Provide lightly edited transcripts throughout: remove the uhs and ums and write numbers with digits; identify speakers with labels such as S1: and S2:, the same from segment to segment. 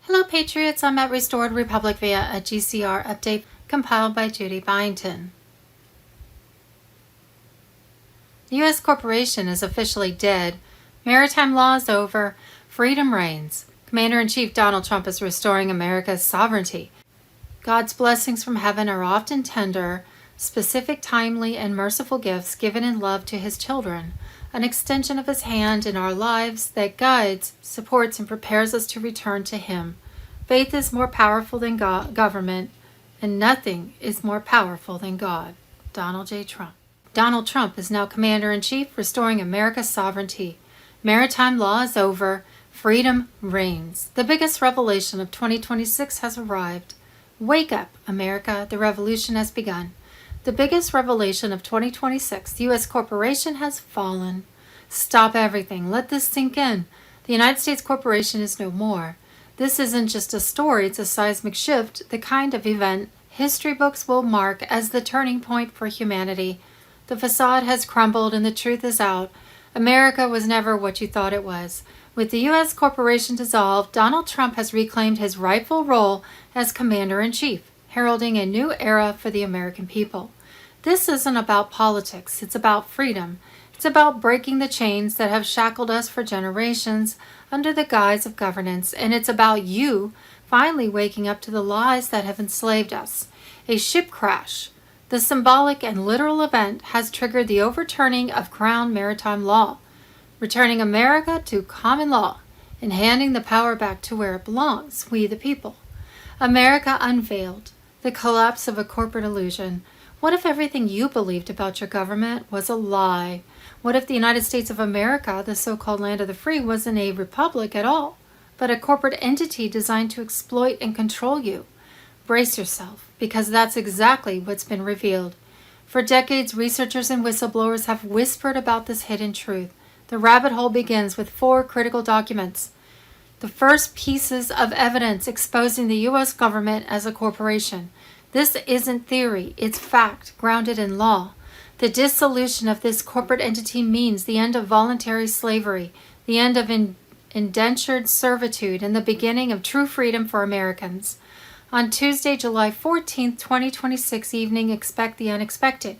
S1: Hello Patriots, I'm at Restored Republic via a GCR update compiled by Judy Byington. The U.S. corporation is officially dead. Maritime law is over. Freedom reigns. Commander-in-Chief Donald Trump is restoring America's sovereignty. God's blessings from heaven are often tender, specific, timely, and merciful gifts given in love to his children, an extension of his hand in our lives that guides, supports, and prepares us to return to him. Faith is more powerful than government, and nothing is more powerful than God. Donald J. Trump. Donald Trump is now Commander-in-Chief, restoring America's sovereignty. Maritime law is over. Freedom reigns. The biggest revelation of 2026 has arrived. Wake up, America. The revolution has begun. The biggest revelation of 2026, the U.S. corporation has fallen. Stop everything. Let this sink in. The United States corporation is no more. This isn't just a story, it's a seismic shift, the kind of event history books will mark as the turning point for humanity. The facade has crumbled and the truth is out. America was never what you thought it was. With the U.S. corporation dissolved, Donald Trump has reclaimed his rightful role as Commander-in-Chief, heralding a new era for the American people. This isn't about politics, it's about freedom. It's about breaking the chains that have shackled us for generations under the guise of governance, and it's about you finally waking up to the lies that have enslaved us. A ship crash, the symbolic and literal event, has triggered the overturning of Crown maritime law, returning America to common law and handing the power back to where it belongs, we the people. America unveiled the collapse of a corporate illusion. What if everything you believed about your government was a lie? What if the United States of America, the so-called land of the free, wasn't a republic at all, but a corporate entity designed to exploit and control you? Brace yourself, because that's exactly what's been revealed. For decades, researchers and whistleblowers have whispered about this hidden truth. The rabbit hole begins with 4 critical documents. The first pieces of evidence exposing the U.S. government as a corporation. This isn't theory, it's fact, grounded in law. The dissolution of this corporate entity means the end of voluntary slavery, the end of indentured servitude, and the beginning of true freedom for Americans. On Tuesday, July 14th, 2026 evening, expect the unexpected.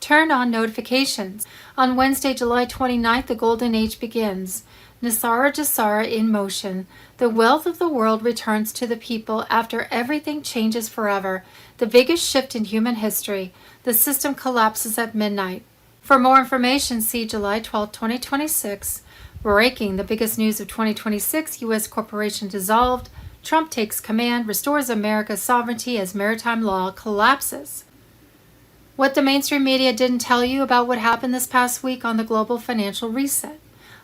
S1: Turn on notifications. On Wednesday, July 29th, the Golden Age begins. Nasara Jasara in motion. The wealth of the world returns to the people after everything changes forever. The biggest shift in human history. The system collapses at midnight. For more information, see July 12, 2026. Breaking the biggest news of 2026, U.S. corporation dissolved. Trump takes command, restores America's sovereignty as maritime law collapses. What the mainstream media didn't tell you about what happened this past week on the global financial reset.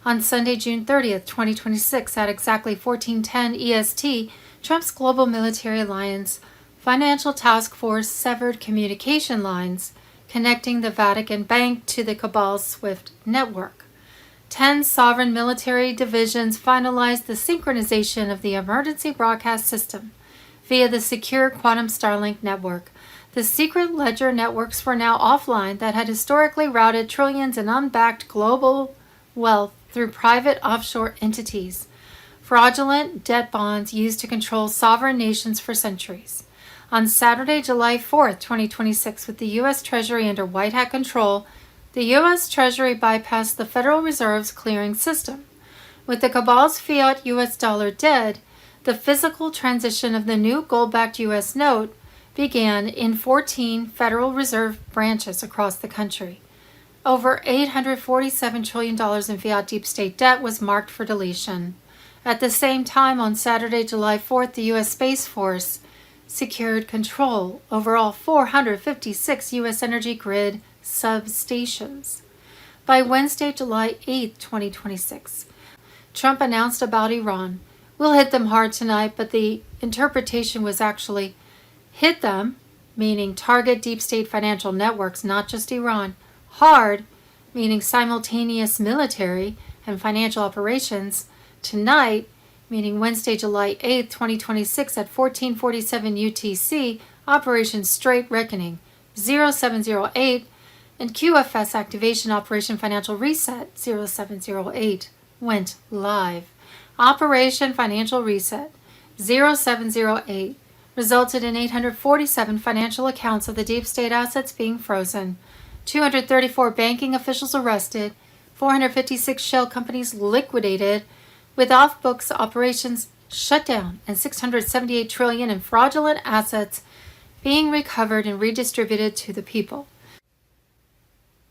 S1: On Sunday, June 30th, 2026, at exactly 1410 EST, Trump's global military alliance financial task force severed communication lines connecting the Vatican Bank to the cabal's SWIFT network. 10 sovereign military divisions finalized the synchronization of the emergency broadcast system via the secure Quantum Starlink network. The secret ledger networks were now offline that had historically routed trillions in unbacked global wealth through private offshore entities, fraudulent debt bonds used to control sovereign nations for centuries. On Saturday, July 4th, 2026, with the U.S. Treasury under white hat control, the U.S. Treasury bypassed the Federal Reserve's clearing system. With the cabal's fiat U.S. dollar dead, the physical transition of the new gold-backed U.S. note began in 14 Federal Reserve branches across the country. Over $847 trillion in fiat deep state debt was marked for deletion. At the same time, on Saturday, July 4th, the U.S. Space Force secured control over all 456 U.S. energy grid substations. By Wednesday, July 8, 2026, Trump announced about Iran. We'll hit them hard tonight, but the interpretation was actually hit them, meaning target deep state financial networks, not just Iran. Hard, meaning simultaneous military and financial operations. Tonight, meaning Wednesday, July 8, 2026 at 1447 UTC, Operation Straight Reckoning 0708, and QFS Activation Operation Financial Reset 0708 went live. Operation Financial Reset 0708 resulted in 847 financial accounts of the deep state assets being frozen, 234 banking officials arrested, 456 shell companies liquidated, with off-books operations shut down, and 678 trillion in fraudulent assets being recovered and redistributed to the people.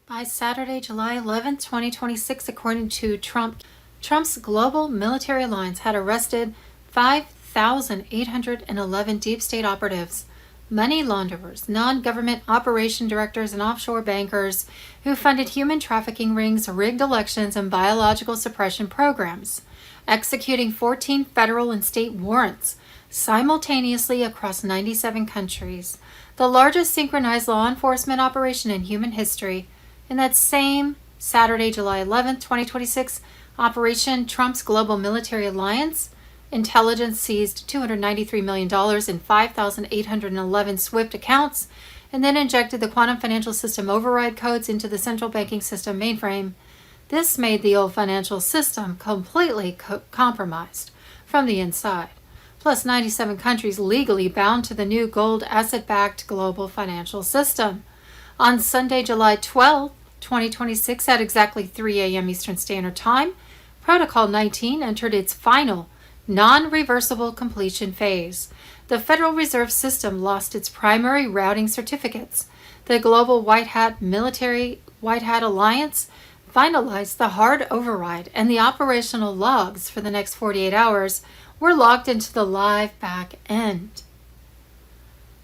S1: By Saturday, July 11, 2026, according to Trump's global military alliance had arrested 5,811 deep state operatives, money launderers, non-government operation directors, and offshore bankers who funded human trafficking rings, rigged elections, and biological suppression programs, executing 14 federal and state warrants simultaneously across 97 countries, the largest synchronized law enforcement operation in human history. In that same Saturday, July 11, 2026, Operation Trump's Global Military Alliance, intelligence seized $293 million in 5,811 SWIFT accounts and then injected the quantum financial system override codes into the central banking system mainframe. This made the old financial system completely compromised from the inside. Plus 97 countries legally bound to the new gold asset-backed global financial system. On Sunday, July 12, 2026, at exactly 3 a.m. Eastern Standard Time, Protocol 19 entered its final, non-reversible completion phase. The Federal Reserve System lost its primary routing certificates. The Global White Hat Military White Hat Alliance finalized the hard override, and the operational logs for the next 48 hours were logged into the live back end.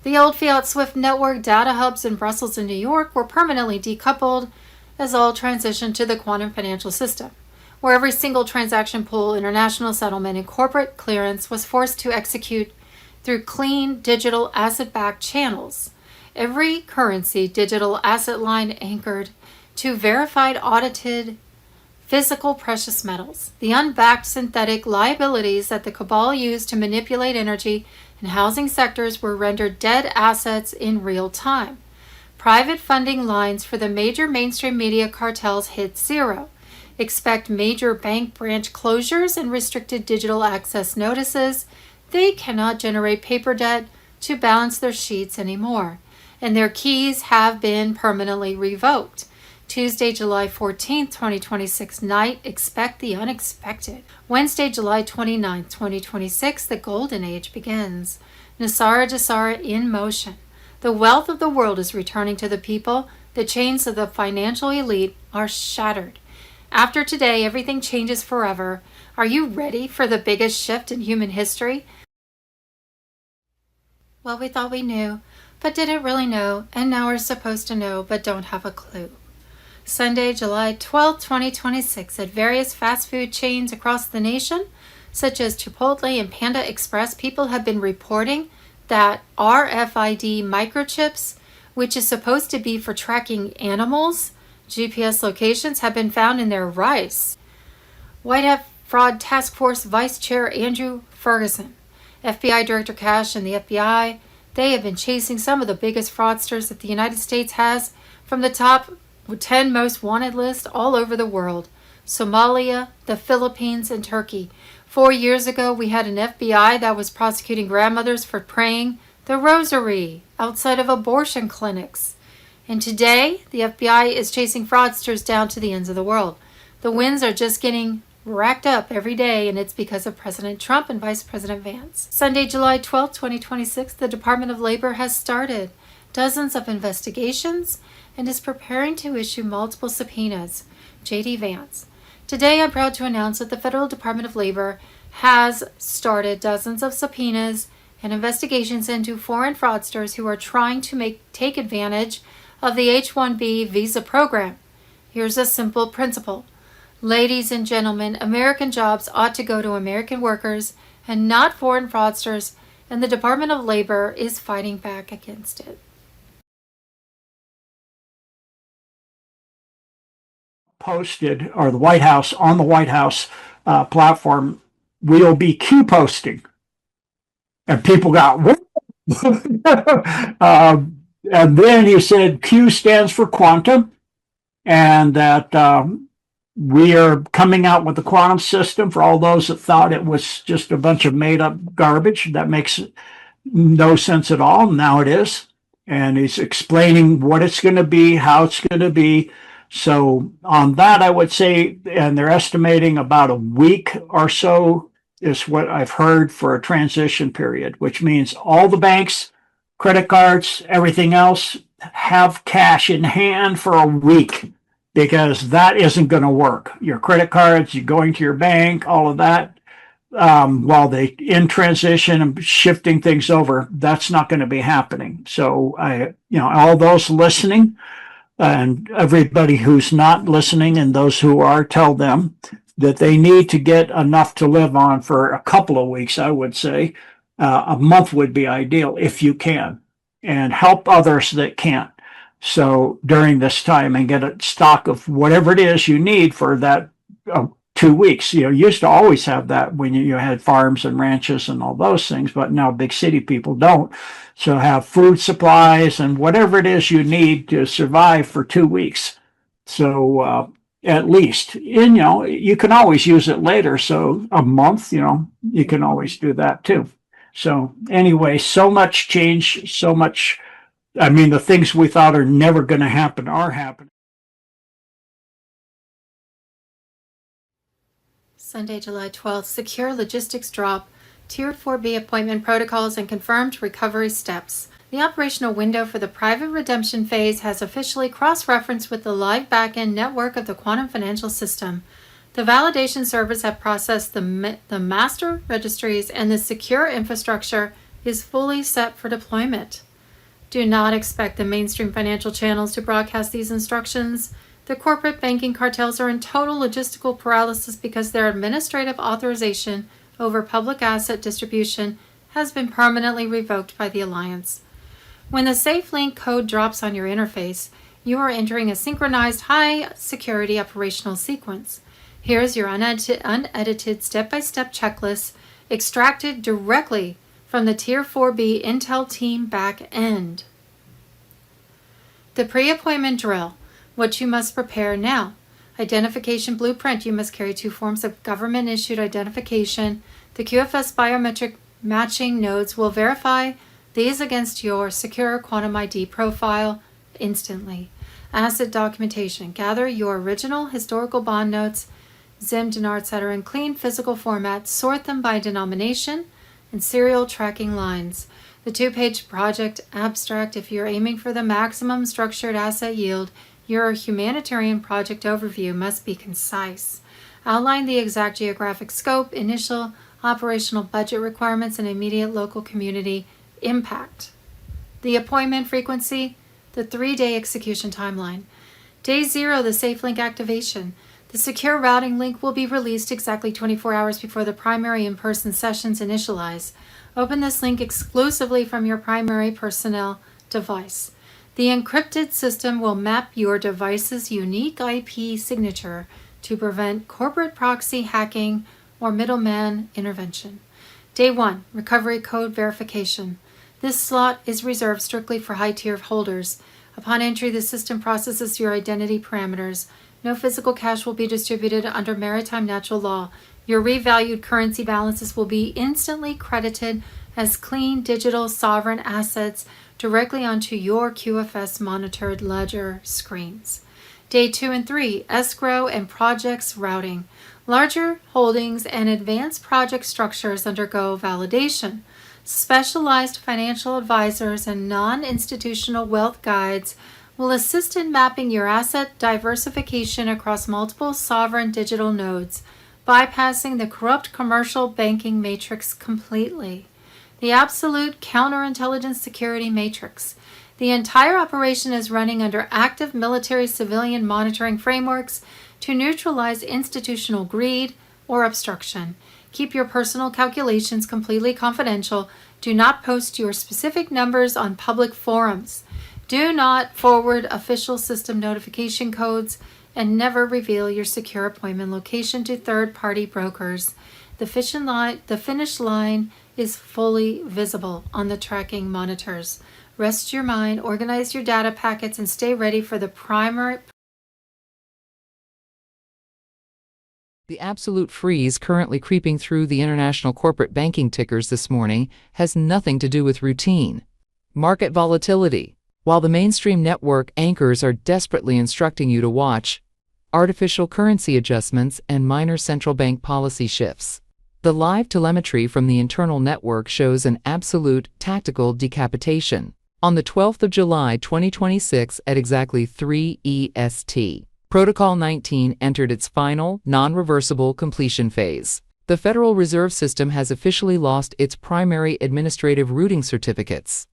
S1: The old Fiat Swift network data hubs in Brussels and New York were permanently decoupled as all transitioned to the quantum financial system, where every single transaction pool, international settlement, and corporate clearance was forced to execute through clean digital asset-backed channels. Every currency digital asset line anchored to verified audited physical precious metals, the unbacked synthetic liabilities that the cabal used to manipulate energy and housing sectors were rendered dead assets in real time. Private funding lines for the major mainstream media cartels hit zero. Expect major bank branch closures and restricted digital access notices. They cannot generate paper debt to balance their sheets anymore, and their keys have been permanently revoked. Tuesday, July 14, 2026 night, expect the unexpected. Wednesday, July 29, 2026, the golden age begins. Nasara Jasara in motion. The wealth of the world is returning to the people. The chains of the financial elite are shattered. After today, everything changes forever. Are you ready for the biggest shift in human history? Well, we thought we knew, but didn't really know, and now we're supposed to know, but don't have a clue. Sunday, July 12, 2026, at various fast food chains across the nation, such as Chipotle and Panda Express, people have been reporting that RFID microchips, which is supposed to be for tracking animals, GPS locations, have been found in their rice. White Hat Fraud Task Force Vice Chair Andrew Ferguson, FBI Director Cash, and the FBI, they have been chasing some of the biggest fraudsters that the United States has from the top 10 most wanted list all over the world. Somalia, the Philippines, and Turkey. 4 years ago, we had an FBI that was prosecuting grandmothers for praying the rosary outside of abortion clinics. And today, the FBI is chasing fraudsters down to the ends of the world. The wins are just getting racked up every day, and it's because of President Trump and Vice President Vance. Sunday, July 12, 2026, the Department of Labor has started dozens of investigations and is preparing to issue multiple subpoenas. J.D. Vance. Today, I'm proud to announce that the Federal Department of Labor has started dozens of subpoenas and investigations into foreign fraudsters who are trying to take advantage of the H-1B visa program. Here's a simple principle. Ladies and gentlemen, American jobs ought to go to American workers and not foreign fraudsters, and the Department of Labor is fighting back against it.
S2: Posted, or the White House, on the White House platform, we'll be Q posting. And people got, what? And then he said Q stands for quantum, and that We are coming out with the quantum system for all those that thought it was just a bunch of made up garbage. That makes no sense at all. Now it is. And he's explaining what it's going to be, how it's going to be. So on that, I would say, and they're estimating about a week or so is what I've heard for a transition period, which means all the banks, credit cards, everything else have cash in hand for a week, because that isn't going to work. Your credit cards, you going to your bank, all of that, while they in transition and shifting things over, that's not going to be happening. So all those listening and everybody who's not listening and those who are, tell them that they need to get enough to live on for a couple of weeks. I would say a month would be ideal if you can, and help others that can't. So during this time, and get a stock of whatever it is you need for that 2 weeks. You used to always have that when you had farms and ranches and all those things, but now big city people don't. So have food supplies and whatever it is you need to survive for 2 weeks. So at least, you can always use it later. So a month, you can always do that too. So anyway, so much change, so much. I mean, the things we thought are never going to happen are happening.
S1: Sunday, July 12th, secure logistics drop, Tier 4B appointment protocols, and confirmed recovery steps. The operational window for the private redemption phase has officially cross-referenced with the live backend network of the quantum financial system. The validation servers have processed the master registries, and the secure infrastructure is fully set for deployment. Do not expect the mainstream financial channels to broadcast these instructions. The corporate banking cartels are in total logistical paralysis because their administrative authorization over public asset distribution has been permanently revoked by the Alliance. When the SafeLink code drops on your interface, you are entering a synchronized high-security operational sequence. Here's your unedited step-by-step checklist extracted directly from the Tier 4B Intel team back end. The pre-appointment drill. What you must prepare now. Identification blueprint. You must carry 2 forms of government-issued identification. The QFS biometric matching nodes will verify these against your secure quantum ID profile instantly. Asset documentation. Gather your original historical bond notes, ZIM, dinar, etc. in clean physical format. Sort them by denomination and serial tracking lines. The 2-page project abstract. If you're aiming for the maximum structured asset yield, your humanitarian project overview must be concise. Outline the exact geographic scope, initial operational budget requirements, and immediate local community impact. The appointment frequency, the 3-day execution timeline. Day 0, the SafeLink activation. The secure routing link will be released exactly 24 hours before the primary in-person sessions initialize. Open this link exclusively from your primary personnel device. The encrypted system will map your device's unique IP signature to prevent corporate proxy hacking or middleman intervention. Day 1, recovery code verification. This slot is reserved strictly for high-tier holders. Upon entry, the system processes your identity parameters. No physical cash will be distributed under maritime natural law. Your revalued currency balances will be instantly credited as clean digital sovereign assets directly onto your QFS monitored ledger screens. Day 2 and 3, escrow and projects routing. Larger holdings and advanced project structures undergo validation. Specialized financial advisors and non-institutional wealth guides will assist in mapping your asset diversification across multiple sovereign digital nodes, bypassing the corrupt commercial banking matrix completely. The absolute counterintelligence security matrix. The entire operation is running under active military-civilian monitoring frameworks to neutralize institutional greed or obstruction. Keep your personal calculations completely confidential. Do not post your specific numbers on public forums. Do not forward official system notification codes, and never reveal your secure appointment location to third-party brokers. The finish line is fully visible on the tracking monitors. Rest your mind, organize your data packets, and stay ready for the primary
S3: The absolute freeze currently creeping through the international corporate banking tickers this morning has nothing to do with routine market volatility. While the mainstream network anchors are desperately instructing you to watch artificial currency adjustments and minor central bank policy shifts, the live telemetry from the internal network shows an absolute tactical decapitation. On the 12th of July 2026 at exactly 3 EST, Protocol 19 entered its final, non-reversible completion phase. The Federal Reserve System has officially lost its primary administrative routing certificates,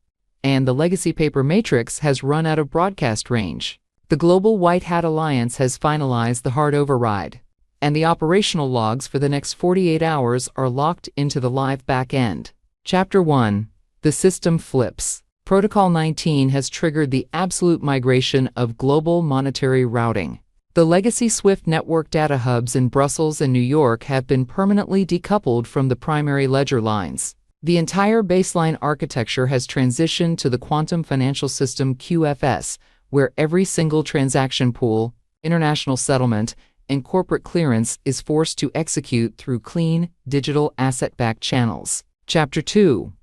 S3: and the legacy paper matrix has run out of broadcast range. The Global White Hat Alliance has finalized the hard override, and the operational logs for the next 48 hours are locked into the live back end. Chapter 1. The System Flips. Protocol 19 has triggered the absolute migration of global monetary routing. The legacy SWIFT network data hubs in Brussels and New York have been permanently decoupled from the primary ledger lines. The entire baseline architecture has transitioned to the quantum financial system QFS, where every single transaction pool, international settlement, and corporate clearance is forced to execute through clean, digital asset-backed channels. Chapter 2.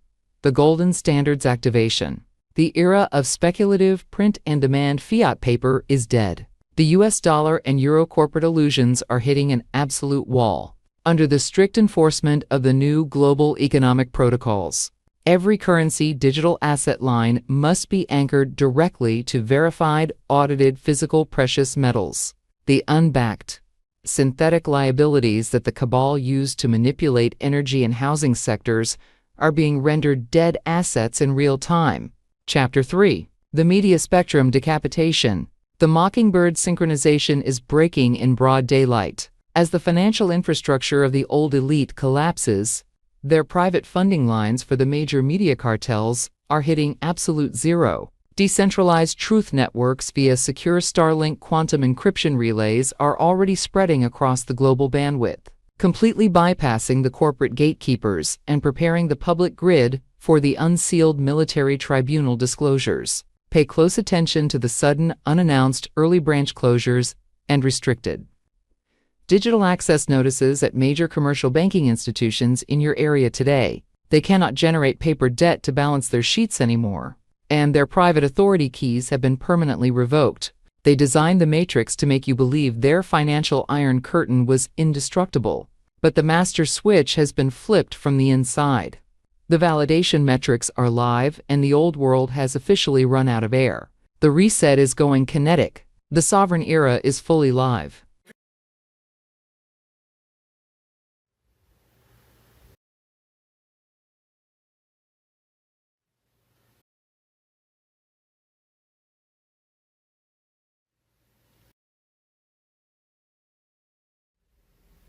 S3: The Golden Standards Activation. The era of speculative print-and-demand fiat paper is dead. The US dollar and euro corporate illusions are hitting an absolute wall. Under the strict enforcement of the new global economic protocols, every currency digital asset line must be anchored directly to verified, audited physical precious metals. The unbacked, synthetic liabilities that the cabal used to manipulate energy and housing sectors are being rendered dead assets in real time. Chapter 3. The Media Spectrum Decapitation. The Mockingbird synchronization is breaking in broad daylight. As the financial infrastructure of the old elite collapses, their private funding lines for the major media cartels are hitting absolute zero. Decentralized truth networks via secure Starlink quantum encryption relays are already spreading across the global bandwidth, completely bypassing the corporate gatekeepers and preparing the public grid for the unsealed military tribunal disclosures. Pay close attention to the sudden, unannounced early branch closures and restricted digital access notices at major commercial banking institutions in your area today. They cannot generate paper debt to balance their sheets anymore, and their private authority keys have been permanently revoked. They designed the matrix to make you believe their financial iron curtain was indestructible, but the master switch has been flipped from the inside. The validation metrics are live, and the old world has officially run out of air. The reset is going kinetic. The sovereign era is fully live.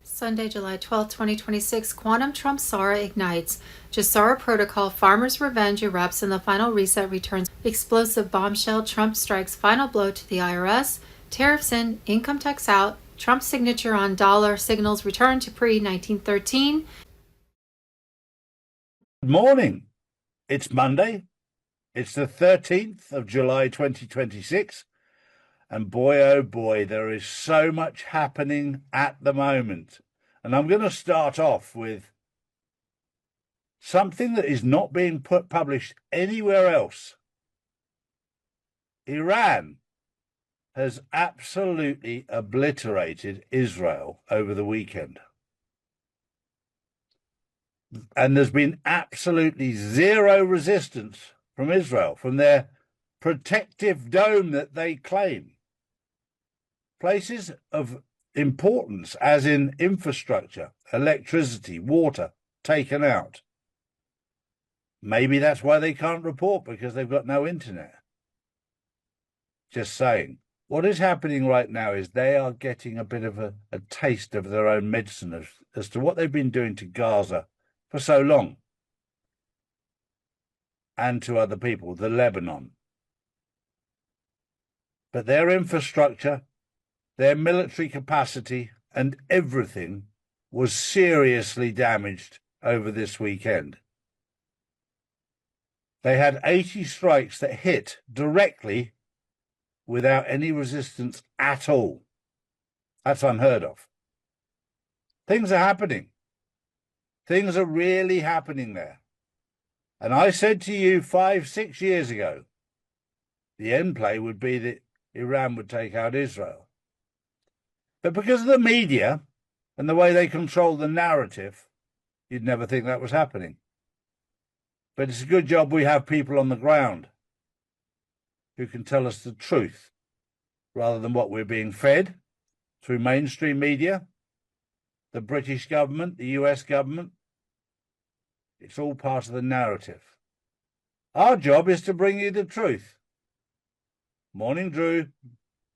S1: Sunday, July 12, 2026, Quantum Trump SARA ignites. Jasara Protocol, Farmer's Revenge erupts and the final reset returns. Explosive bombshell, Trump strikes final blow to the IRS. Tariffs in, income tax out. Trump's signature on dollar signals return to pre-1913.
S4: Good morning. It's Monday. It's the 13th of July 2026. And boy, oh boy, there is so much happening at the moment. And I'm going to start off with something that is not being published anywhere else. Iran has absolutely obliterated Israel over the weekend. And there's been absolutely zero resistance from Israel, from their protective dome that they claim. Places of importance, as in infrastructure, electricity, water, taken out. Maybe that's why they can't report, because they've got no internet. Just saying. What is happening right now is they are getting a bit of a taste of their own medicine as to what they've been doing to Gaza for so long, and to other people, the Lebanon. But their infrastructure, their military capacity, and everything was seriously damaged over this weekend. They had 80 strikes that hit directly without any resistance at all. That's unheard of. Things are happening. Things are really happening there. And I said to you 5-6 years ago, the end play would be that Iran would take out Israel. But because of the media and the way they control the narrative, you'd never think that was happening. But it's a good job we have people on the ground who can tell us the truth rather than what we're being fed through mainstream media, the British government, the US government. It's all part of the narrative. Our job is to bring you the truth. Morning, Drew.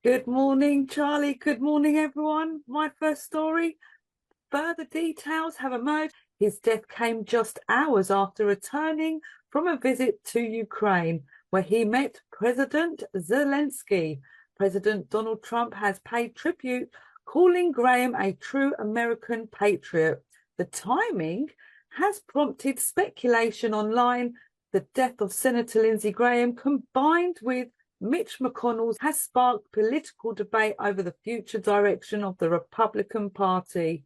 S5: Good morning, Charlie. Good morning, everyone. My first story. Further details have emerged. His death came just hours after returning from a visit to Ukraine, where he met President Zelensky. President Donald Trump has paid tribute, calling Graham a true American patriot. The timing has prompted speculation online. The death of Senator Lindsey Graham, combined with Mitch McConnell's, has sparked political debate over the future direction of the Republican Party.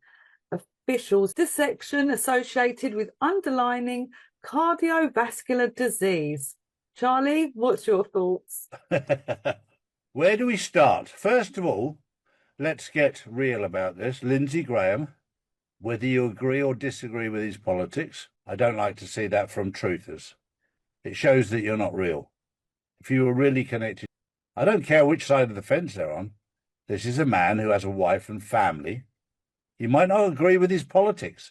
S5: Officials, this section associated with underlying cardiovascular disease. Charlie, what's your thoughts?
S4: Where do we start? First of all, let's get real about this. Lindsey Graham, whether you agree or disagree with his politics, I don't like to see that from truthers. It shows that you're not real. If you were really connected, I don't care which side of the fence they're on. This is a man who has a wife and family. You might not agree with his politics.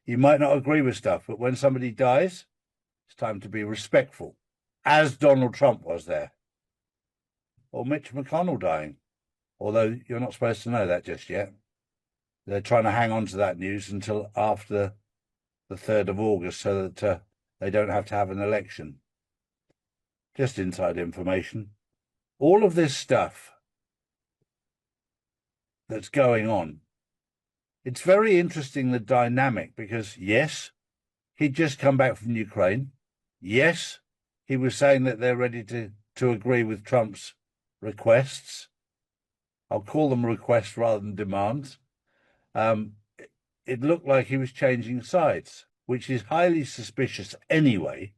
S4: You might not agree with stuff, but when somebody dies, it's time to be respectful, as Donald Trump was there. Or Mitch McConnell dying, although you're not supposed to know that just yet. They're trying to hang on to that news until after the 3rd of August so that they don't have to have an election. Just inside information. All of this stuff that's going on, it's very interesting, the dynamic, because yes, he'd just come back from Ukraine. Yes, he was saying that they're ready to agree with Trump's requests. I'll call them requests rather than demands. It looked like he was changing sides, which is highly suspicious anyway,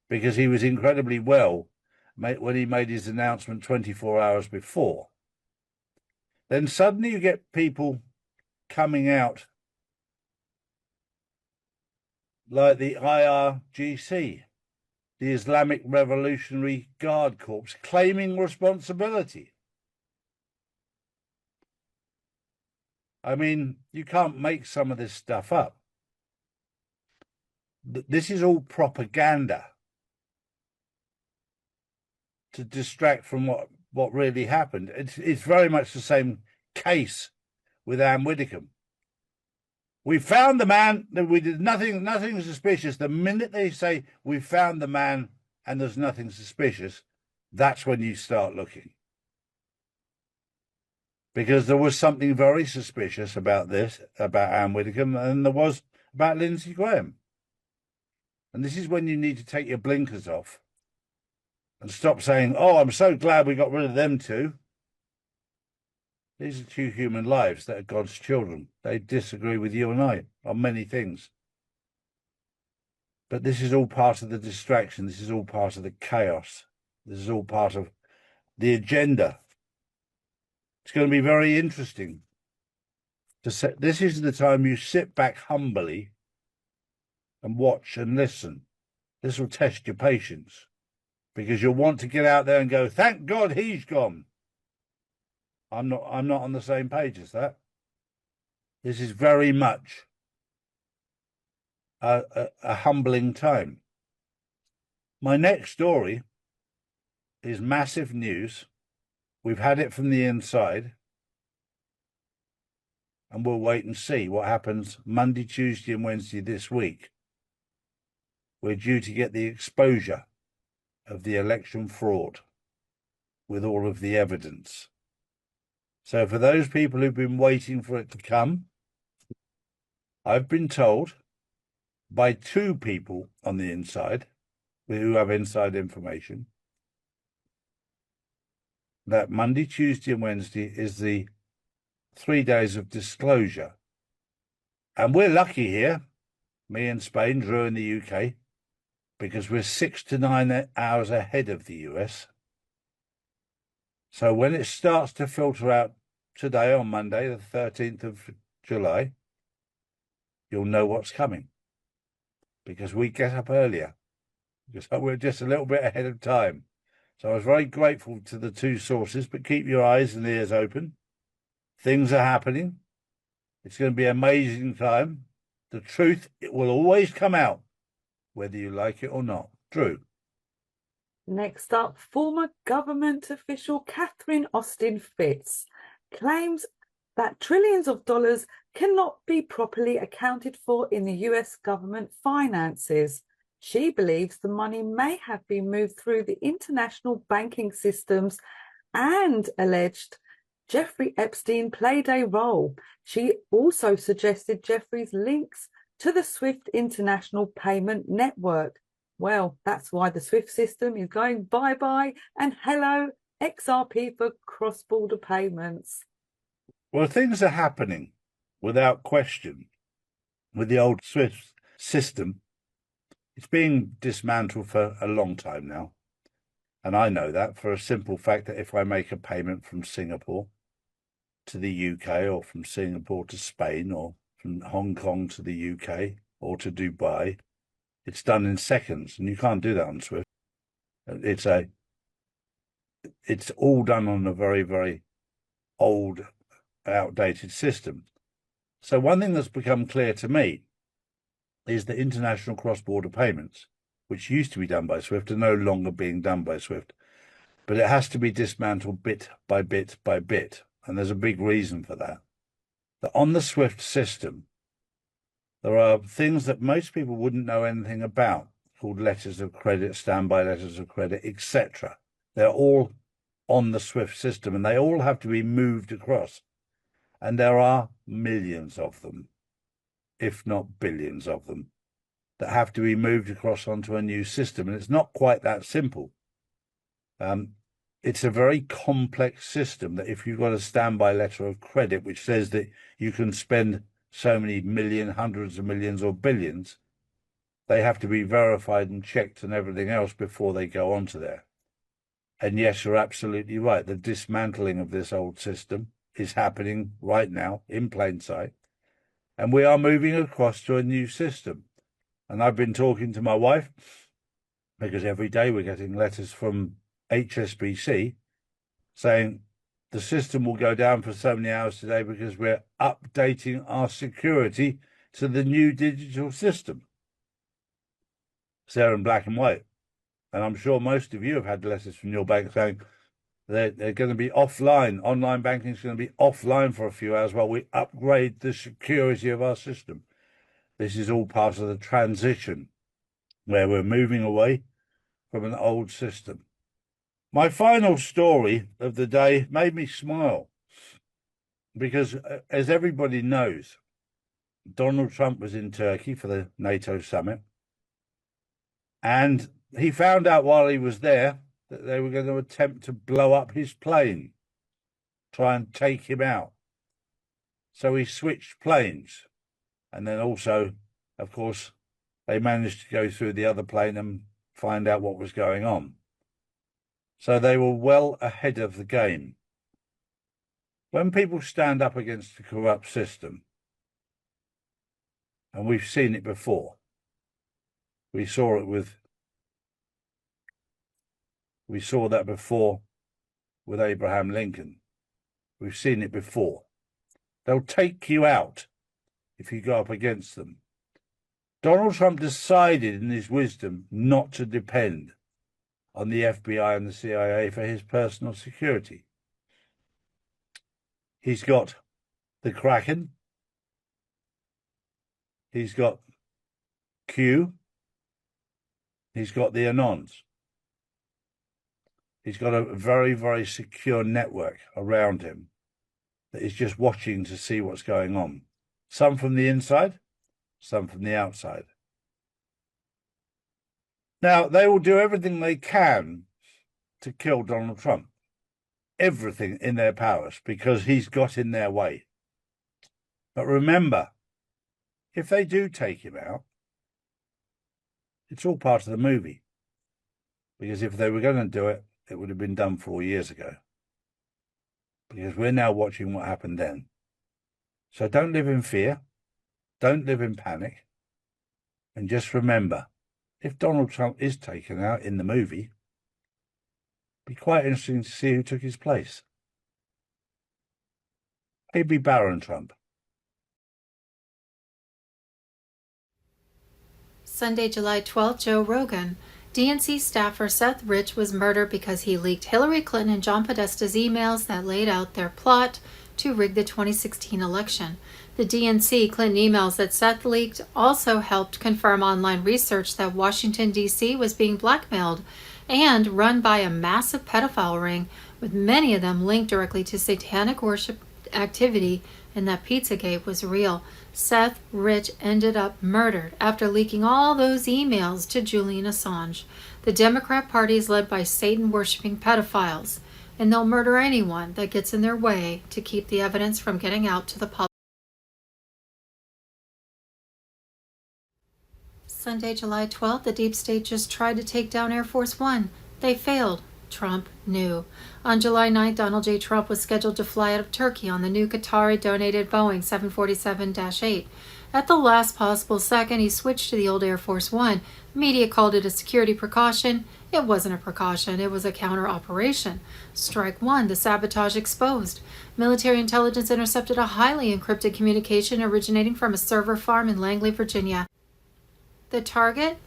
S4: because he was incredibly well when he made his announcement 24 hours before. Then suddenly you get people coming out like the IRGC, the Islamic Revolutionary Guard Corps, claiming responsibility. I mean, you can't make some of this stuff up. This is all propaganda to distract from what really happened. It's very much the same case with Ann Widdecombe. We found the man, we did nothing suspicious. The minute they say we found the man and there's nothing suspicious, that's when you start looking. Because there was something very suspicious about this, about Ann Widdecombe, and there was about Lindsey Graham. And this is when you need to take your blinkers off and stop saying, oh, I'm so glad we got rid of them two. These are two human lives that are God's children. They disagree with you and I on many things. But this is all part of the distraction. This is all part of the chaos. This is all part of the agenda. It's going to be very interesting. This is the time you sit back humbly and watch and listen. This will test your patience, because you'll want to get out there and go, thank God he's gone. I'm not on the same page as that. This is very much a humbling time. My next story is massive news. We've had it from the inside, and we'll wait and see what happens Monday, Tuesday, and Wednesday this week. We're due to get the exposure of the election fraud with all of the evidence. So for those people who've been waiting for it to come, I've been told by two people on the inside who have inside information that Monday, Tuesday and Wednesday is the 3 days of disclosure And we're lucky here, me and Spain, Drew in the UK, because we're 6 to 9 hours ahead of the US. So when it starts to filter out today on Monday, the 13th of July, you'll know what's coming, because we get up earlier. So we're just a little bit ahead of time. So I was very grateful to the two sources, but keep your eyes and ears open. Things are happening. It's going to be an amazing time. The truth, it will always come out, whether you like it or not. Drew.
S5: Next up, former government official Catherine Austin Fitts claims that trillions of dollars cannot be properly accounted for in the US government finances. She believes the money may have been moved through the international banking systems and alleged Jeffrey Epstein played a role. She also suggested Jeffrey's links to the SWIFT International Payment Network. Well, that's why the SWIFT system is going bye-bye and hello XRP for cross-border payments.
S4: Well, things are happening without question with the old SWIFT system. It's being dismantled for a long time now. And I know that for a simple fact that if I make a payment from Singapore to the UK, or from Singapore to Spain, or from Hong Kong to the UK or to Dubai, it's done in seconds, and you can't do that on SWIFT. It's all done on a very, very old, outdated system. So one thing that's become clear to me is that international cross-border payments, which used to be done by SWIFT, are no longer being done by SWIFT. But it has to be dismantled bit by bit by bit. And there's a big reason for that. That on the SWIFT system, there are things that most people wouldn't know anything about, called letters of credit, standby letters of credit, etc. They're all on the SWIFT system, and they all have to be moved across. And there are millions of them, if not billions of them, that have to be moved across onto a new system. And it's not quite that simple. It's a very complex system that if you've got a standby letter of credit which says that you can spend so many million, hundreds of millions or billions, they have to be verified and checked and everything else before they go onto there. And yes, you're absolutely right. The dismantling of this old system is happening right now in plain sight. And we are moving across to a new system. And I've been talking to my wife, because every day we're getting letters from HSBC saying the system will go down for so many hours today because we're updating our security to the new digital system. It's there in black and white. And I'm sure most of you have had letters from your bank saying they're going to be offline. Online banking is going to be offline for a few hours while we upgrade the security of our system. This is all part of the transition where we're moving away from an old system. My final story of the day made me smile because, as everybody knows, Donald Trump was in Turkey for the NATO summit, and he found out while he was there that they were going to attempt to blow up his plane, try and take him out. So he switched planes, and then also, of course, they managed to go through the other plane and find out what was going on. So they were well ahead of the game. When people stand up against a corrupt system, and we've seen it before, we saw that before with Abraham Lincoln. We've seen it before. They'll take you out if you go up against them. Donald Trump decided in his wisdom not to depend on the FBI and the CIA for his personal security. He's got the Kraken. He's got Q. He's got the Anons. He's got a very, very secure network around him that is just watching to see what's going on. Some from the inside, some from the outside. Now, they will do everything they can to kill Donald Trump. Everything in their powers, because he's got in their way. But remember, if they do take him out, it's all part of the movie. Because if they were going to do it, it would have been done 4 years ago. Because we're now watching what happened then. So don't live in fear. Don't live in panic. And just remember, if Donald Trump is taken out in the movie, it'd be quite interesting to see who took his place. Maybe Baron Trump.
S1: Sunday, July 12th, Joe Rogan. DNC staffer Seth Rich was murdered because he leaked Hillary Clinton and John Podesta's emails that laid out their plot to rig the 2016 election. The DNC Clinton emails that Seth leaked also helped confirm online research that Washington, D.C. was being blackmailed and run by a massive pedophile ring, with many of them linked directly to satanic worship activity, and that Pizzagate was real. Seth Rich ended up murdered after leaking all those emails to Julian Assange. The Democrat Party is led by Satan-worshipping pedophiles, and they'll murder anyone that gets in their way to keep the evidence from getting out to the public. Sunday, July 12th, the deep state just tried to take down Air Force One. They failed. Trump knew. On July 9th, Donald J. Trump was scheduled to fly out of Turkey on the new Qatari-donated Boeing 747-8. At the last possible second, he switched to the old Air Force One. Media called it a security precaution. It wasn't a precaution. It was a counter-operation. Strike one, the sabotage exposed. Military intelligence intercepted a highly encrypted communication originating from a server farm in Langley, Virginia. The target?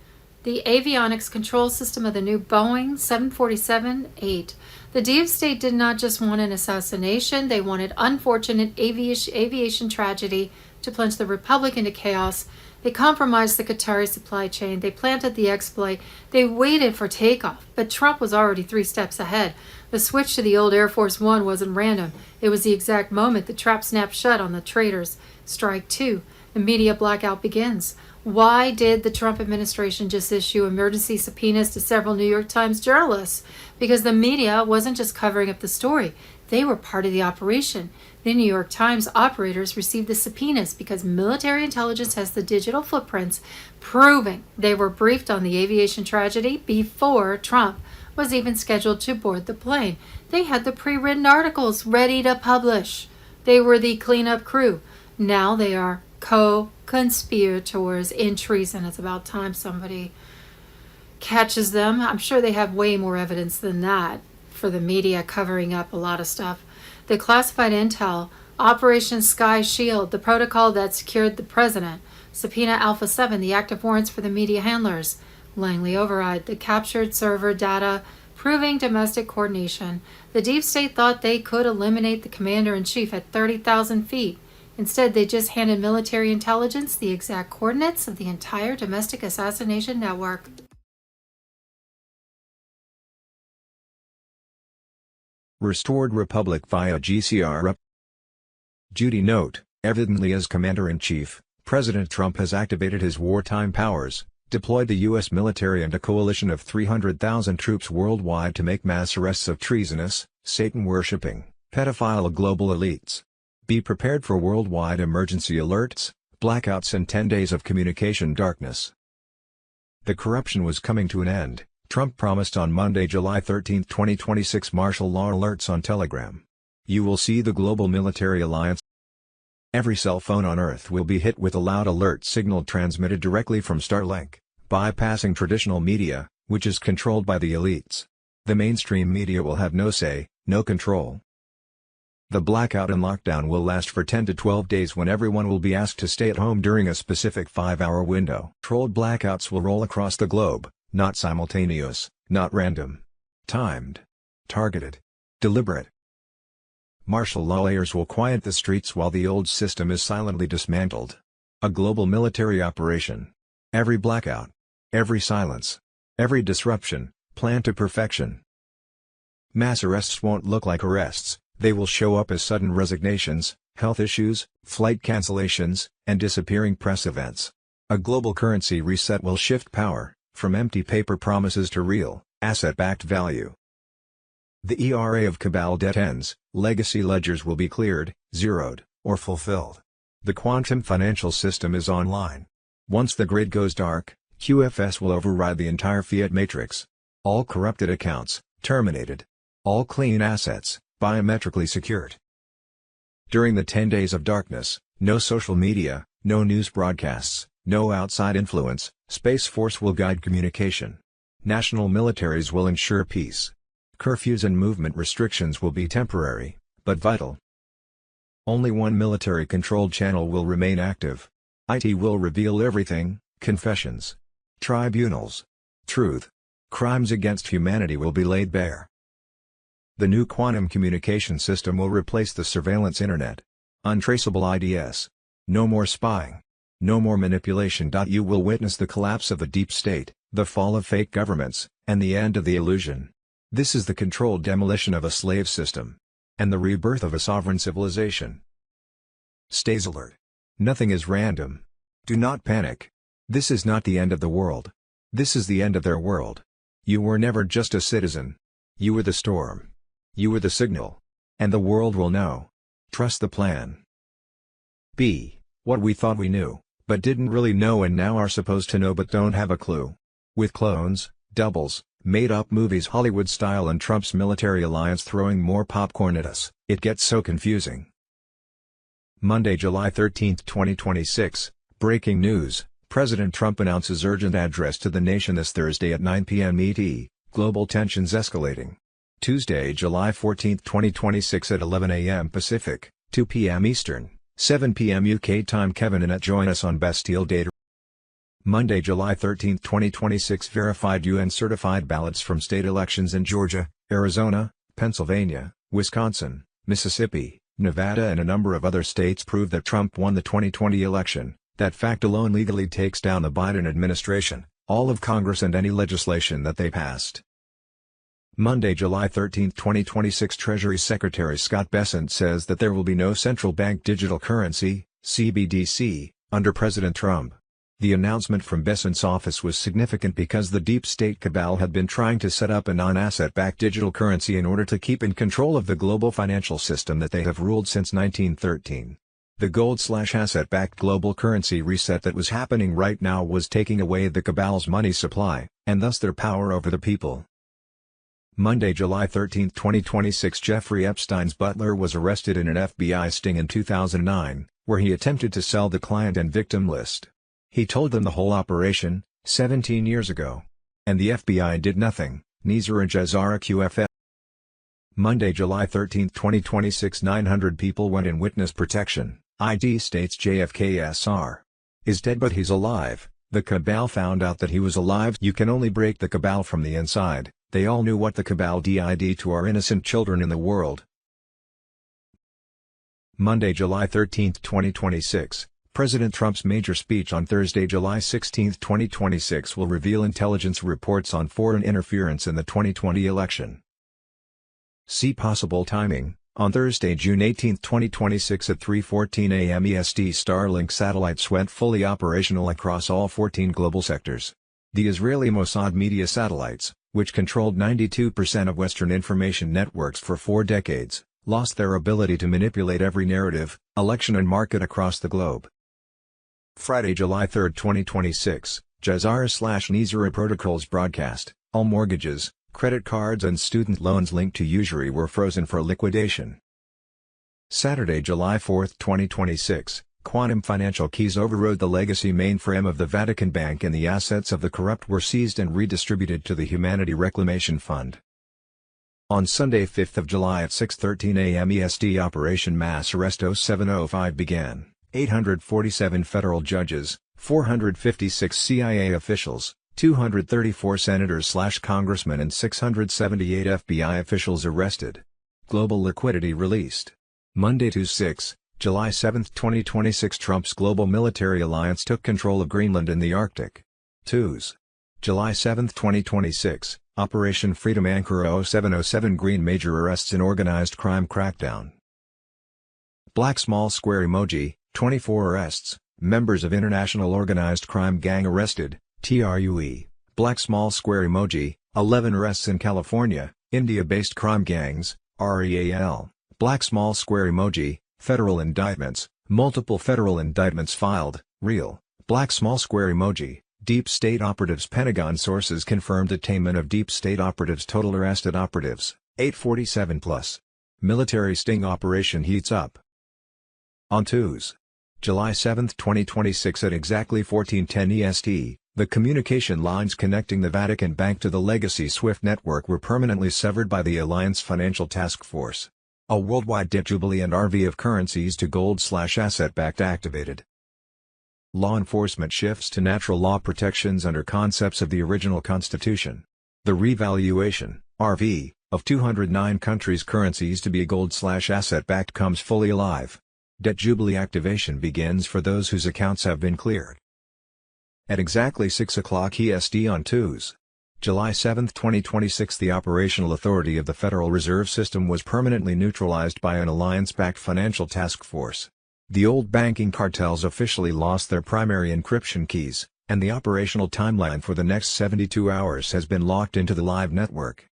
S1: The avionics control system of the new Boeing 747-8. The deep state did not just want an assassination, they wanted unfortunate aviation tragedy to plunge the Republic into chaos. They compromised the Qatari supply chain, they planted the exploit, they waited for takeoff, but Trump was already 3 steps ahead. The switch to the old Air Force One wasn't random. It was the exact moment the trap snapped shut on the traitors. Strike two. The media blackout begins. Why did the Trump administration just issue emergency subpoenas to several New York Times journalists? Because the media wasn't just covering up the story. They were part of the operation. The New York Times operators received the subpoenas because military intelligence has the digital footprints proving they were briefed on the aviation tragedy before Trump was even scheduled to board the plane. They had the pre-written articles ready to publish. They were the cleanup crew. Now they are co-conspirators in treason. It's about time somebody catches them. I'm sure they have way more evidence than that for the media covering up a lot of stuff. The classified intel, Operation Sky Shield, the protocol that secured the president, Subpoena Alpha 7, the active warrants for the media handlers, Langley override, the captured server data proving domestic coordination. The deep state thought they could eliminate the commander-in-chief at 30,000 feet. Instead, they just handed military intelligence the exact coordinates of the entire domestic assassination network.
S6: Restored Republic via GCR. Judy note, evidently as Commander-in-Chief, President Trump has activated his wartime powers, deployed the U.S. military and a coalition of 300,000 troops worldwide to make mass arrests of treasonous, Satan-worshipping, pedophile global elites. Be prepared for worldwide emergency alerts, blackouts and 10 days of communication darkness. The corruption was coming to an end, Trump promised on Monday, July 13, 2026 martial law alerts on Telegram. You will see the global military alliance. Every cell phone on Earth will be hit with a loud alert signal transmitted directly from Starlink, bypassing traditional media, which is controlled by the elites. The mainstream media will have no say, no control. The blackout and lockdown will last for 10 to 12 days when everyone will be asked to stay at home during a specific 5-hour window. Controlled blackouts will roll across the globe, not simultaneous, not random. Timed. Targeted. Deliberate. Martial law layers will quiet the streets while the old system is silently dismantled. A global military operation. Every blackout. Every silence. Every disruption, planned to perfection. Mass arrests won't look like arrests. They will show up as sudden resignations, health issues, flight cancellations, and disappearing press events. A global currency reset will shift power, from empty paper promises to real, asset-backed value. The era of cabal debt ends, legacy ledgers will be cleared, zeroed, or fulfilled. The quantum financial system is online. Once the grid goes dark, QFS will override the entire fiat matrix. All corrupted accounts, terminated. All clean assets, biometrically secured. During the 10 days of darkness, no social media, no news broadcasts, no outside influence, Space Force will guide communication. National militaries will ensure peace. Curfews and movement restrictions will be temporary, but vital. Only one military-controlled channel will remain active. IT will reveal everything: confessions, tribunals, truth. Crimes against humanity will be laid bare. The new quantum communication system will replace the surveillance internet. Untraceable IDS. No more spying. No more manipulation. You will witness the collapse of the deep state, the fall of fake governments, and the end of the illusion. This is the controlled demolition of a slave system. And the rebirth of a sovereign civilization. Stays alert. Nothing is random. Do not panic. This is not the end of the world. This is the end of their world. You were never just a citizen. You were the storm. You were the signal. And the world will know. Trust the plan. B. What we thought we knew, but didn't really know and now are supposed to know but don't have a clue. With clones, doubles, made-up movies Hollywood style and Trump's military alliance throwing more popcorn at us, it gets so confusing. Monday, July 13, 2026, breaking news. President Trump announces urgent address to the nation this Thursday at 9 p.m. ET, global tensions escalating. Tuesday, July 14, 2026 at 11 a.m. Pacific, 2 p.m. Eastern, 7 p.m. UK time. Kevin Annett join us on Bastille Day. Monday, July 13, 2026 verified UN certified ballots from state elections in Georgia, Arizona, Pennsylvania, Wisconsin, Mississippi, Nevada and a number of other states prove that Trump won the 2020 election. That fact alone legally takes down the Biden administration, all of Congress and any legislation that they passed. Monday, July 13, 2026 Treasury Secretary Scott Bessent says that there will be no central bank digital currency, CBDC, under President Trump. The announcement from Bessent's office was significant because the deep state cabal had been trying to set up a non-asset-backed digital currency in order to keep in control of the global financial system that they have ruled since 1913. The gold/asset-backed global currency reset that was happening right now was taking away the cabal's money supply, and thus their power over the people. Monday, July 13, 2026 Jeffrey Epstein's butler was arrested in an FBI sting in 2009, where he attempted to sell the client and victim list. He told them the whole operation, 17 years ago. And the FBI did nothing, Nizar and Jazara QFS. Monday, July 13, 2026 900 people went in witness protection. ID states JFK Sr. is dead but he's alive. The cabal found out that he was alive. You can only break the cabal from the inside. They all knew what the cabal did to our innocent children in the world. Monday, July 13, 2026. President Trump's major speech on Thursday, July 16, 2026 will reveal intelligence reports on foreign interference in the 2020 election. See possible timing. On Thursday, June 18, 2026 at 3:14 a.m. EST Starlink satellites went fully operational across all 14 global sectors. The Israeli Mossad media satellites, which controlled 92% of Western information networks for 4 decades, lost their ability to manipulate every narrative, election and market across the globe. Friday, July 3, 2026, Jazara/Nizara protocols broadcast. All mortgages, credit cards and student loans linked to usury were frozen for liquidation. Saturday, July 4, 2026, quantum financial keys overrode the legacy mainframe of the Vatican Bank and the assets of the corrupt were seized and redistributed to the Humanity Reclamation Fund. On Sunday, 5 July at 6:13 a.m. EST Operation Mass Arrest 0705 began. 847 federal judges, 456 CIA officials, 234 senators/congressmen and 678 FBI officials arrested. Global liquidity released. Monday to 6, July 7, 2026 Trump's global military alliance took control of Greenland and the Arctic. Twos. July 7, 2026, Operation Freedom Anchor 0707 Green major arrests in organized crime crackdown. Black small square emoji, 24 arrests, members of international organized crime gang arrested, TRUE, black small square emoji, 11 arrests in California, India-based crime gangs, REAL, black small square emoji, federal indictments, Multiple federal indictments filed, real, black small square emoji, deep state operatives. Pentagon sources confirmed detainment of deep state operatives. Total arrested operatives, 847 plus. Military sting operation heats up. On Tuesday, July 7, 2026 at exactly 14:10 EST, the communication lines connecting the Vatican Bank to the legacy SWIFT network were permanently severed by the Alliance Financial Task Force. A worldwide debt jubilee and RV of currencies to gold/asset-backed activated. Law enforcement shifts to natural law protections under concepts of the original Constitution. The revaluation, RV, of 209 countries' currencies to be gold/asset-backed comes fully alive. Debt jubilee activation begins for those whose accounts have been cleared. At exactly 6 o'clock EST on Tuesday, July 7, 2026, the operational authority of the Federal Reserve System was permanently neutralized by an alliance-backed financial task force. The old banking cartels officially lost their primary encryption keys, and the operational timeline for the next 72 hours has been locked into the live network.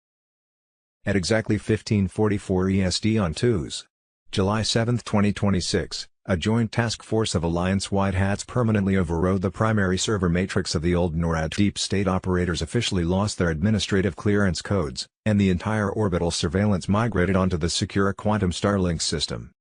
S6: At exactly 15:44 EST on Tuesday, July 7, 2026, a joint task force of alliance-wide hats permanently overrode the primary server matrix of the old NORAD. Deep state operators officially lost their administrative clearance codes, and the entire orbital surveillance migrated onto the secure quantum Starlink system.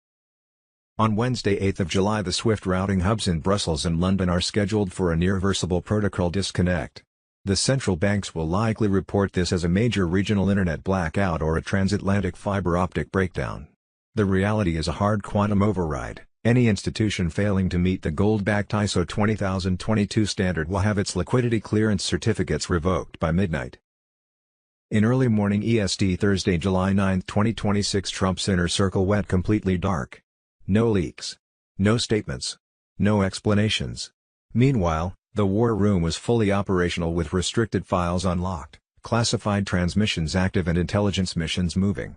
S6: On Wednesday 8 July, the SWIFT routing hubs in Brussels and London are scheduled for an irreversible protocol disconnect. The central banks will likely report this as a major regional internet blackout or a transatlantic fiber optic breakdown. The reality is a hard quantum override. Any institution failing to meet the gold-backed ISO 20022 standard will have its liquidity clearance certificates revoked by midnight. In early morning EST Thursday, July 9, 2026, Trump's inner circle went completely dark. No leaks. No statements. No explanations. Meanwhile, the war room was fully operational with restricted files unlocked, classified transmissions active and intelligence missions moving.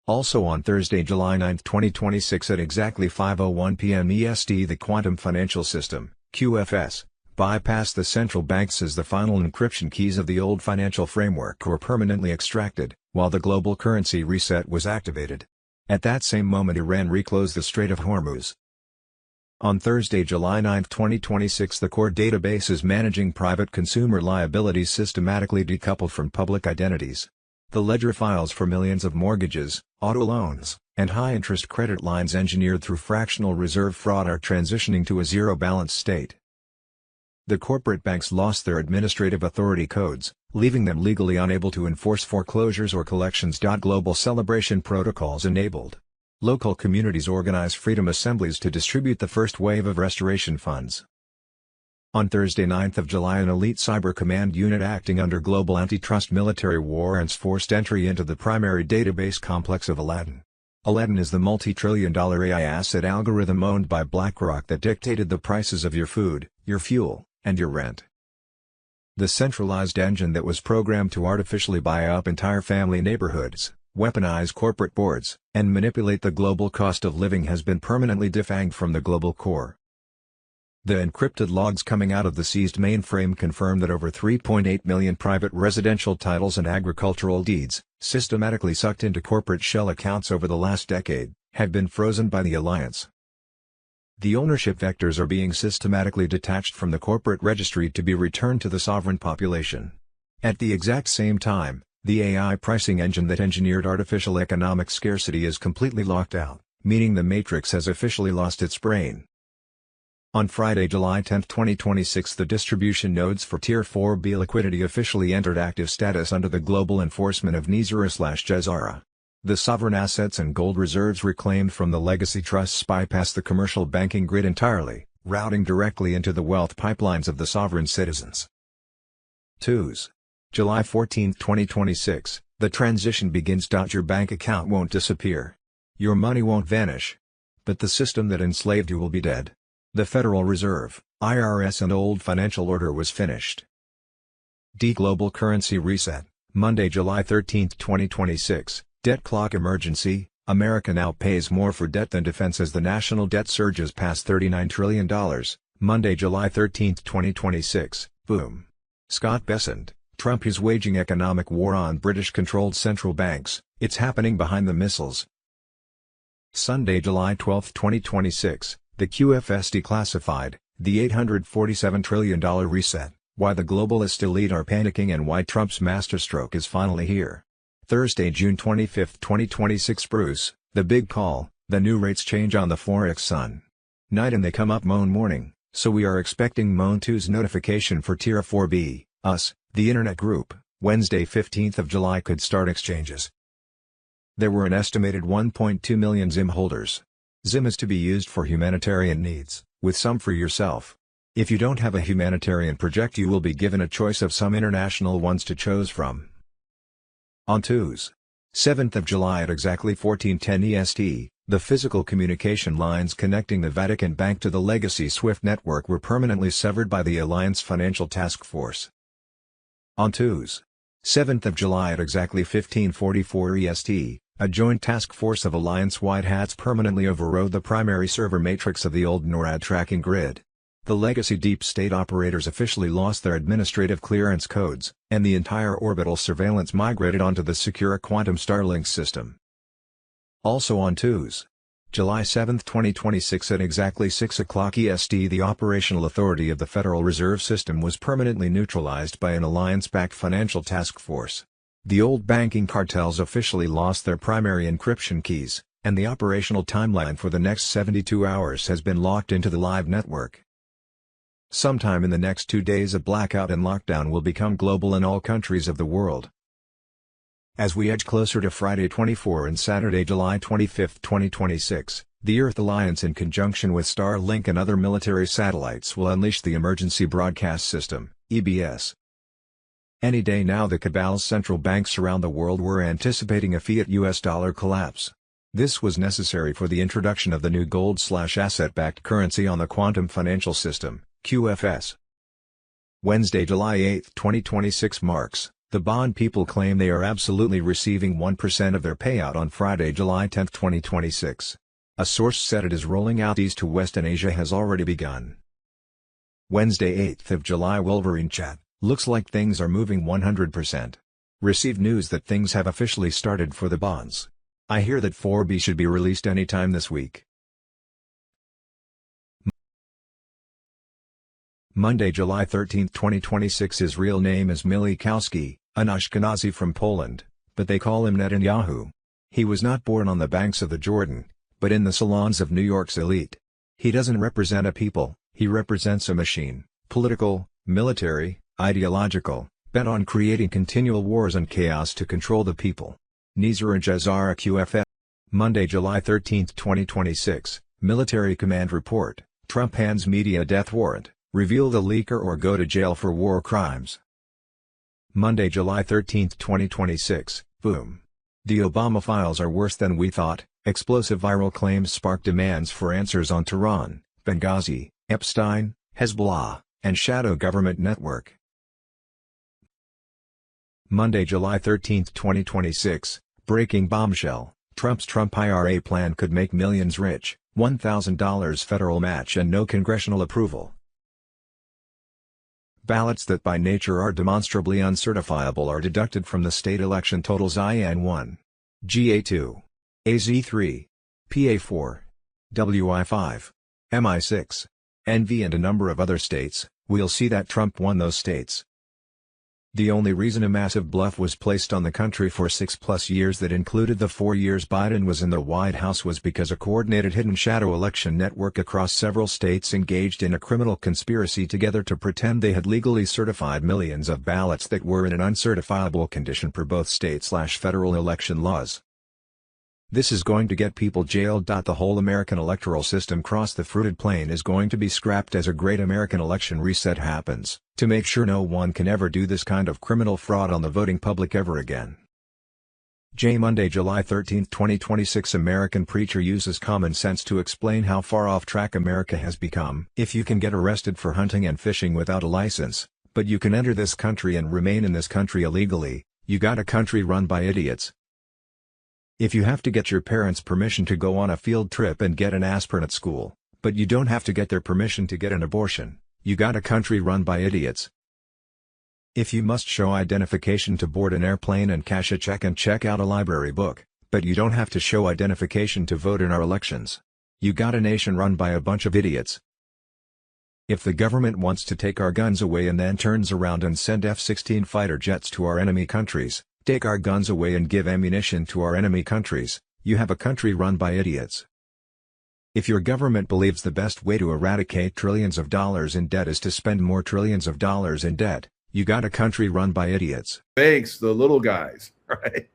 S6: Also on Thursday, July 9, 2026 at exactly 5:01 p.m. EST, the Quantum Financial System, QFS, bypassed the central banks as the final encryption keys of the old financial framework were permanently extracted, while the global currency reset was activated. At that same moment, Iran reclosed the Strait of Hormuz. On Thursday, July 9, 2026, the core databases managing private consumer liabilities systematically decoupled from public identities. The ledger files for millions of mortgages, auto loans, and high-interest credit lines engineered through fractional reserve fraud are transitioning to a zero-balance state. The corporate banks lost their administrative authority codes, leaving them legally unable to enforce foreclosures or collections. Global celebration protocols enabled. Local communities organize freedom assemblies to distribute the first wave of restoration funds. On Thursday, 9 July, an elite cyber command unit acting under global antitrust military warrants forced entry into the primary database complex of Aladdin. Aladdin is the multi-trillion-dollar AI asset algorithm owned by BlackRock that dictated the prices of your food, your fuel, and your rent. The centralized engine that was programmed to artificially buy up entire family neighborhoods, weaponize corporate boards, and manipulate the global cost of living has been permanently defanged from the global core. The encrypted logs coming out of the seized mainframe confirm that over 3.8 million private residential titles and agricultural deeds, systematically sucked into corporate shell accounts over the last decade, have been frozen by the alliance. The ownership vectors are being systematically detached from the corporate registry to be returned to the sovereign population. At the exact same time, the AI pricing engine that engineered artificial economic scarcity is completely locked out, meaning the matrix has officially lost its brain. On Friday, July 10, 2026, the distribution nodes for Tier 4B liquidity officially entered active status under the global enforcement of NISARA/JESARA. The sovereign assets and gold reserves reclaimed from the legacy trusts bypass the commercial banking grid entirely, routing directly into the wealth pipelines of the sovereign citizens. Tuesday, July 14, 2026, the transition begins. Your bank account won't disappear. Your money won't vanish. But the system that enslaved you will be dead. The Federal Reserve, IRS and old financial order was finished. Global currency reset, Monday, July 13, 2026, debt clock emergency. America now pays more for debt than defense as the national debt surges past $39 trillion, Monday, July 13, 2026, boom. Scott Bessent, Trump is waging economic war on British-controlled central banks, it's happening behind the missiles. Sunday, July 12, 2026, the QFS declassified, the $847 trillion reset, why the globalist elite are panicking and why Trump's masterstroke is finally here. Thursday, June 25, 2026, Bruce, the big call, the new rates change on the Forex Sun. Night and they come up Moan morning, so we are expecting Moan 2's notification for Tier 4B, us, the internet group, Wednesday 15th of July could start exchanges. There were an estimated 1.2 million ZIM holders. ZIM is to be used for humanitarian needs, with some for yourself. If you don't have a humanitarian project you will be given a choice of some international ones to choose from. On Tuesday, 7th of July at exactly 14:10 EST, the physical communication lines connecting the Vatican Bank to the legacy SWIFT network were permanently severed by the Alliance Financial Task Force. On Tuesday, 7th of July at exactly 15:44 EST, a joint task force of Alliance White Hats permanently overrode the primary server matrix of the old NORAD tracking grid. The legacy deep state operators officially lost their administrative clearance codes, and the entire orbital surveillance migrated onto the secure Quantum Starlink system. Also on Tuesday, July 7, 2026 at exactly 6 o'clock EST, the operational authority of the Federal Reserve System was permanently neutralized by an alliance-backed financial task force. The old banking cartels officially lost their primary encryption keys, and the operational timeline for the next 72 hours has been locked into the live network. Sometime in the next 2 days a blackout and lockdown will become global in all countries of the world. As we edge closer to Friday 24 and Saturday July 25, 2026, the Earth Alliance in conjunction with Starlink and other military satellites will unleash the Emergency Broadcast System, EBS. Any day now the cabal's central banks around the world were anticipating a fiat US dollar collapse. This was necessary for the introduction of the new gold/asset-backed currency on the quantum financial system, QFS. Wednesday, July 8, 2026 marks, the bond people claim they are absolutely receiving 1% of their payout on Friday, July 10, 2026. A source said it is rolling out east to west and Asia has already begun. Wednesday, 8th of July, Wolverine chat, looks like things are moving 100%. Received news that things have officially started for the bonds. I hear that 4B should be released anytime this week. Monday, July 13, 2026. His real name is Milikowski, an Ashkenazi from Poland, but they call him Netanyahu. He was not born on the banks of the Jordan, but in the salons of New York's elite. He doesn't represent a people, he represents a machine, political, military, ideological, bent on creating continual wars and chaos to control the people. Nizar Jazara QFS. Monday, July 13, 2026, Military Command Report, Trump hands media death warrant, reveal the leaker or go to jail for war crimes. Monday, July 13, 2026, boom. The Obama files are worse than we thought, explosive viral claims spark demands for answers on Tehran, Benghazi, Epstein, Hezbollah, and shadow government network. Monday, July 13, 2026, breaking bombshell, Trump's Trump IRA plan could make millions rich, $1,000 federal match and no congressional approval. Ballots that by nature are demonstrably uncertifiable are deducted from the state election totals IN1, GA2, AZ3, PA4, WI5, MI6, NV and a number of other states. We'll see that Trump won those states. The only reason a massive bluff was placed on the country for 6+ years that included the 4 years Biden was in the White House was because a coordinated hidden shadow election network across several states engaged in a criminal conspiracy together to pretend they had legally certified millions of ballots that were in an uncertifiable condition per both state/federal election laws. This is going to get people jailed. The whole American electoral system cross the fruited plain is going to be scrapped as a great American election reset happens, to make sure no one can ever do this kind of criminal fraud on the voting public ever again. Monday, July 13, 2026. American preacher uses common sense to explain how far off track America has become. If you can get arrested for hunting and fishing without a license, but you can enter this country and remain in this country illegally, you got a country run by idiots. If you have to get your parents' permission to go on a field trip and get an aspirin at school, but you don't have to get their permission to get an abortion, you got a country run by idiots. If you must show identification to board an airplane and cash a check and check out a library book, But you don't have to show identification to vote in our elections. You got a nation run by a bunch of idiots. If the government wants to take our guns away and then turns around and send F-16 fighter jets to our enemy countries, take our guns away and give ammunition to our enemy countries, you have a country run by idiots. If your government believes the best way to eradicate trillions of dollars in debt is to spend more trillions of dollars in debt, you got a country run by idiots.
S7: Thanks, the little guys, right?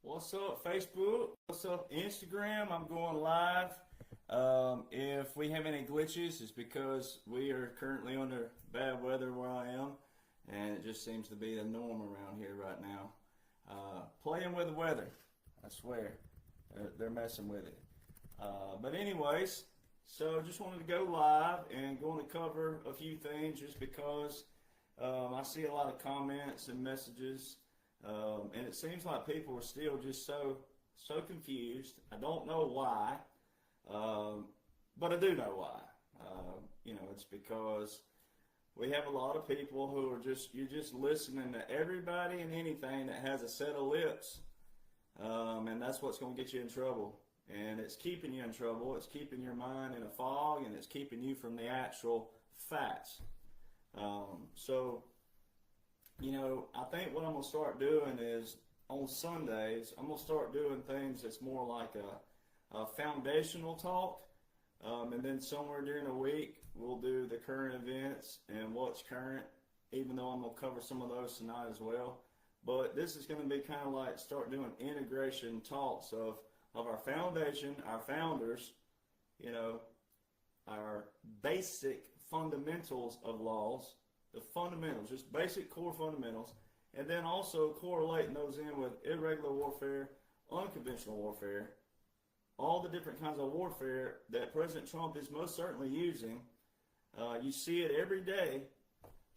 S8: What's up, Facebook? What's up, Instagram? I'm going live. If we have any glitches, it's because we are currently under bad weather where I am, and it just seems to be the norm around here right now. Playing with the weather, I swear. They're messing with it. But anyways, so just wanted to go live and going to cover a few things just because I see a lot of comments and messages. And it seems like people are still just so confused. I don't know why, but I do know why. It's because we have a lot of people who are you're just listening to everybody and anything that has a set of lips, and that's what's going to get you in trouble. And it's keeping you in trouble. It's keeping your mind in a fog, and it's keeping you from the actual facts. I think what I'm going to start doing is on Sundays, I'm going to start doing things that's more like a foundational talk. And then somewhere during the week, we'll do the current events and what's current, even though I'm going to cover some of those tonight as well. But this is going to be kind of like start doing integration talks of our foundation, our founders, our basic fundamentals of laws, the fundamentals, just basic core fundamentals, and then also correlating those in with irregular warfare, unconventional warfare, all the different kinds of warfare that President Trump is most certainly using. You see it every day.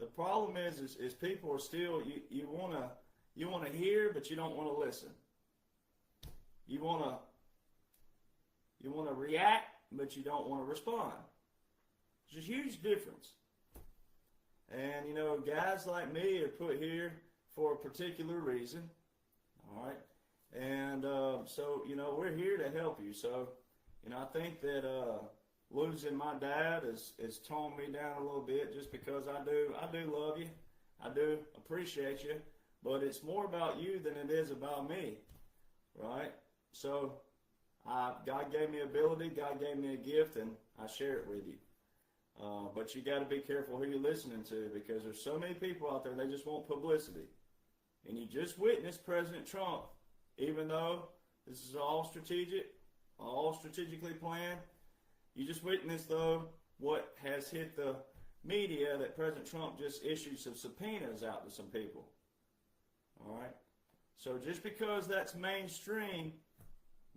S8: The problem is people are still, you want to hear, but you don't want to listen. You want to react, but you don't want to respond. There's a huge difference. And, guys like me are put here for a particular reason, all right? And so, we're here to help you. So, I think that losing my dad has toned me down a little bit just because I do love you. I do appreciate you. But it's more about you than it is about me, right? So, God gave me ability, God gave me a gift, and I share it with you. But you got to be careful who you're listening to because there's so many people out there, they just want publicity. And you just witnessed President Trump, even though this is all strategically planned, you just witnessed, though, what has hit the media that President Trump just issued some subpoenas out to some people. All right? So just because that's mainstream,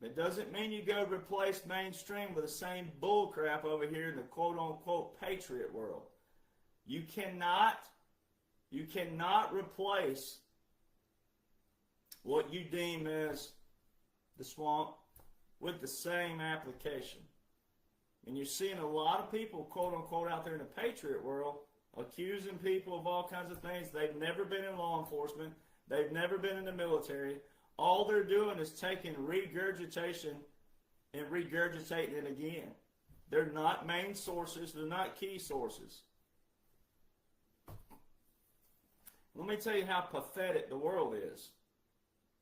S8: it doesn't mean you go replace mainstream with the same bull crap over here in the quote-unquote patriot world. You cannot replace what you deem as the swamp with the same application. And you're seeing a lot of people, quote-unquote, out there in the patriot world accusing people of all kinds of things. They've never been in law enforcement. They've never been in the military. All they're doing is taking regurgitation and regurgitating it again. They're not main sources. They're not key sources. Let me tell you how pathetic the world is.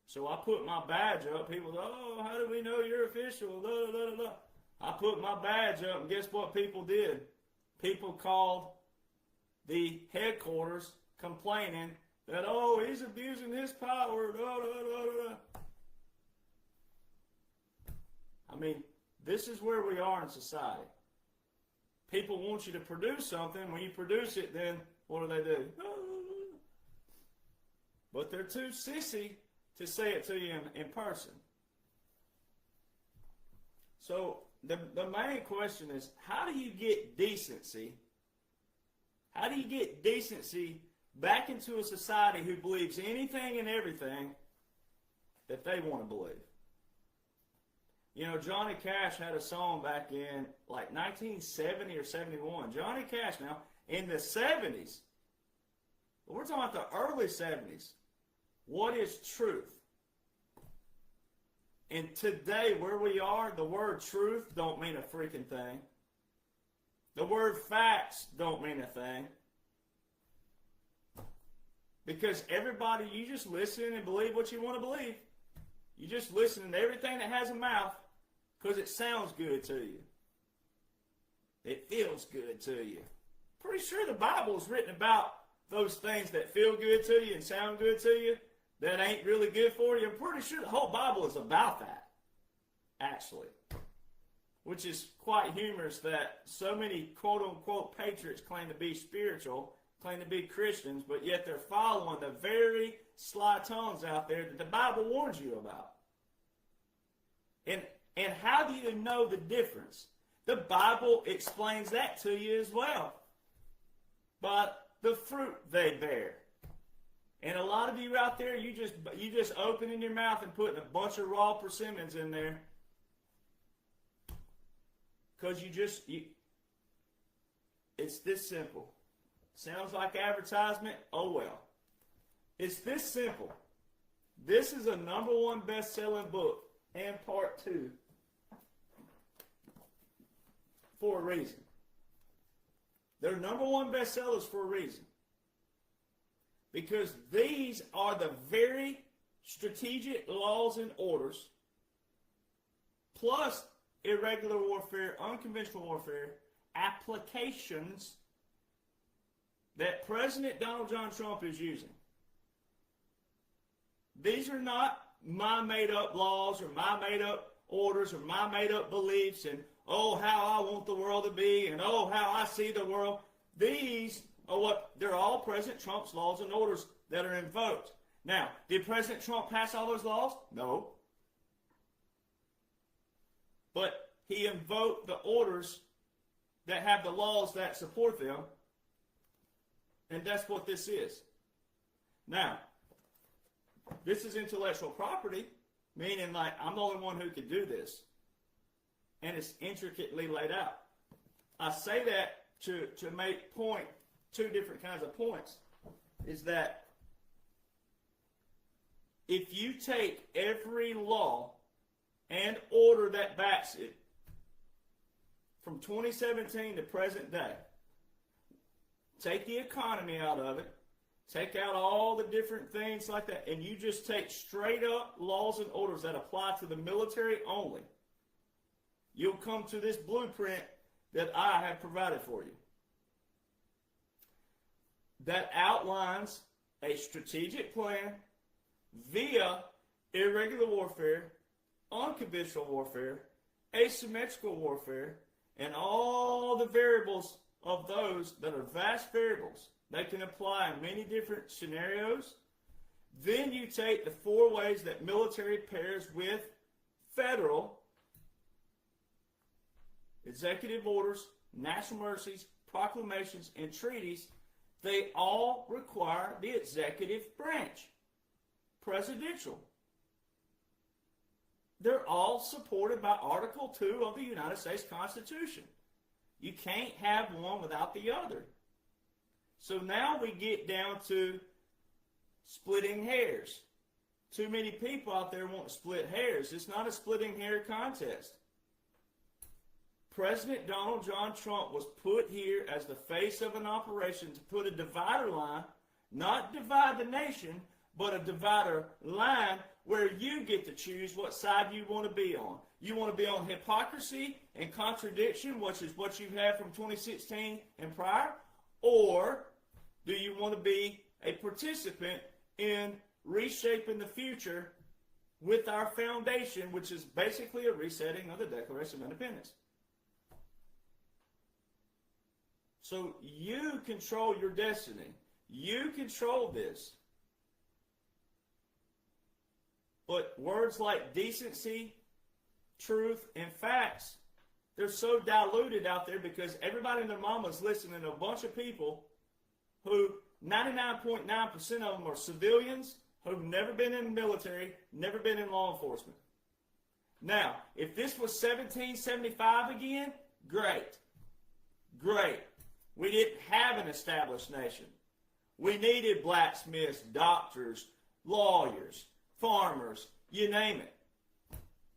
S8: So I put my badge up. People go, oh, how do we know you're official? Blah, blah, blah, blah. I put my badge up, and guess what people did? People called the headquarters complaining that, oh, he's abusing his power. Blah, blah, blah, blah. I mean, this is where we are in society. People want you to produce something. When you produce it, then what do? But they're too sissy to say it to you in person. So the main question is, how do you get decency? How do you get decency back into a society who believes anything and everything that they want to believe? Johnny Cash had a song back in like 1970 or 71. Johnny Cash now, in the 70s. But we're talking about the early 70s. What is truth? And today, where we are, the word truth don't mean a freaking thing. The word facts don't mean a thing. Because everybody, you just listen and believe what you want to believe. You just listen to everything that has a mouth because it sounds good to you. It feels good to you. Pretty sure the Bible is written about those things that feel good to you and sound good to you that ain't really good for you. I'm pretty sure the whole Bible is about that, actually. Which is quite humorous that so many quote-unquote patriots claim to be spiritual, claim to be Christians, but yet they're following the very sly tongues out there that the Bible warns you about. And how do you know the difference? The Bible explains that to you as well. But the fruit they bear. And a lot of you out there, you just opening your mouth and putting a bunch of raw persimmons in there. Because it's this simple. Sounds like advertisement? Oh well. It's this simple. This is a #1 best-selling book and part 2 for a reason. They're #1 bestsellers for a reason. Because these are the very strategic laws and orders, plus irregular warfare, unconventional warfare, applications that President Donald John Trump is using. These are not my made-up laws or my made-up orders or my made-up beliefs and, oh, how I want the world to be and, oh, how I see the world. These are they're all President Trump's laws and orders that are invoked. Now, did President Trump pass all those laws? No. But he invoked the orders that have the laws that support them, and that's what this is. Now, this is intellectual property, meaning like I'm the only one who can do this, and it's intricately laid out. I say that to make two different kinds of points, is that if you take every law and order that backs it from 2017 to present day, take the economy out of it, take out all the different things like that, and you just take straight up laws and orders that apply to the military only, you'll come to this blueprint that I have provided for you. That outlines a strategic plan via irregular warfare, unconventional warfare, asymmetrical warfare, and all the variables of those that are vast variables that can apply in many different scenarios. Then you take the 4 ways that military pairs with federal, executive orders, national emergencies, proclamations, and treaties. They all require the executive branch, presidential. They're all supported by Article 2 of the United States Constitution. You can't have one without the other. So now we get down to splitting hairs. Too many people out there want to split hairs. It's not a splitting hair contest. President Donald John Trump was put here as the face of an operation to put a divider line, not divide the nation, but a divider line where you get to choose what side you want to be on. You want to be on hypocrisy and contradiction, which is what you've had from 2016 and prior, or do you want to be a participant in reshaping the future with our foundation, which is basically a resetting of the Declaration of Independence? So you control your destiny. You control this. But words like decency, truth, and facts, they're so diluted out there because everybody and their mama's listening to a bunch of people who 99.9% of them are civilians who've never been in the military, never been in law enforcement. Now, if this was 1775 again, great. Great. We didn't have an established nation. We needed blacksmiths, doctors, lawyers, farmers, you name it.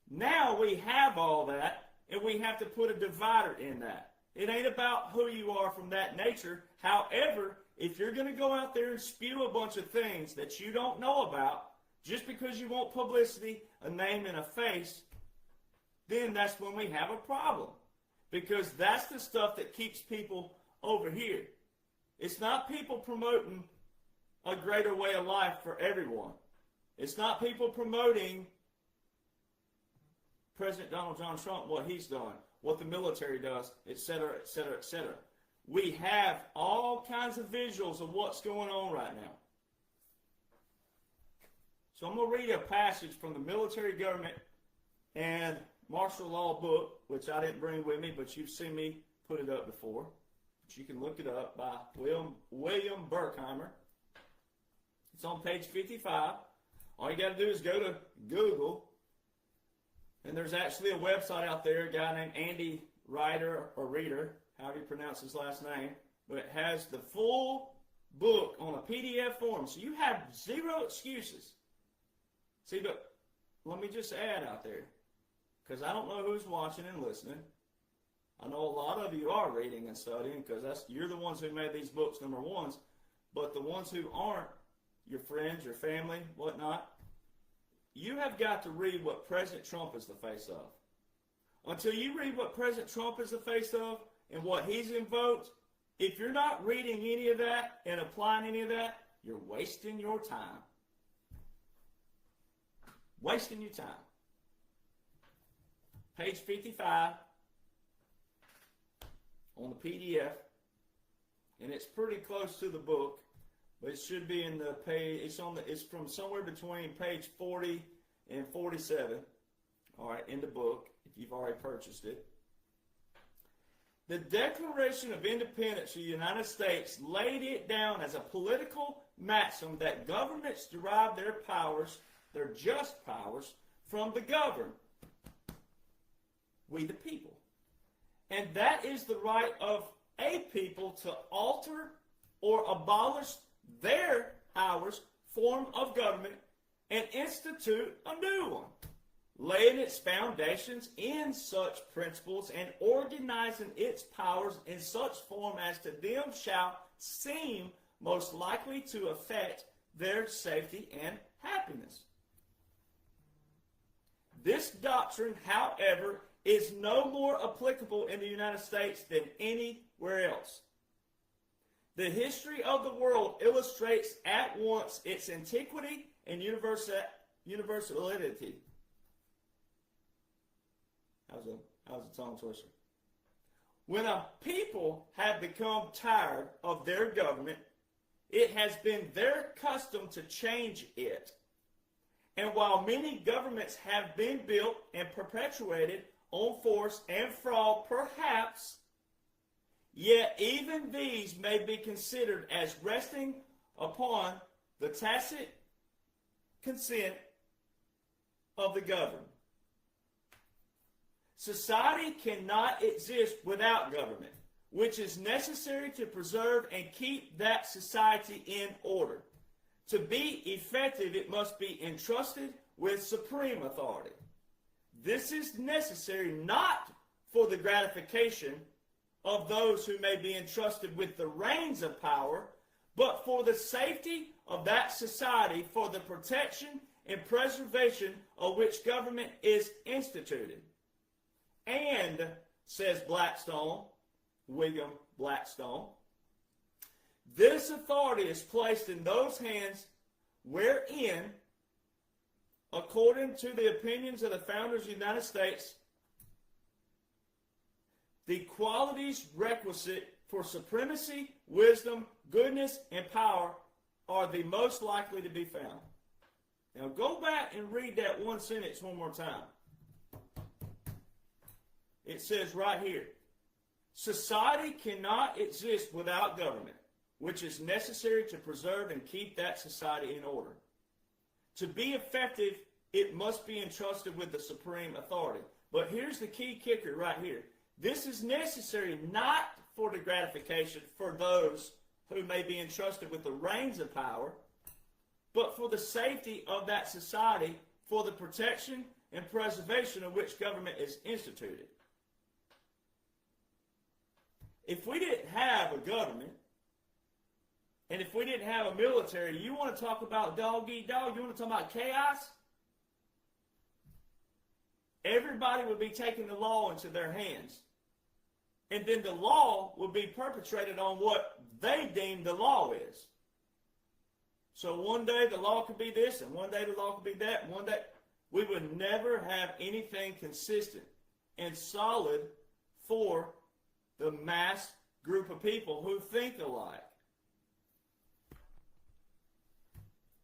S8: Now we have all that, and we have to put a divider in that. It ain't about who you are from that nature. However, if you're going to go out there and spew a bunch of things that you don't know about, just because you want publicity, a name, and a face, then that's when we have a problem. Because that's the stuff that keeps people over here. It's not people promoting a greater way of life for everyone. It's not people promoting President Donald John Trump, what he's done, what the military does, etc., etc., etc. We have all kinds of visuals of what's going on right now. So I'm going to read a passage from the Military Government and Martial Law book, which I didn't bring with me, but you've seen me put it up before. But you can look it up by William Burkheimer. It's on page 55. All you got to do is go to Google, and there's actually a website out there, a guy named Andy Ryder, or Reader, however you pronounce his last name, but it has the full book on a PDF form, so you have zero excuses. See, but let me just add out there, because I don't know who's watching and listening. I know a lot of you are reading and studying, because you're the ones who made these books number ones, but the ones who aren't, your friends, your family, whatnot, you have got to read what President Trump is the face of. Until you read what President Trump is the face of and what he's invoked, if you're not reading any of that and applying any of that, you're wasting your time. Wasting your time. Page 55 on the PDF, and it's pretty close to the book, but it should be in the page. It's from somewhere between page 40 and 47. All right, in the book, if you've already purchased it. The Declaration of Independence of the United States laid it down as a political maxim that governments derive their powers, their just powers, from the governed. We the people. And that is the right of a people to alter or abolish their ours form of government and institute a new one, laying its foundations in such principles and organizing its powers in such form as to them shall seem most likely to affect their safety and happiness. This doctrine, however, is no more applicable in the United States than anywhere else. The history of the world illustrates at once its antiquity and universality. How's a tongue twister? When a people have become tired of their government, it has been their custom to change it. And while many governments have been built and perpetuated on force and fraud, perhaps, yet even these may be considered as resting upon the tacit consent of the governed. Society cannot exist without government, which is necessary to preserve and keep that society in order. To be effective, it must be entrusted with supreme authority. This is necessary not for the gratification of those who may be entrusted with the reins of power, but for the safety of that society, for the protection and preservation of which government is instituted. And, says Blackstone, William Blackstone, this authority is placed in those hands wherein, according to the opinions of the founders of the United States, the qualities requisite for supremacy, wisdom, goodness, and power are the most likely to be found. Now go back and read that one sentence one more time. It says right here, society cannot exist without government, which is necessary to preserve and keep that society in order. To be effective, it must be entrusted with the supreme authority. But here's the key kicker right here. This is necessary not for the gratification for those who may be entrusted with the reins of power, but for the safety of that society, for the protection and preservation of which government is instituted. If we didn't have a government, and if we didn't have a military, you want to talk about dog eat dog? You want to talk about chaos? Everybody would be taking the law into their hands. And then the law would be perpetrated on what they deem the law is. So one day the law could be this, and one day the law could be that, and one day we would never have anything consistent and solid for the mass group of people who think alike.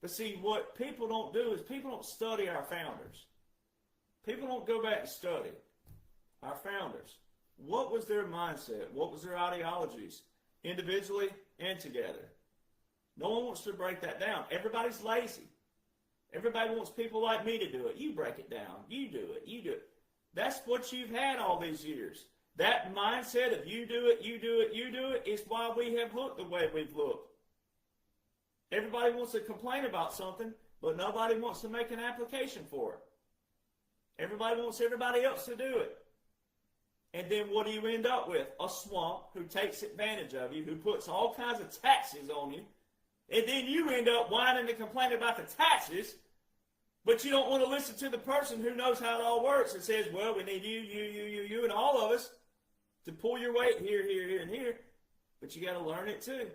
S8: But see, what people don't do is people don't study our founders. People don't go back and study our founders. What was their mindset? What was their ideologies? Individually and together. No one wants to break that down. Everybody's lazy. Everybody wants people like me to do it. You break it down. You do it. You do it. That's what you've had all these years. That mindset of you do it, you do it, you do it is why we have looked the way we've looked. Everybody wants to complain about something, but nobody wants to make an application for it. Everybody wants everybody else to do it. And then what do you end up with? A swamp who takes advantage of you, who puts all kinds of taxes on you, and then you end up whining and complaining about the taxes, but you don't want to listen to the person who knows how it all works and says, well, we need you, and all of us to pull your weight here, here, here, and here, but you got to learn it too.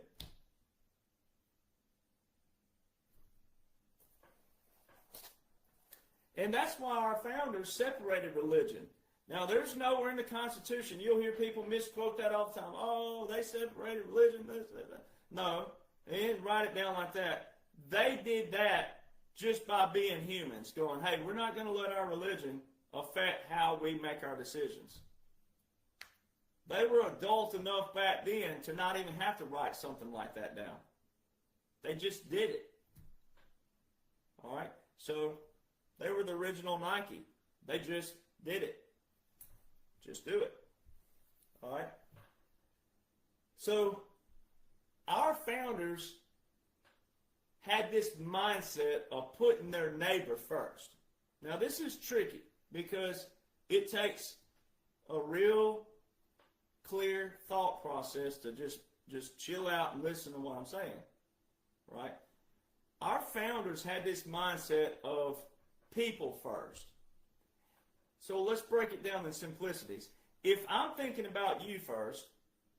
S8: And that's why our founders separated religion. Now, there's nowhere in the Constitution, you'll hear people misquote that all the time. Oh, they separated religion. No, they didn't write it down like that. They did that just by being humans, going, hey, we're not going to let our religion affect how we make our decisions. They were adult enough back then to not even have to write something like that down. They just did it. All right? So they were the original Nike. They just did it. Just do it. All right? So our founders had this mindset of putting their neighbor first. Now this is tricky because it takes a real clear thought process to just chill out and listen to what I'm saying. Right? Our founders had this mindset of people first. So let's break it down in simplicities. If I'm thinking about you first,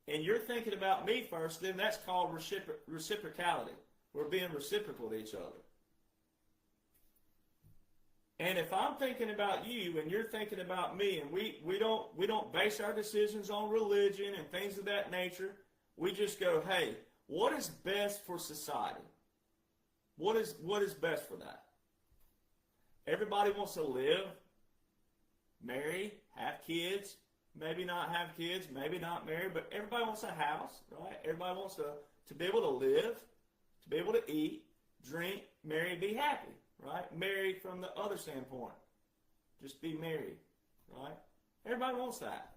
S8: and you're thinking about me first, then that's called reciprocality. We're being reciprocal to each other. And if I'm thinking about you and you're thinking about me, and we don't base our decisions on religion and things of that nature, we just go, hey, what is best for society? What is best for that? Everybody wants to live, marry, have kids, maybe not have kids, maybe not marry, but everybody wants a house, right? Everybody wants to be able to live, to be able to eat, drink, marry, be happy, right? Marry from the other standpoint. Just be married, right? Everybody wants that.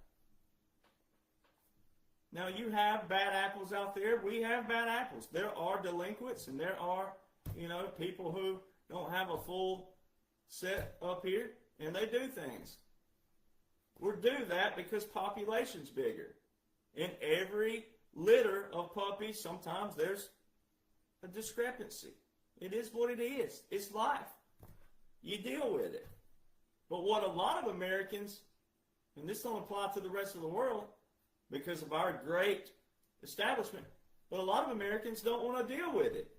S8: Now, you have bad apples out there. We have bad apples. There are delinquents, and there are, people who don't have a full set up here, and they do things. We do that because population's bigger. In every litter of puppies, sometimes there's a discrepancy. It is what it is. It's life. You deal with it. But what a lot of Americans, and this don't apply to the rest of the world because of our great establishment, but a lot of Americans don't want to deal with it.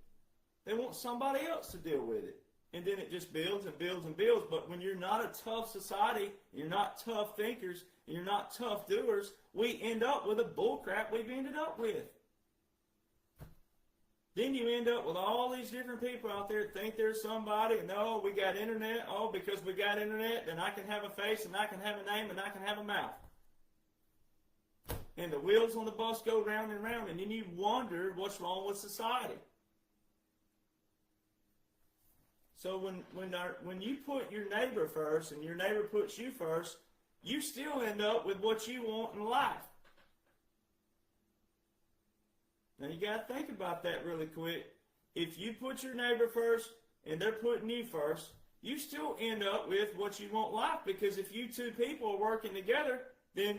S8: They want somebody else to deal with it. And then it just builds and builds and builds. But when you're not a tough society, you're not tough thinkers, and you're not tough doers, we end up with the bullcrap we've ended up with. Then you end up with all these different people out there that think there's somebody, and oh, we got internet. Oh, because we got internet, then I can have a face, and I can have a name, and I can have a mouth. And the wheels on the bus go round and round, and then you wonder what's wrong with society. So when you put your neighbor first and your neighbor puts you first, you still end up with what you want in life. Now you got to think about that really quick. If you put your neighbor first and they're putting you first, you still end up with what you want life, because if you two people are working together, then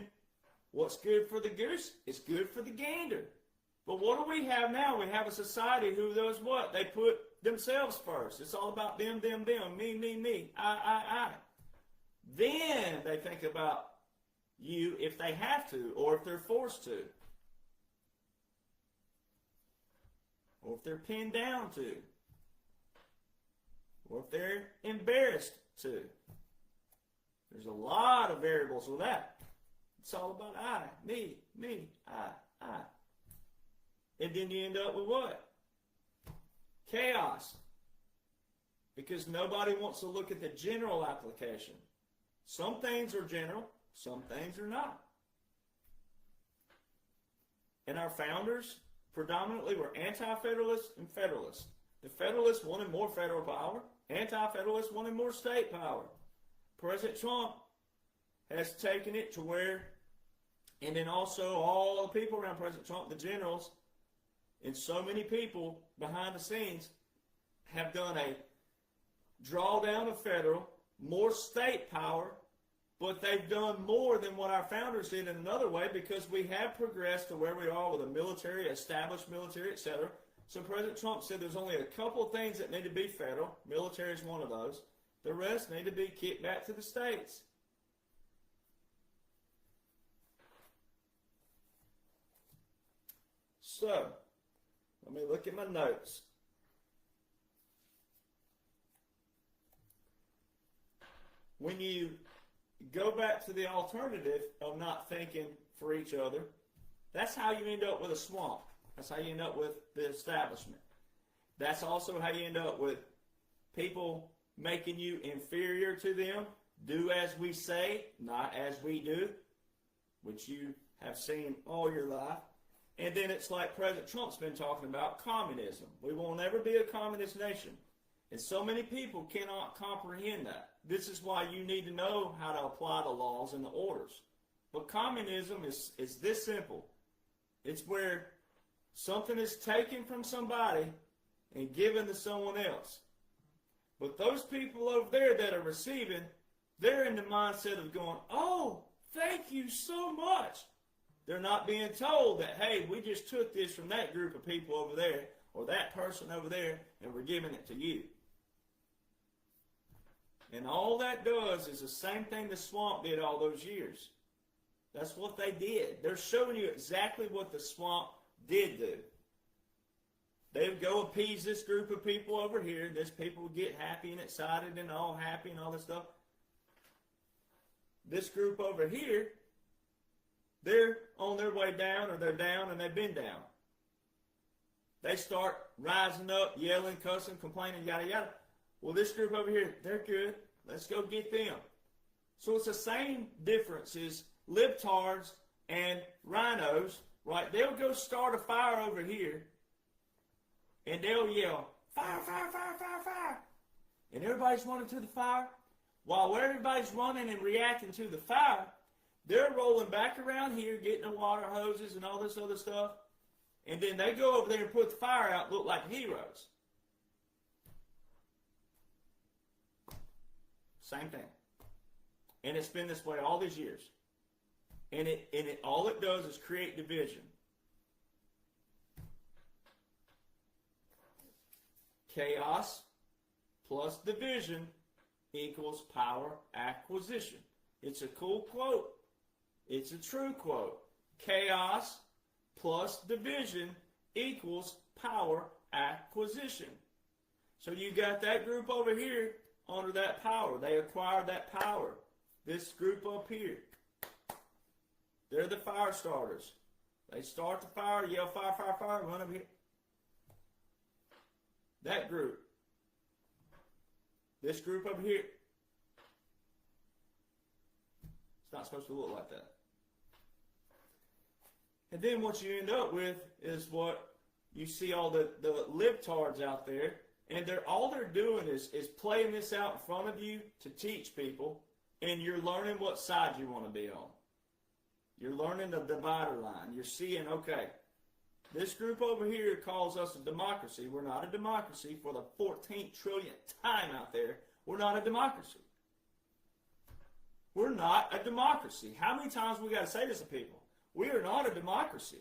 S8: what's good for the goose is good for the gander. But what do we have now? We have a society who does what? They put themselves first. It's all about them, me, I. Then they think about you if they have to, or if they're forced to, or if they're pinned down to, or if they're embarrassed to. There's a lot of variables with that. It's all about I, me, I. And then you end up with what? Chaos. Because nobody wants to look at the general application. Some things are general, some things are not. And our founders predominantly were anti-federalists and federalists. The Federalists wanted more federal power. Anti-federalists wanted more state power. President Trump has taken it to where, and then also all the people around President Trump, the generals, and so many people behind the scenes have done a drawdown of federal, more state power, but they've done more than what our founders did in another way, because we have progressed to where we are with a military, established military, etc. So President Trump said there's only a couple of things that need to be federal. Military is one of those. The rest need to be kicked back to the states. So, let me look at my notes. When you go back to the alternative of not thinking for each other, that's how you end up with a swamp. That's how you end up with the establishment. That's also how you end up with people making you inferior to them. Do as we say, not as we do, which you have seen all your life. And then it's like President Trump's been talking about, communism. We will never be a communist nation. And so many people cannot comprehend that. This is why you need to know how to apply the laws and the orders. But communism is this simple. It's where something is taken from somebody and given to someone else. But those people over there that are receiving, they're in the mindset of going, oh, thank you so much. They're not being told that, hey, we just took this from that group of people over there, or that person over there, and we're giving it to you. And all that does is the same thing the swamp did all those years. That's what they did. They're showing you exactly what the swamp did do. They would go appease this group of people over here. This people would get happy and excited and all happy and all this stuff. This group over here, they're on their way down, or they're down and they've been down. They start rising up, yelling, cussing, complaining, yada, yada. Well, this group over here, they're good. Let's go get them. So it's the same difference as libtards and rhinos, right? They'll go start a fire over here, and they'll yell, fire, fire, fire, fire, fire. And everybody's running to the fire. While everybody's running and reacting to the fire, they're rolling back around here, getting the water hoses and all this other stuff. And then they go over there and put the fire out and look like heroes. Same thing. And it's been this way all these years. And all it does is create division. Chaos plus division equals power acquisition. It's a cool quote. It's a true quote. Chaos plus division equals power acquisition. So you got that group over here under that power. They acquired that power. This group up here, they're the fire starters. They start the fire, yell fire, fire, fire, run over here. That group. This group over here. It's not supposed to look like that. And then what you end up with is what you see all the libtards out there, and all they're doing is playing this out in front of you to teach people, and you're learning what side you want to be on. You're learning the divider line. You're seeing, okay, This group over here calls us a democracy. We're not a democracy. For the 14th trillionth time out there, we're not a democracy. We're not a democracy. How many times we got to say this to people? We are not a democracy.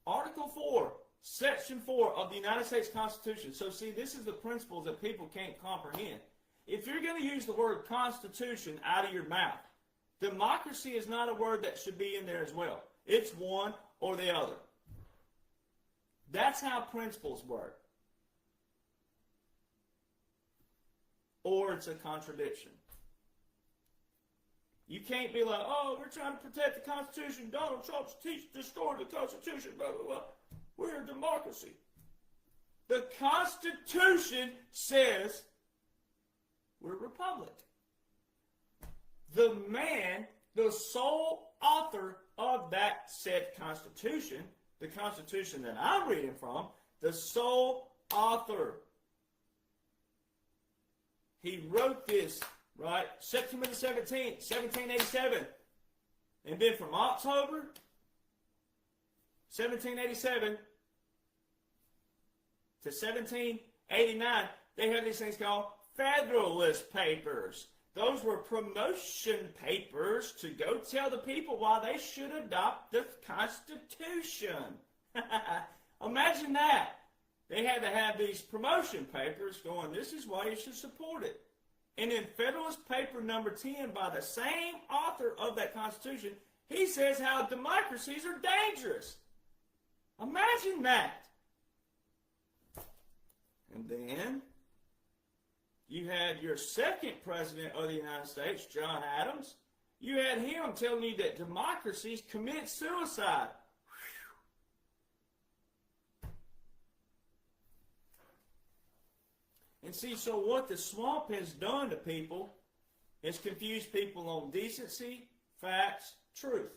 S8: Article 4, Section 4 of the United States Constitution. So see, this is the principles that people can't comprehend. If you're going to use the word Constitution out of your mouth, democracy is not a word that should be in there as well. It's one or the other. That's how principles work. Or it's a contradiction. You can't be like, oh, we're trying to protect the Constitution. Donald Trump's destroyed the Constitution, blah, blah, blah. We're a democracy. The Constitution says we're a republic. The man, the sole author of that said Constitution, the Constitution that I'm reading from, the sole author. He wrote this, right, September the 17th, 1787. And then from October 1787 to 1789, they had these things called Federalist Papers. Those were promotion papers to go tell the people why they should adopt the Constitution. Imagine that. They had to have these promotion papers going, this is why you should support it. And in Federalist Paper number 10, by the same author of that Constitution, he says how democracies are dangerous. Imagine that. And then you had your second president of the United States, John Adams. You had him telling you that democracies commit suicide. And see, so what the swamp has done to people is confuse people on decency, facts, truth.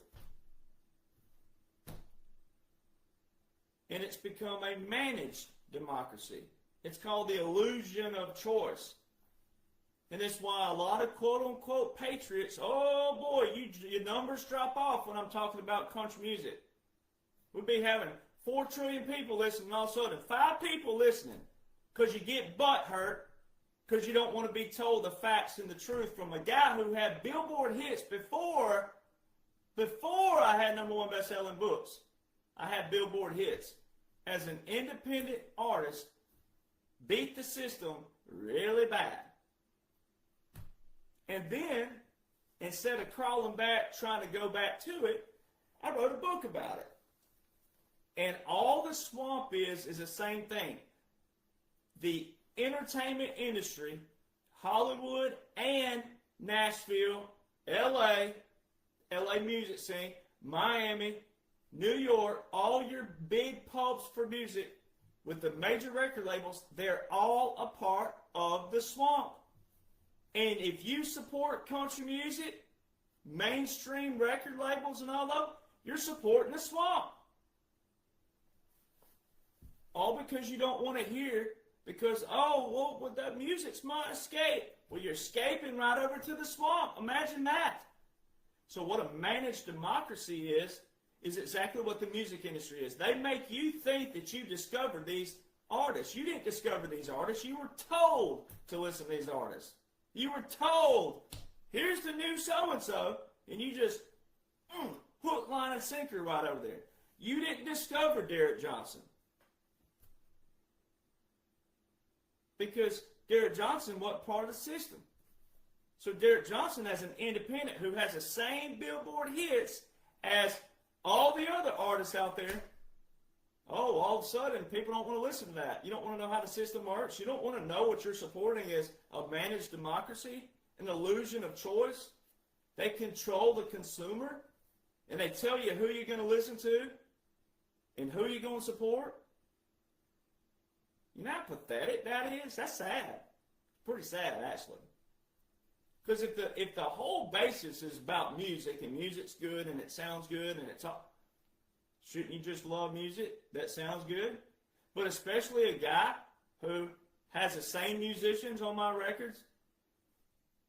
S8: And it's become a managed democracy. It's called the illusion of choice. And that's why a lot of quote-unquote patriots, oh boy, your numbers drop off when I'm talking about country music. We'd be having 4 trillion people listening, and all of a sudden 5 people listening. Because you get butt hurt, because you don't want to be told the facts and the truth from a guy who had Billboard hits before I had #1 best-selling books. I had Billboard hits. As an independent artist, beat the system really bad. And then, instead of crawling back, trying to go back to it, I wrote a book about it. And all the swamp is the same thing. The entertainment industry, Hollywood and Nashville, LA music scene, Miami, New York, all your big pubs for music with the major record labels, they're all a part of the swamp. And if you support country music, mainstream record labels and all that, you're supporting the swamp. All because you don't want to hear. Because, oh, well, that music's my escape. Well, you're escaping right over to the swamp. Imagine that. So what a managed democracy is exactly what the music industry is. They make you think that you discovered these artists. You didn't discover these artists. You were told to listen to these artists. You were told, here's the new so-and-so, and you just hook, line, and sinker right over there. You didn't discover Derek Johnson. Because Derek Johnson wasn't part of the system. So Derek Johnson, as an independent who has the same Billboard hits as all the other artists out there, all of a sudden people don't want to listen to that. You don't want to know how the system works. You don't want to know what you're supporting is a managed democracy, an illusion of choice. They control the consumer, and they tell you who you're going to listen to and who you're going to support. You know how pathetic that is? That's sad. Pretty sad, actually. Because if the whole basis is about music, and music's good, and it sounds good, and it's all, shouldn't you just love music that sounds good? But especially a guy who has the same musicians on my records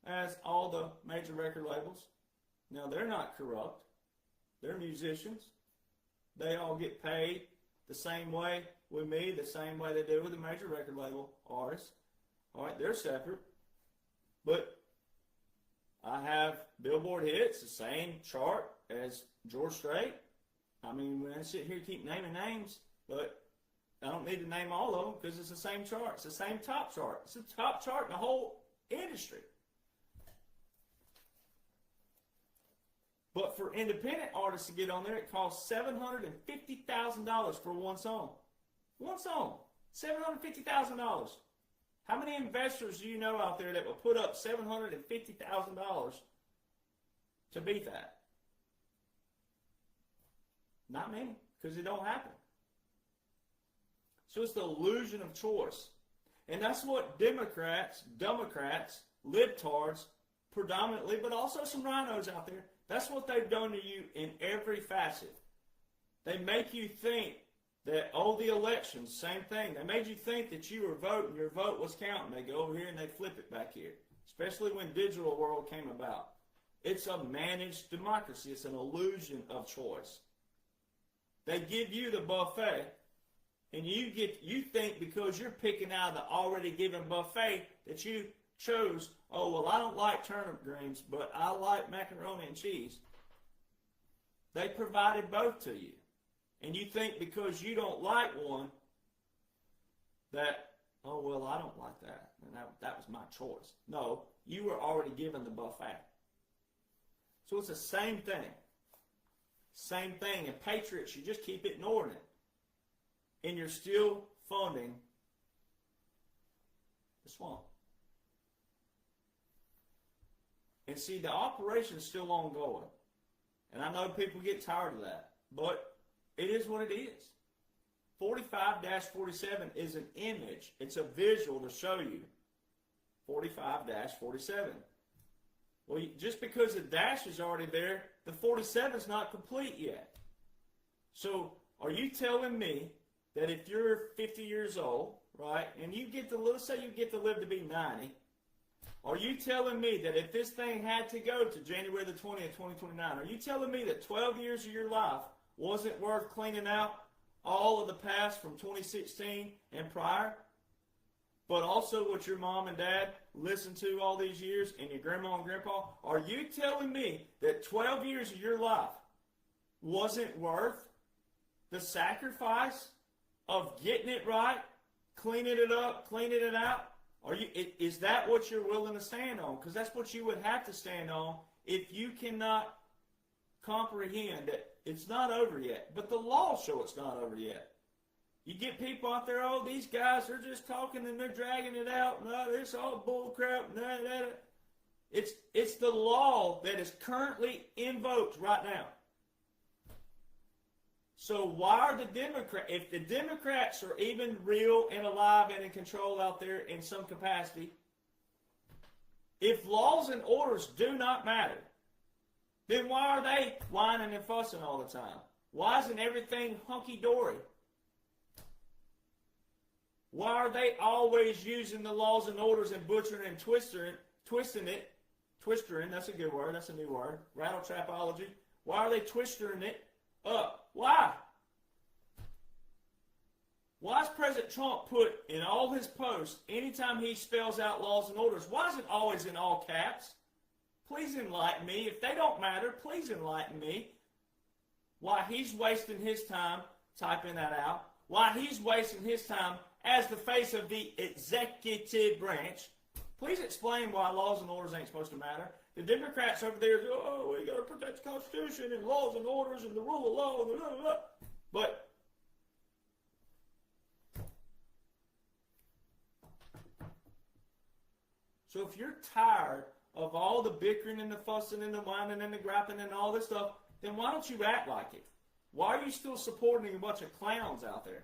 S8: as all the major record labels. Now, they're not corrupt. They're musicians. They all get paid the same way with me, the same way they do with the major record label artists. All right, they're separate. But I have Billboard hits, the same chart as George Strait. I mean, when I sit here keep naming names, but I don't need to name all of them because it's the same chart. It's the same top chart. It's the top chart in the whole industry. But for independent artists to get on there, it costs $750,000 for one song. One song, $750,000. How many investors do you know out there that will put up $750,000 to beat that? Not many, because it don't happen. So it's the illusion of choice. And that's what Democrats, libtards, predominantly, but also some rhinos out there, that's what they've done to you in every facet. They make you think that, oh, the elections, same thing. They made you think that you were voting, your vote was counting. They go over here and they flip it back here, especially when digital world came about. It's a managed democracy. It's an illusion of choice. They give you the buffet, and you think because you're picking out of the already given buffet that you chose, oh, well, I don't like turnip greens, but I like macaroni and cheese. They provided both to you. And you think because you don't like one that, oh, well, I don't like that. And that was my choice. No, you were already given the buffet. So it's the same thing. Same thing. And patriots, you just keep ignoring it. And you're still funding the swamp. And see, the operation is still ongoing. And I know people get tired of that. But it is what it is. 45-47 is an image. It's a visual to show you 45-47. Well, just because the dash is already there, the 47 is not complete yet. So are you telling me that if you're 50 years old, right, and you get to, let's say you get to live to be 90, are you telling me that if this thing had to go to January the 20th, 2029, are you telling me that 12 years of your life wasn't worth cleaning out all of the past from 2016 and prior, but also what your mom and dad listened to all these years and your grandma and grandpa? Are you telling me that 12 years of your life wasn't worth the sacrifice of getting it right, cleaning it up, cleaning it out? Is that what you're willing to stand on? Because that's what you would have to stand on if you cannot comprehend that it's not over yet. But the laws show it's not over yet. You get people out there, oh, these guys are just talking and they're dragging it out. No, it's all bull crap. No. It's the law that is currently invoked right now. So why are the Democrats, if the Democrats are even real and alive and in control out there in some capacity, if laws and orders do not matter, then why are they whining and fussing all the time? Why isn't everything hunky-dory? Why are they always using the laws and orders and butchering and twisting it, that's a good word, that's a new word, rattle trapology. Why are they twisting it up? Why? Why is President Trump put in all his posts, anytime he spells out laws and orders, why is it always in all caps? Please enlighten me. If they don't matter, please enlighten me. Why he's wasting his time typing that out. Why he's wasting his time as the face of the executive branch. Please explain why laws and orders ain't supposed to matter. The Democrats over there, oh, we got to protect the Constitution and laws and orders and the rule of law. Blah, blah, blah. But so if you're tired of all the bickering and the fussing and the whining and the griping and all this stuff, then why don't you act like it? Why are you still supporting a bunch of clowns out there?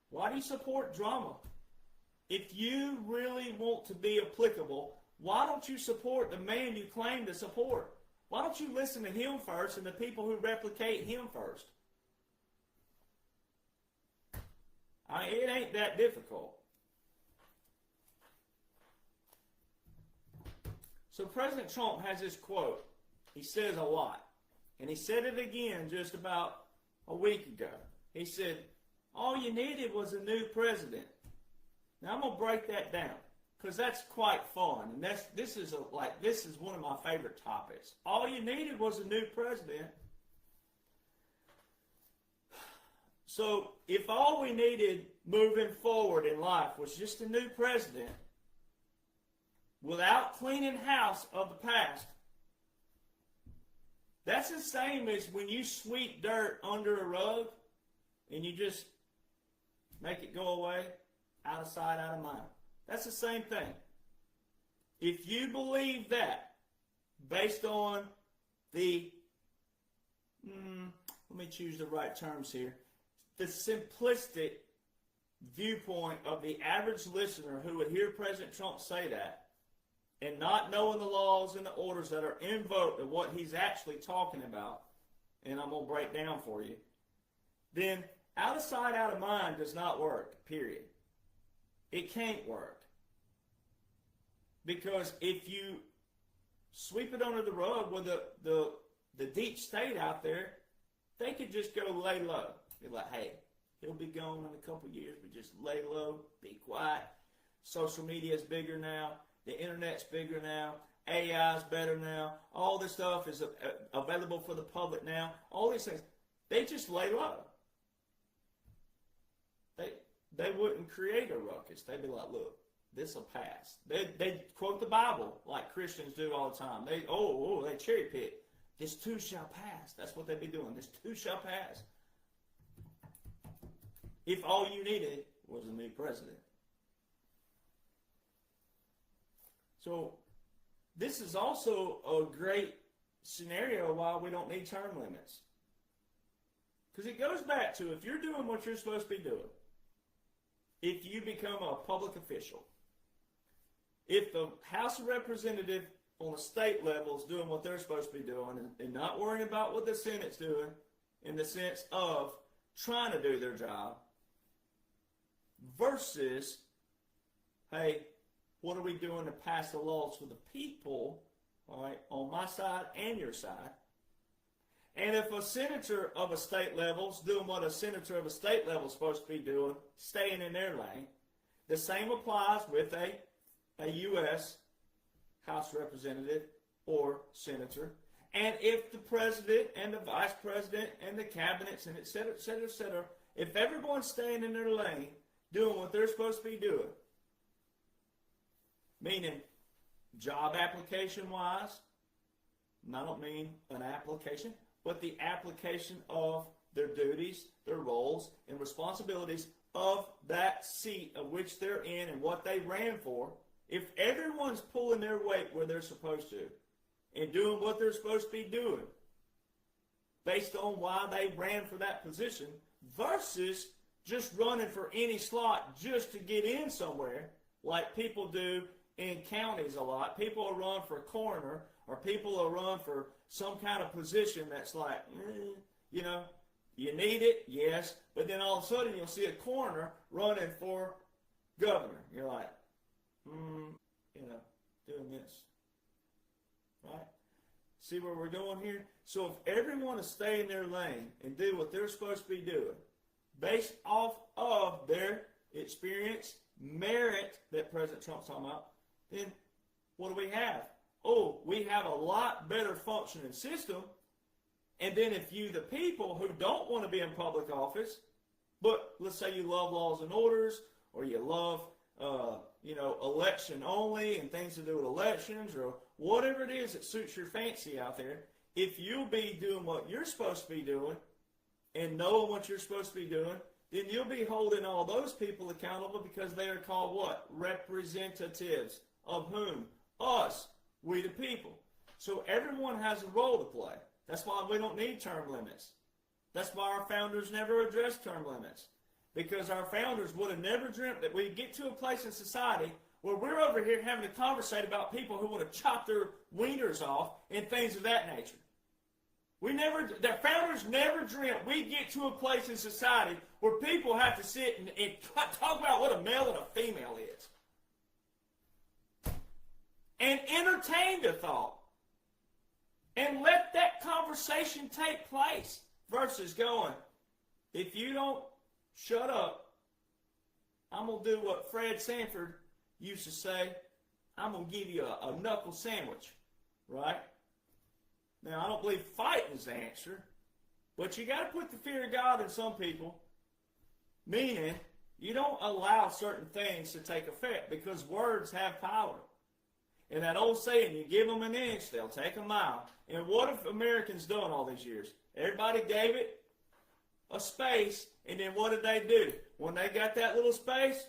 S8: Why do you support drama? If you really want to be applicable, why don't you support the man you claim to support? Why don't you listen to him first and the people who replicate him first? It ain't that difficult. So President Trump has this quote. He says a lot. And he said it again just about a week ago. He said, all you needed was a new president. Now I'm going to break that down because that's quite fun. And this is one of my favorite topics. All you needed was a new president. So if all we needed moving forward in life was just a new president, without cleaning house of the past, that's the same as when you sweep dirt under a rug and you just make it go away, out of sight, out of mind. That's the same thing. If you believe that, based on the, let me choose the right terms here, the simplistic viewpoint of the average listener who would hear President Trump say that, and not knowing the laws and the orders that are invoked of what he's actually talking about, and I'm going to break down for you, then out of sight, out of mind does not work, period. It can't work. Because if you sweep it under the rug with the deep state out there, they could just go lay low. Be like, hey, he'll be gone in a couple years, but just lay low, be quiet. Social media is bigger now. The internet's bigger now. AI is better now. All this stuff is available for the public now. All these things. They just lay low. They wouldn't create a ruckus. They'd be like, look, this will pass. They quote the Bible like Christians do all the time. They cherry pick. This too shall pass. That's what they'd be doing. This too shall pass. If all you needed was a new president. So this is also a great scenario why we don't need term limits. Because it goes back to if you're doing what you're supposed to be doing, if you become a public official, if the House of Representatives on a state level is doing what they're supposed to be doing and not worrying about what the Senate's doing in the sense of trying to do their job versus, hey, what are we doing to pass the laws for the people, all right, on my side and your side? And if a senator of a state level is doing what a senator of a state level is supposed to be doing, staying in their lane, the same applies with a U.S. House representative or senator. And if the president and the vice president and the cabinets and et cetera, if everyone's staying in their lane, doing what they're supposed to be doing, meaning job application wise, and I don't mean an application, but the application of their duties, their roles, and responsibilities of that seat of which they're in and what they ran for, if everyone's pulling their weight where they're supposed to and doing what they're supposed to be doing based on why they ran for that position versus just running for any slot just to get in somewhere like people do in counties a lot. People will run for coroner or people will run for some kind of position that's like, you need it, yes, but then all of a sudden you'll see a coroner running for governor. You're like, doing this. Right? See where we're going here? So if everyone is stay in their lane and do what they're supposed to be doing based off of their experience, merit that President Trump's talking about, then what do we have? Oh, we have a lot better functioning system. And then if you, the people who don't want to be in public office, but let's say you love laws and orders, or you love, election only and things to do with elections, or whatever it is that suits your fancy out there, if you'll be doing what you're supposed to be doing and knowing what you're supposed to be doing, then you'll be holding all those people accountable because they are called what? Representatives. Of whom? Us. We the people. So everyone has a role to play. That's why we don't need term limits. That's why our founders never addressed term limits. Because our founders would have never dreamt that we'd get to a place in society where we're over here having to conversate about people who want to chop their wieners off and things of that nature. The founders never dreamt we'd get to a place in society where people have to sit and talk about what a male and a female is. And entertain the thought and let that conversation take place versus going, if you don't shut up, I'm going to do what Fred Sanford used to say, I'm going to give you a knuckle sandwich, right? Now, I don't believe fighting is the answer, but you got to put the fear of God in some people, meaning you don't allow certain things to take effect because words have power. And that old saying, you give them an inch, they'll take a mile. And what have Americans done all these years? Everybody gave it a space, and then what did they do? When they got that little space,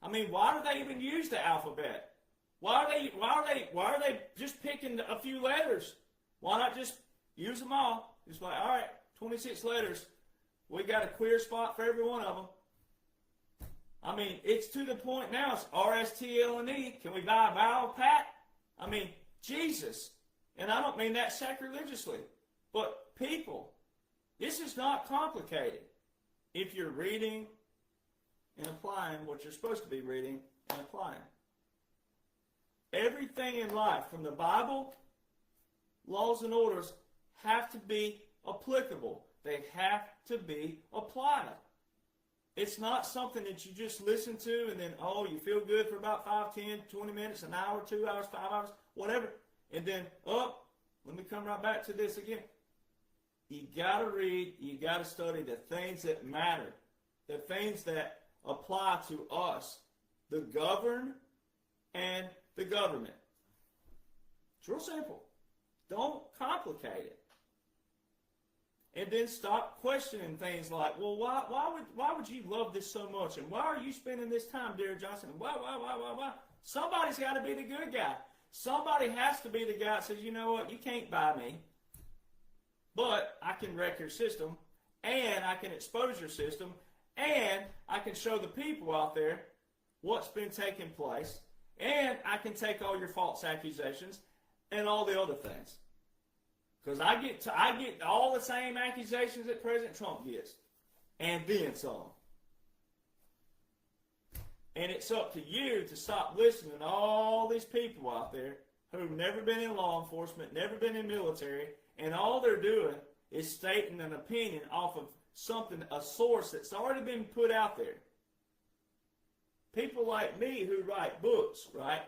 S8: I mean, why do they even use the alphabet? Why are they just picking a few letters? Why not just use them all? It's like, all right, 26 letters. We got a queer spot for every one of them. I mean, it's to the point now, it's R-S-T-L-N-E. Can we buy a vowel, Pat? I mean, Jesus. And I don't mean that sacrilegiously. But people, this is not complicated if you're reading and applying what you're supposed to be reading and applying. Everything in life, from the Bible, laws and orders, have to be applicable. They have to be applied. It's not something that you just listen to and then, oh, you feel good for about 5, 10, 20 minutes, an hour, 2 hours, 5 hours, whatever. And then, oh, let me come right back to this again. You got to read, you got to study the things that matter, the things that apply to us, the governed and the government. It's real simple. Don't complicate it. And then stop questioning things like, well, why would you love this so much? And why are you spending this time, dear Johnson? And why? Somebody's got to be the good guy. Somebody has to be the guy that says, you know what, you can't buy me, but I can wreck your system, and I can expose your system, and I can show the people out there what's been taking place, and I can take all your false accusations and all the other things. Because I get all the same accusations that President Trump gets, and then some. And it's up to you to stop listening to all these people out there who've never been in law enforcement, never been in military, and all they're doing is stating an opinion off of something, a source that's already been put out there. People like me who write books, right?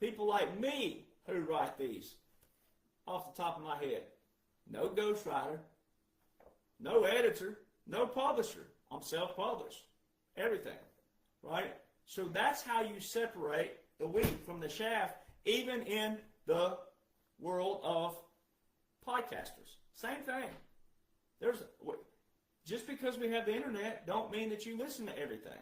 S8: People like me who write these. Off the top of my head. No ghostwriter, no editor, no publisher. I'm self-published. Everything. Right? So that's how you separate the wheat from the chaff, even in the world of podcasters. Same thing. Just because we have the internet don't mean that you listen to everything.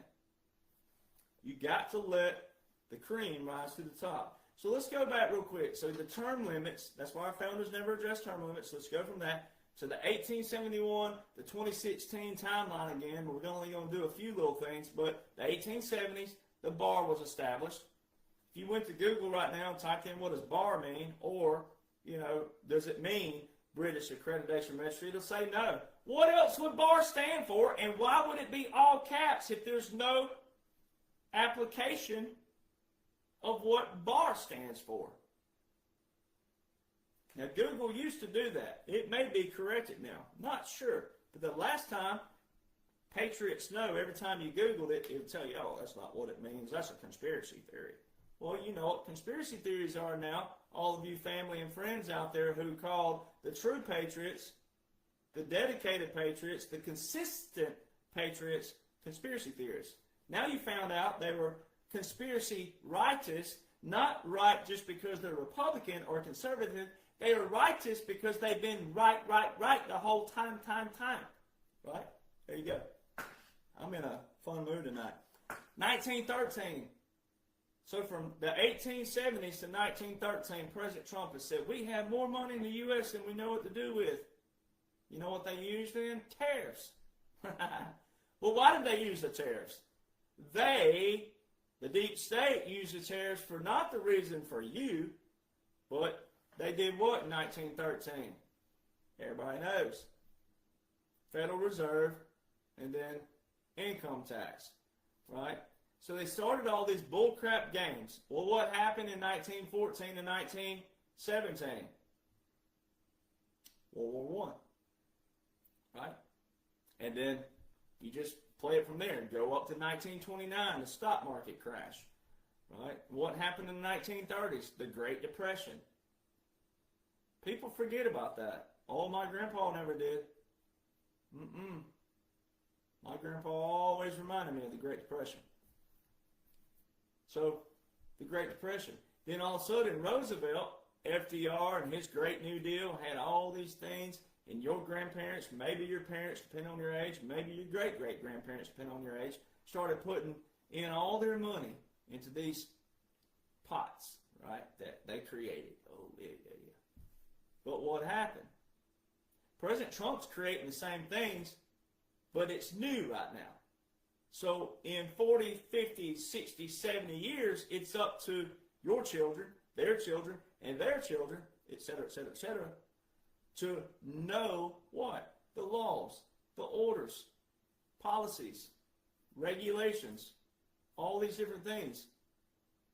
S8: You got to let the cream rise to the top. So let's go back real quick. So the term limits, that's why our founders never addressed term limits. Let's go from that to the 1871, the 2016 timeline again. We're only going to do a few little things, but the 1870s, the bar was established. If you went to Google right now and typed in what does bar mean, or, does it mean British Accreditation Registry, it'll say no. What else would bar stand for, and why would it be all caps if there's no application of what bar stands for? Now, Google used to do that. It may be corrected now. Not sure. But the last time, patriots know, every time you Googled it, it would tell you, oh, that's not what it means. That's a conspiracy theory. Well, you know what conspiracy theories are now. All of you family and friends out there who called the true patriots, the dedicated patriots, the consistent patriots, conspiracy theorists. Now you found out they were conspiracy righteous, not right just because they're Republican or conservative. They are righteous because they've been right the whole time. Right? There you go. I'm in a fun mood tonight. 1913. So from the 1870s to 1913, President Trump has said, we have more money in the U.S. than we know what to do with. You know what they used then? Tariffs. Well, why did they use the tariffs? The deep state used the tariffs for not the reason for you, but they did what in 1913? Everybody knows. Federal Reserve and then income tax, right? So they started all these bullcrap games. Well, what happened in 1914 and 17. World War One. Right? And then you just play it from there and go up to 1929, the stock market crash. Right? What happened in the 1930s? The Great Depression. People forget about that. Oh, my grandpa never did. My grandpa always reminded me of the Great Depression. So, the Great Depression. Then all of a sudden, Roosevelt, FDR, and his Great New Deal had all these things, and your grandparents, maybe your parents, depending on your age, maybe your great-great-grandparents, depending on your age, started putting in all their money into these pots, right, that they created. Oh, yeah. But what happened? President Trump's creating the same things, but it's new right now. So in 40, 50, 60, 70 years, it's up to your children, their children, and their children, etc., etc., etc., to know what? The laws, the orders, policies, regulations, all these different things.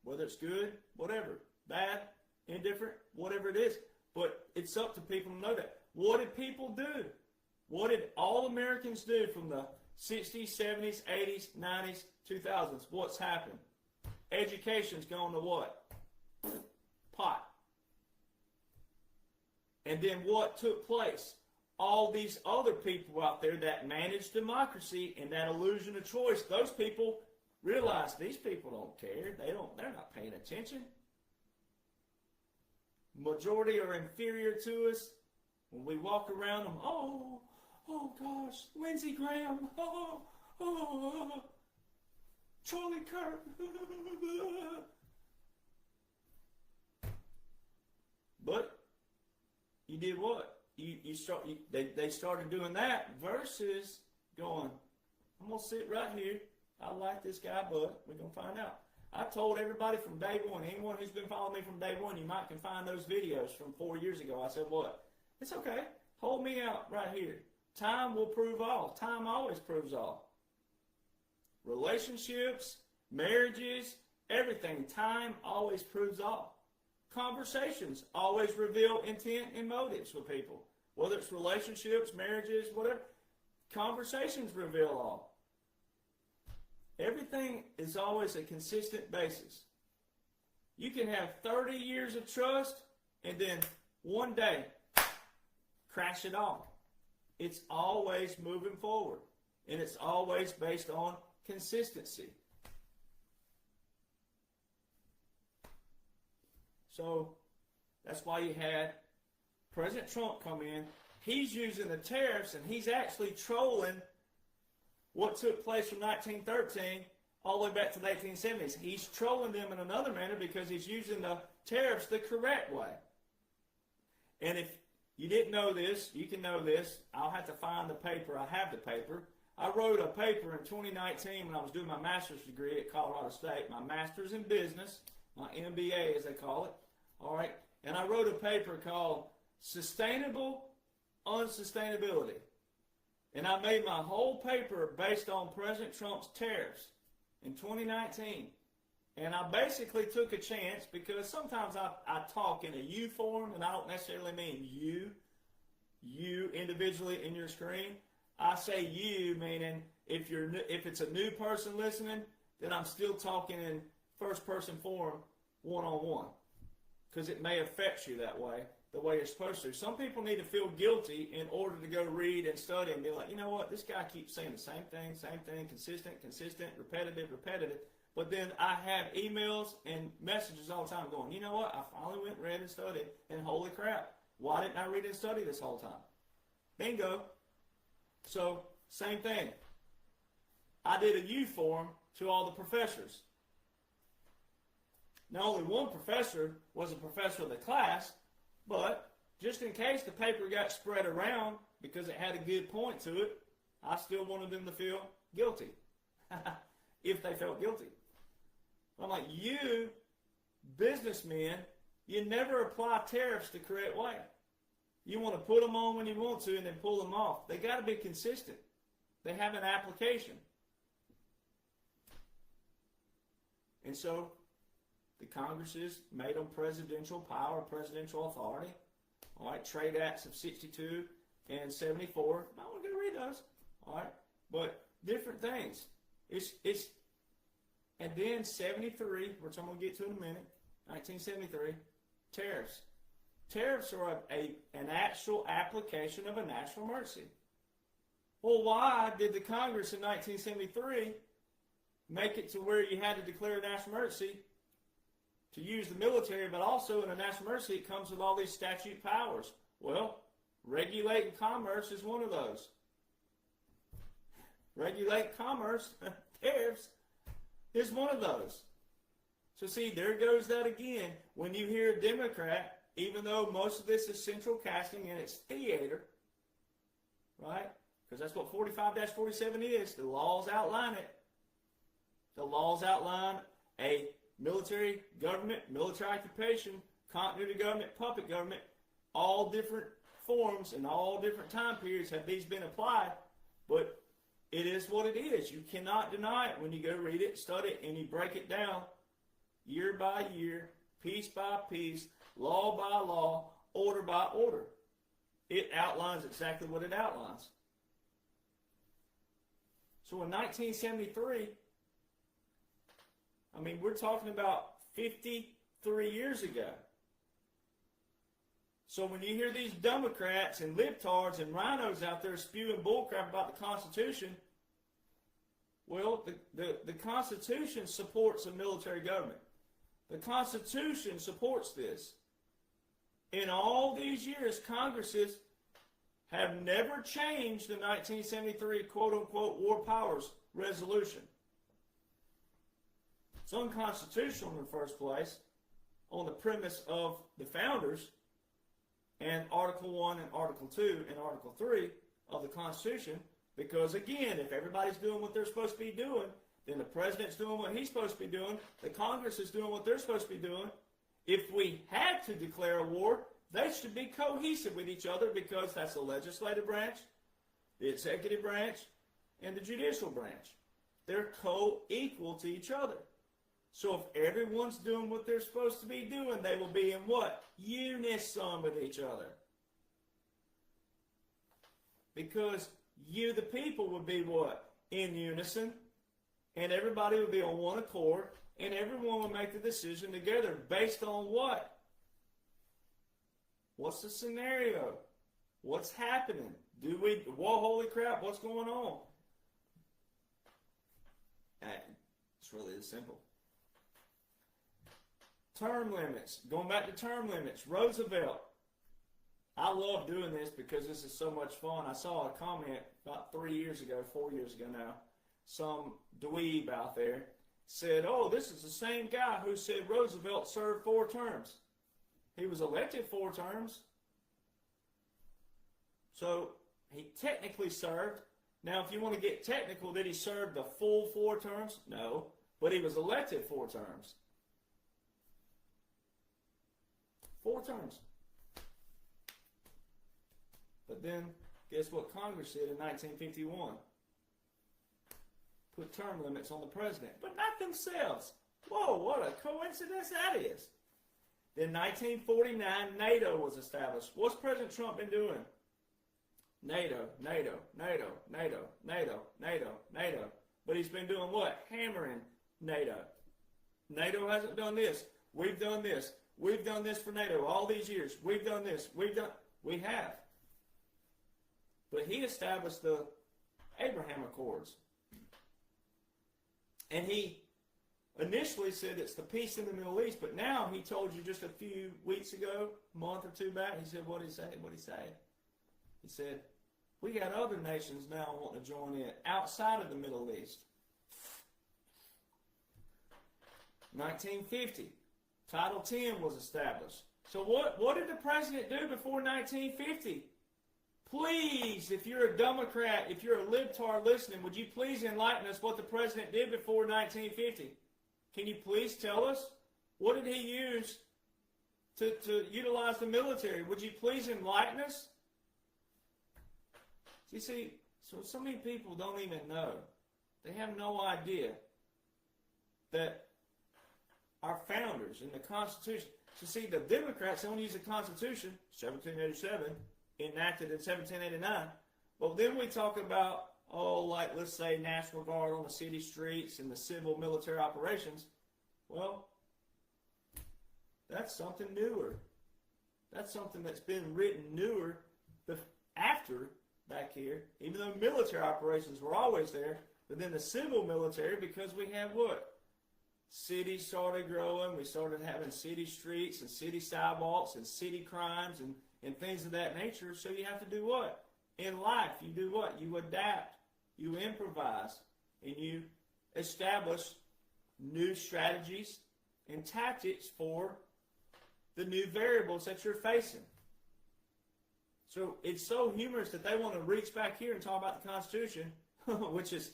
S8: Whether it's good, whatever, bad, indifferent, whatever it is. But it's up to people to know that. What did people do? What did all Americans do from the 60s, 70s, 80s, 90s, 2000s? What's happened? Education's gone to what? Pot. And then what took place? All these other people out there that manage democracy and that illusion of choice, those people realize these people don't care. They're not paying attention. Majority are inferior to us. When we walk around them, oh gosh, Lindsey Graham, Charlie Kirk. But you did what? They started doing that versus going, I'm going to sit right here. I like this guy, but we're going to find out. I told everybody from day one, anyone who's been following me from day one, you might can find those videos from 4 years ago. I said, what? It's okay. Hold me out right here. Time will prove all. Time always proves all. Relationships, marriages, everything. Time always proves all. Conversations always reveal intent and motives with people. Whether it's relationships, marriages, whatever. Conversations reveal all. Everything is always a consistent basis. You can have 30 years of trust and then one day crash it off. It's always moving forward. And it's always based on consistency. So that's why you had President Trump come in. He's using the tariffs and he's actually trolling what took place from 1913 all the way back to the 1870s. He's trolling them in another manner because he's using the tariffs the correct way. And if you didn't know this, you can know this. I'll have to find the paper. I have the paper. I wrote a paper in 2019 when I was doing my master's degree at Colorado State, my master's in business, my MBA as they call it. All right. And I wrote a paper called Sustainable Unsustainability. And I made my whole paper based on President Trump's tariffs in 2019. And I basically took a chance because sometimes I talk in a you form, and I don't necessarily mean you individually in your screen. I say you, meaning if it's a new person listening, then I'm still talking in first person form, one-on-one. Because it may affect you that way, the way you're supposed to. Some people need to feel guilty in order to go read and study and be like, you know what, this guy keeps saying the same thing, consistent, repetitive. But then I have emails and messages all the time going, you know what, I finally went and read and studied, and holy crap, why didn't I read and study this whole time? Bingo. So, same thing. I did a U form to all the professors. Now, only one professor was a professor of the class, but just in case the paper got spread around because it had a good point to it, I still wanted them to feel guilty, if they felt guilty. I'm like, you businessmen, you never apply tariffs the correct way. You want to put them on when you want to and then pull them off. They got to be consistent. They have an application. And so, the Congresses made them presidential power, presidential authority. All right, Trade Acts of 62 and 74. I want to go read those. All right, but different things. And then 73, which I'm going to get to in a minute, 1973, tariffs. Tariffs are an actual application of a national emergency. Well, why did the Congress in 1973 make it to where you had to declare a national emergency to use the military, but also in a national emergency it comes with all these statute powers? Well, regulating commerce is one of those. Regulate commerce, tariffs, is one of those. So see, there goes that again. When you hear a Democrat, even though most of this is central casting and it's theater, right? Because that's what 45-47 is. The laws outline it. The laws outline a military government, military occupation, continuity government, puppet government. All different forms and all different time periods have these been applied, but it is what it is. You cannot deny it when you go read it, study it, and you break it down year by year, piece by piece, law by law, order by order. It outlines exactly what it outlines. So in 1973, I mean, we're talking about 53 years ago. So when you hear these Democrats and libtards and rhinos out there spewing bullcrap about the Constitution, well, the Constitution supports a military government. The Constitution supports this. In all these years, Congresses have never changed the 1973 quote-unquote War Powers Resolution. It's unconstitutional in the first place on the premise of the founders and Article 1 and Article 2 and Article 3 of the Constitution, because again, if everybody's doing what they're supposed to be doing, then the president's doing what he's supposed to be doing, the Congress is doing what they're supposed to be doing. If we had to declare a war, they should be cohesive with each other, because that's the legislative branch, the executive branch, and the judicial branch. They're co-equal to each other. So if everyone's doing what they're supposed to be doing, they will be in what? Unison with each other. Because you, the people, would be what? In unison. And everybody would be on one accord. And everyone would make the decision together based on what? What's the scenario? What's happening? Whoa, holy crap, what's going on? It's really this simple. Term limits. Going back to term limits. Roosevelt. I love doing this because this is so much fun. I saw a comment about 4 years ago now. Some dweeb out there said, oh, this is the same guy who said Roosevelt served 4 terms. He was elected 4 terms. So he technically served. Now, if you want to get technical, did he serve the full 4 terms? No. But he was elected 4 terms. 4 terms. But then, guess what Congress did in 1951? Put term limits on the president, but not themselves. Whoa, what a coincidence that is. Then 1949, NATO was established. What's President Trump been doing? NATO, NATO, NATO, NATO, NATO, NATO, NATO. But he's been doing what? Hammering NATO. NATO hasn't done this. We've done this. We've done this for NATO all these years. We've done this. We have. But he established the Abraham Accords. And he initially said it's the peace in the Middle East, but now he told you just a few weeks ago, a month or two back, he said, what'd he say? He said, we got other nations now wanting to join in outside of the Middle East. 1950. Title 10 was established. So what did the president do before 1950? Please, if you're a Democrat, if you're a libtard listening, would you please enlighten us what the president did before 1950? Can you please tell us? What did he use to utilize the military? Would you please enlighten us? You see, so many people don't even know. They have no idea that our founders and the Constitution. So see, the Democrats don't use the Constitution, 1787, enacted in 1789. But then we talk about, like let's say National Guard on the city streets and the civil military operations. Well, that's something newer. That's something that's been written newer after back here, even though military operations were always there, but then the civil military, because we have what? Cities started growing, we started having city streets and city sidewalks and city crimes and things of that nature, so you have to do what? In life, you do what? You adapt, you improvise, and you establish new strategies and tactics for the new variables that you're facing. So it's so humorous that they want to reach back here and talk about the Constitution, which is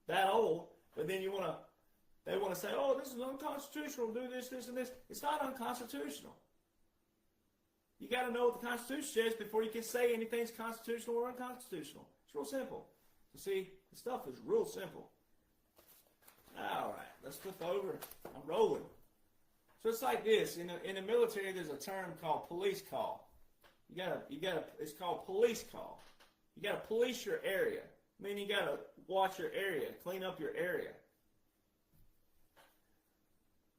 S8: that old, but then they want to say, oh, this is unconstitutional, do this, this, and this. It's not unconstitutional. You got to know what the Constitution says before you can say anything's constitutional or unconstitutional. It's real simple. You see, the stuff is real simple. All right, let's flip over. I'm rolling. So it's like this. In the military, there's a term called police call. It's called police call. You got to police your area. I mean, you got to watch your area, clean up your area.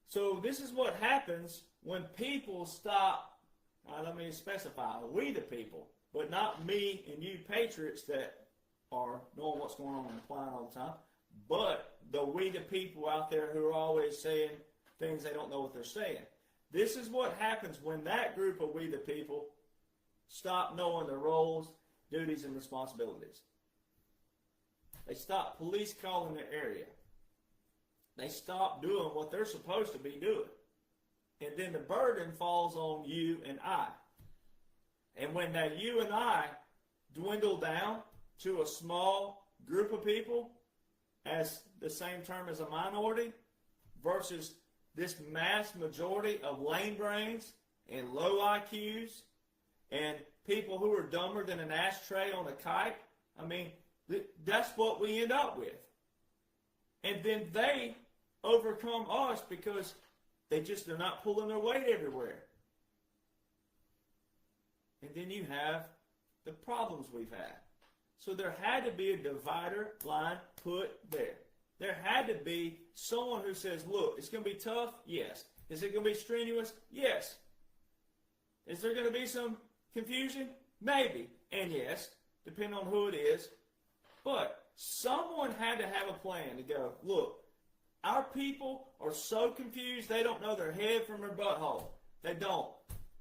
S8: So this is what happens when people stop. Let me specify, we the people, but not me and you patriots that are knowing what's going on and applying all the time, but the we the people out there who are always saying things they don't know what they're saying. This is what happens when that group of we the people stop knowing their roles, duties, and responsibilities. They stop police calling their area. They stop doing what they're supposed to be doing. And then the burden falls on you and I. And when that you and I dwindle down to a small group of people, as the same term as a minority, versus this mass majority of lame brains and low IQs and people who are dumber than an ashtray on a kite, I mean, that's what we end up with. And then they overcome us because they're not pulling their weight everywhere. And then you have the problems we've had. So there had to be a divider line put there. There had to be someone who says, look, it's going to be tough? Yes. Is it going to be strenuous? Yes. Is there going to be some confusion? Maybe. And yes, depending on who it is. But someone had to have a plan to go, look, our people are so confused they don't know their head from their butthole. They don't.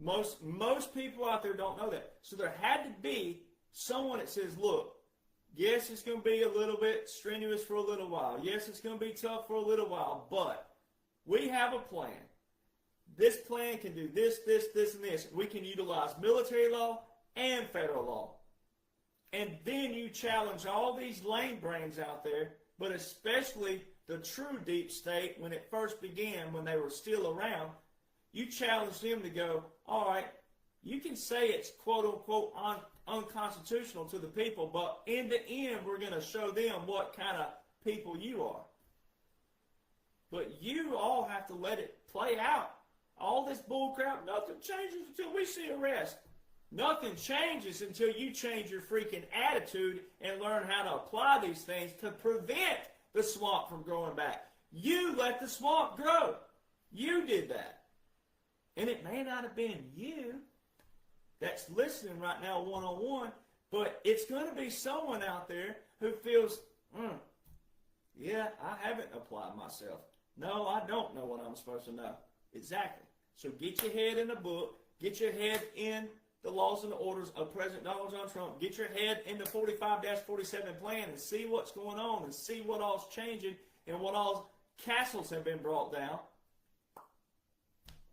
S8: Most people out there don't know that. So there had to be someone that says, look, yes, it's going to be a little bit strenuous for a little while. Yes, it's going to be tough for a little while, but we have a plan. This plan can do this, this, this, and this. We can utilize military law and federal law. And then you challenge all these lame brains out there, but especially the true deep state when it first began, when they were still around. You challenge them to go, all right, you can say it's quote-unquote unconstitutional to the people, but in the end, we're going to show them what kind of people you are. But you all have to let it play out. All this bullcrap, nothing changes until we see arrest. Nothing changes until you change your freaking attitude and learn how to apply these things to prevent the swamp from growing back. You let the swamp grow. You did that. And it may not have been you that's listening right now one-on-one, but it's going to be someone out there who feels, yeah, I haven't applied myself. No, I don't know what I'm supposed to know. Exactly. So get your head in the book. Get your head in the laws and the orders of President Donald John Trump. Get your head in the 45-47 plan and see what's going on and see what all's changing and what all castles have been brought down.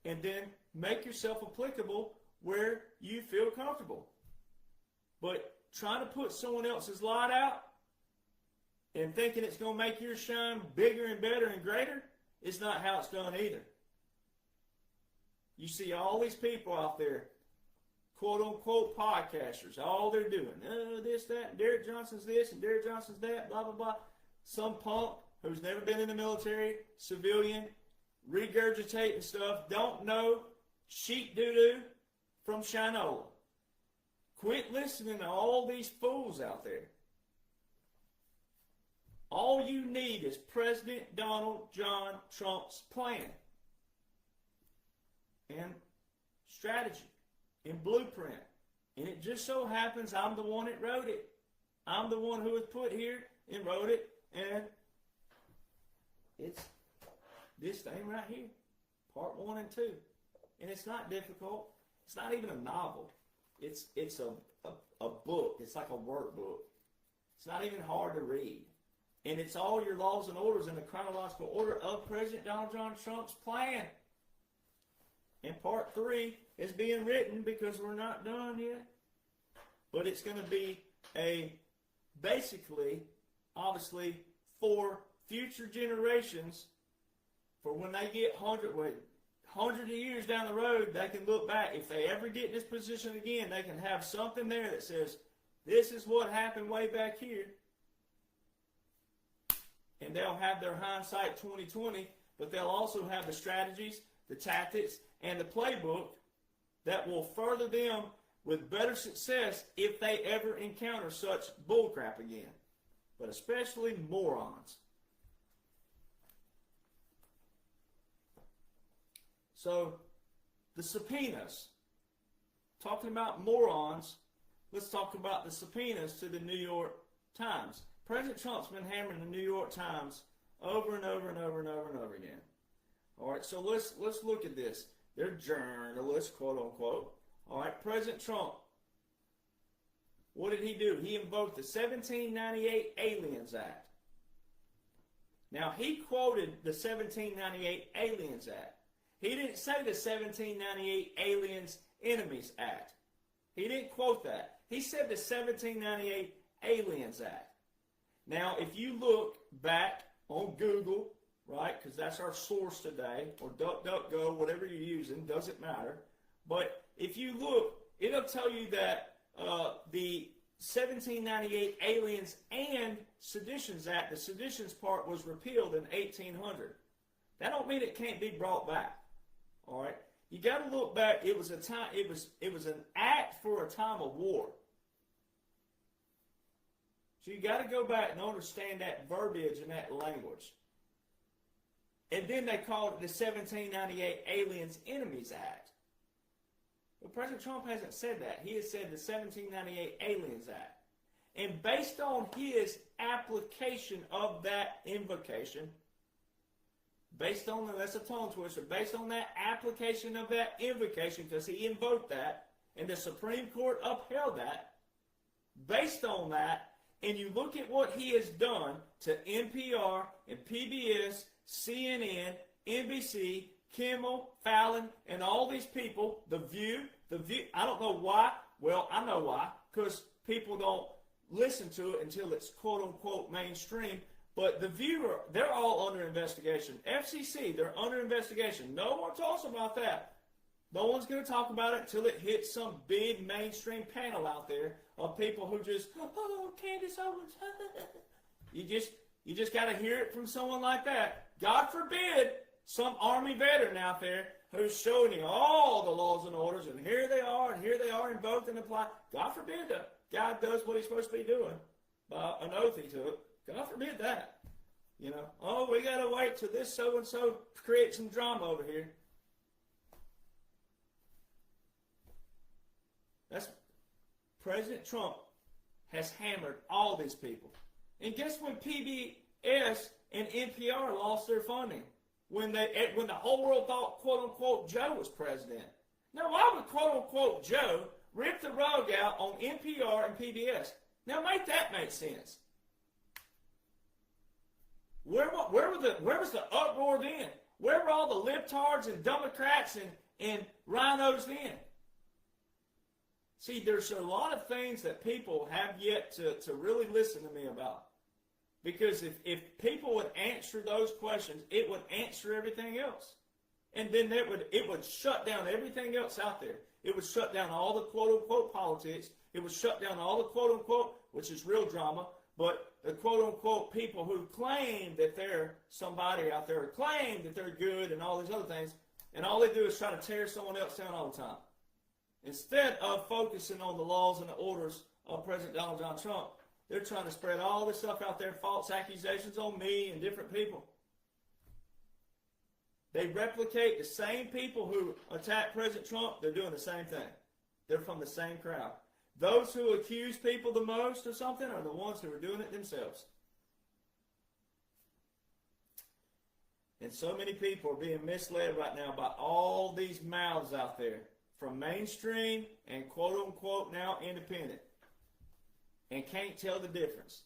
S8: And then make yourself applicable where you feel comfortable. But trying to put someone else's light out and thinking it's going to make yours shine bigger and better and greater is not how it's done either. You see all these people out there, quote-unquote podcasters, all they're doing, this, that, and Derek Johnson's this, and Derek Johnson's that, blah, blah, blah. Some punk who's never been in the military, civilian, regurgitating stuff, don't know sheep doo-doo from Shinola. Quit listening to all these fools out there. All you need is President Donald John Trump's plan and strategy and blueprint. And it just so happens I'm the one that wrote it. I'm the one who was put here and wrote it. And it's this thing right here, part 1 and 2. And it's not difficult. It's not even a novel. It's a book. It's like a workbook. It's not even hard to read. And it's all your laws and orders in the chronological order of President Donald John Trump's plan. And part 3 is being written because we're not done yet. But it's going to be basically, obviously, for future generations, for when they get hundreds of years down the road, they can look back. If they ever get in this position again, they can have something there that says, this is what happened way back here. And they'll have their hindsight 2020, but they'll also have the strategies, the tactics, and the playbook that will further them with better success if they ever encounter such bullcrap again. But especially morons. So, the subpoenas. Talking about morons, let's talk about the subpoenas to the New York Times. President Trump's been hammering the New York Times over and over and over and over and over again. All right, so let's look at this. They're journalists, quote unquote. All right, President Trump, what did he do? He invoked the 1798 Aliens Act. Now, he quoted the 1798 Aliens Act. He didn't say the 1798 Aliens Enemies Act. He didn't quote that. He said the 1798 Aliens Act. Now, if you look back on Google, right, because that's our source today, or DuckDuckGo, whatever you're using, doesn't matter. But if you look, it'll tell you that the 1798 Aliens and Seditions Act, the seditions part was repealed in 1800. That don't mean it can't be brought back. All right, you got to look back. It was a time. It was an act for a time of war. So you got to go back and understand that verbiage and that language. And then they called it the 1798 Aliens Enemies Act. Well, President Trump hasn't said that. He has said the 1798 Aliens Act. And based on his application of that invocation, based on, that's a tongue twister, based on that application of that invocation, because he invoked that, and the Supreme Court upheld that, based on that, and you look at what he has done to NPR and PBS, CNN, NBC, Kimmel, Fallon, and all these people, The View, I don't know why. Well, I know why, because people don't listen to it until it's quote-unquote mainstream. But The View, they're all under investigation. FCC, they're under investigation. No one talks about that. No one's going to talk about it until it hits some big mainstream panel out there of people who just, oh, Candace Owens. You just got to hear it from someone like that. God forbid some Army veteran out there who's showing you all the laws and orders, and here they are invoked and applied. God forbid that God does what he's supposed to be doing by an oath he took. God forbid that. You know, oh, we got to wait till this so-and-so creates some drama over here. That's President Trump has hammered all these people. And guess when PBS and NPR lost their funding? When the whole world thought, quote-unquote, Joe was president. Now, why would, quote-unquote, Joe rip the rug out on NPR and PBS? Now, make that make sense. Where was the uproar then? Where were all the libtards and Democrats and rhinos then? See, there's a lot of things that people have yet to really listen to me about. Because if people would answer those questions, it would answer everything else. And then it would shut down everything else out there. It would shut down all the quote-unquote politics. It would shut down all the quote-unquote, which is real drama, but the quote-unquote people who claim that they're somebody out there, claim that they're good and all these other things, and all they do is try to tear someone else down all the time. Instead of focusing on the laws and the orders of President Donald John Trump, they're trying to spread all this stuff out there, false accusations on me and different people. They replicate the same people who attack President Trump. They're doing the same thing. They're from the same crowd. Those who accuse people the most of something are the ones who are doing it themselves. And so many people are being misled right now by all these mouths out there, from mainstream and quote-unquote now independent, and can't tell the difference.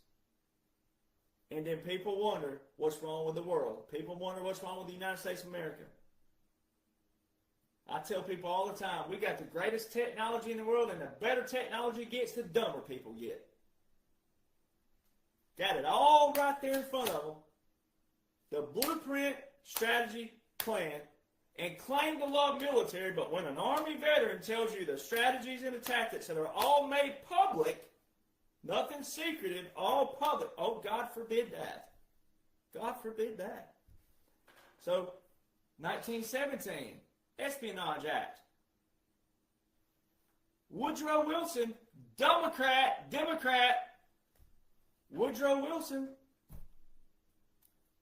S8: And then people wonder what's wrong with the world. People wonder what's wrong with the United States of America. I tell people all the time, we got the greatest technology in the world, and the better technology gets, the dumber people get. Got it all right there in front of them. The blueprint, strategy, plan, and claim to love military, but when an Army veteran tells you the strategies and the tactics that are all made public, nothing secretive, all public, oh, God forbid that. God forbid that. So, 1917, Espionage Act. Woodrow Wilson, Democrat, Woodrow Wilson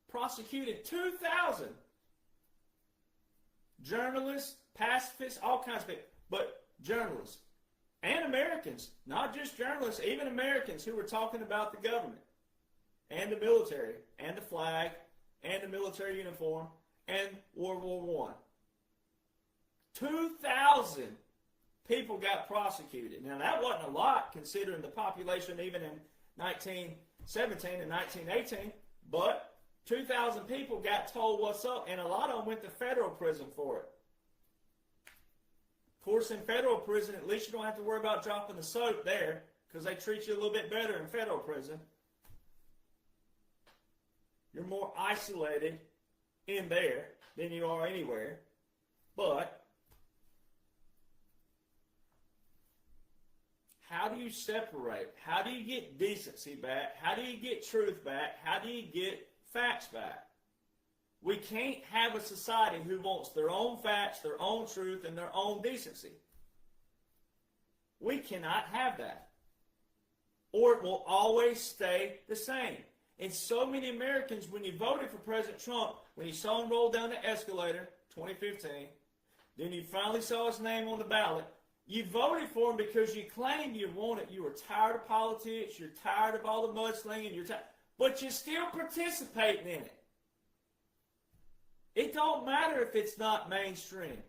S8: prosecuted 2,000 journalists, pacifists, all kinds of people, but journalists and Americans, not just journalists, even Americans who were talking about the government and the military and the flag and the military uniform and World War I. 2,000 people got prosecuted. Now, that wasn't a lot considering the population even in 1917 and 1918, but 2,000 people got told what's up, and a lot of them went to federal prison for it. Of course, in federal prison, at least you don't have to worry about dropping the soap there, because they treat you a little bit better in federal prison. You're more isolated in there than you are anywhere. But how do you separate? How do you get decency back? How do you get truth back? How do you get facts back? We can't have a society who wants their own facts, their own truth, and their own decency. We cannot have that. Or it will always stay the same. And so many Americans, when you voted for President Trump, when you saw him roll down the escalator, 2015, then you finally saw his name on the ballot, you voted for him because you claimed you wanted. You were tired of politics, you're tired of all the mudslinging, but you're still participating in it. It don't matter if it's not mainstream.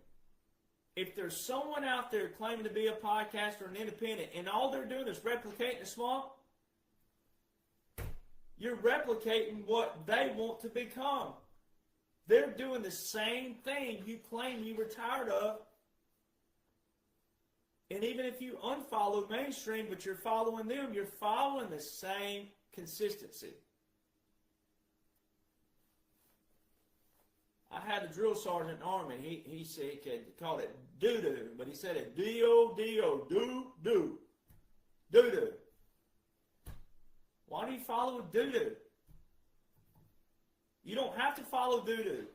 S8: If there's someone out there claiming to be a podcaster or an independent and all they're doing is replicating the swamp, you're replicating what they want to become. They're doing the same thing you claim you were tired of. And even if you unfollow mainstream, but you're following them, you're following the same consistency. I had a drill sergeant in the Army. He said he called it doo-doo, but he said it D-O-D-O, doo-doo, doo-doo. Why do you follow doo-doo? You don't have to follow doo-doo.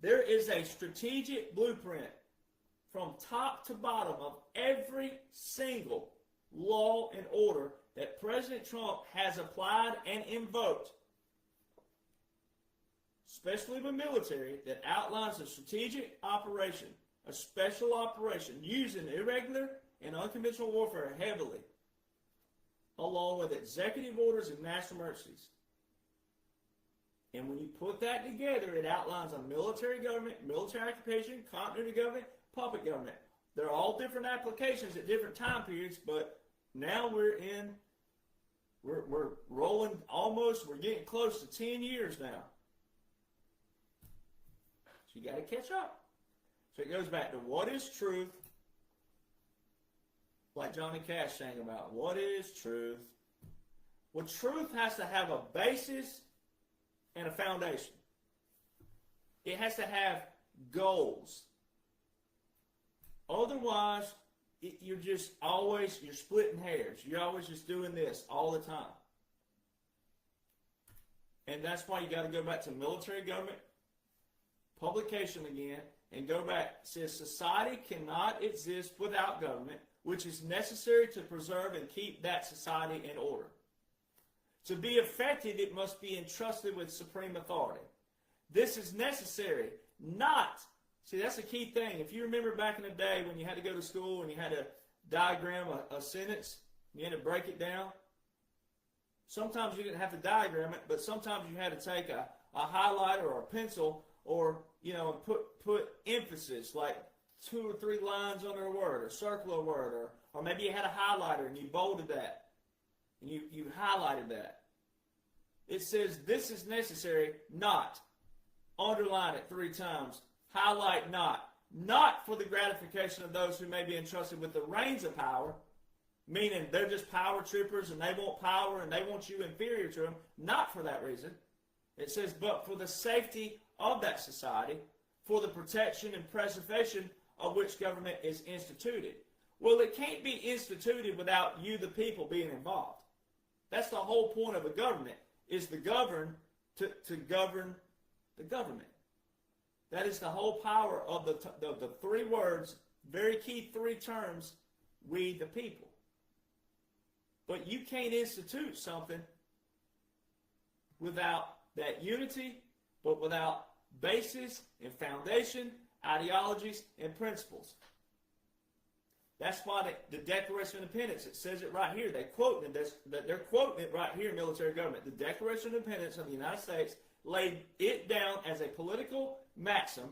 S8: There is a strategic blueprint from top to bottom of every single law and order that President Trump has applied and invoked, especially the military, that outlines a strategic operation, a special operation, using irregular and unconventional warfare heavily, along with executive orders and national emergencies. And when you put that together, it outlines a military government, military occupation, continuity government, puppet government. They're all different applications at different time periods, but now we're rolling almost, we're getting close to 10 years now. So you got to catch up. So it goes back to what is truth, like Johnny Cash sang about. What is truth? Well, truth has to have a basis and a foundation. It has to have goals. Otherwise, you're splitting hairs. You're always just doing this all the time. And that's why you got to go back to military government publication again and go back. It says society cannot exist without government, which is necessary to preserve and keep that society in order. To be effective, it must be entrusted with supreme authority. This is necessary, not, see, that's a key thing. If you remember back in the day when you had to go to school and you had to diagram a sentence, you had to break it down. Sometimes you didn't have to diagram it, but sometimes you had to take a highlighter or a pencil or, you know, and put emphasis, like 2 or 3 lines under a word, or circle a word, or maybe you had a highlighter and you bolded that, and you highlighted that. It says this is necessary, not. Underline it 3 times. Highlight not. Not for the gratification of those who may be entrusted with the reins of power, meaning they're just power trippers and they want power and they want you inferior to them. Not for that reason. It says, but for the safety of that society, for the protection and preservation of which government is instituted. Well, it can't be instituted without you, the people, being involved. That's the whole point of a government, is to govern the government. That is the whole power of the 3 words, very key 3 terms, we the people. But you can't institute something without that unity, but without basis and foundation, ideologies, and principles. That's why the Declaration of Independence, it says it right here. They're quoting it right here in military government. The Declaration of Independence of the United States laid it down as a political maxim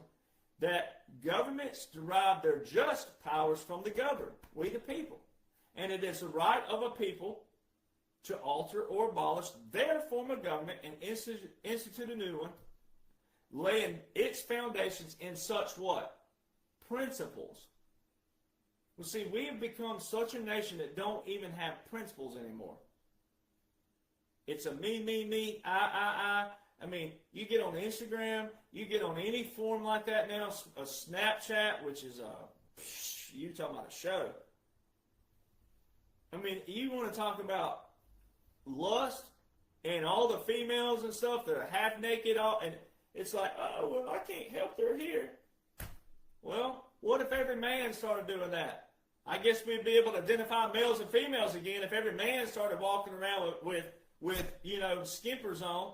S8: that governments derive their just powers from the governed, we the people. And it is the right of a people to alter or abolish their form of government and institute a new one, laying its foundations in such what? Principles. Well, see, we have become such a nation that don't even have principles anymore. It's a me, I. I mean, you get on Instagram, you get on any form like that now, a Snapchat, which is you talking about a show. I mean, you want to talk about lust and all the females and stuff that are half naked, and it's like, oh, well, I can't help they're here. Well, what if every man started doing that? I guess we'd be able to identify males and females again if every man started walking around with you know, skimpers on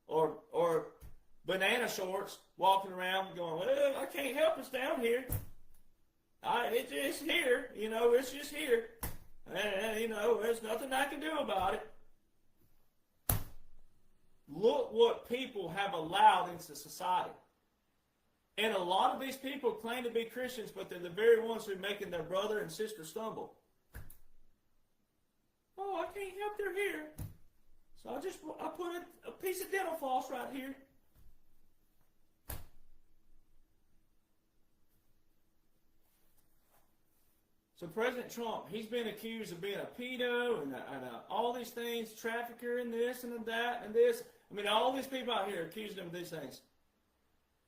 S8: or banana shorts, walking around going, well, I can't help it's down here. It's just here, you know, it's just here. You know, there's nothing I can do about it. Look what people have allowed into society. And a lot of these people claim to be Christians, but they're the very ones who are making their brother and sister stumble. Oh, I can't help they're here. So I put a piece of dental floss right here. So President Trump, he's been accused of being a pedo and all these things, trafficker and this and that and this. I mean, all these people out here accusing him of these things.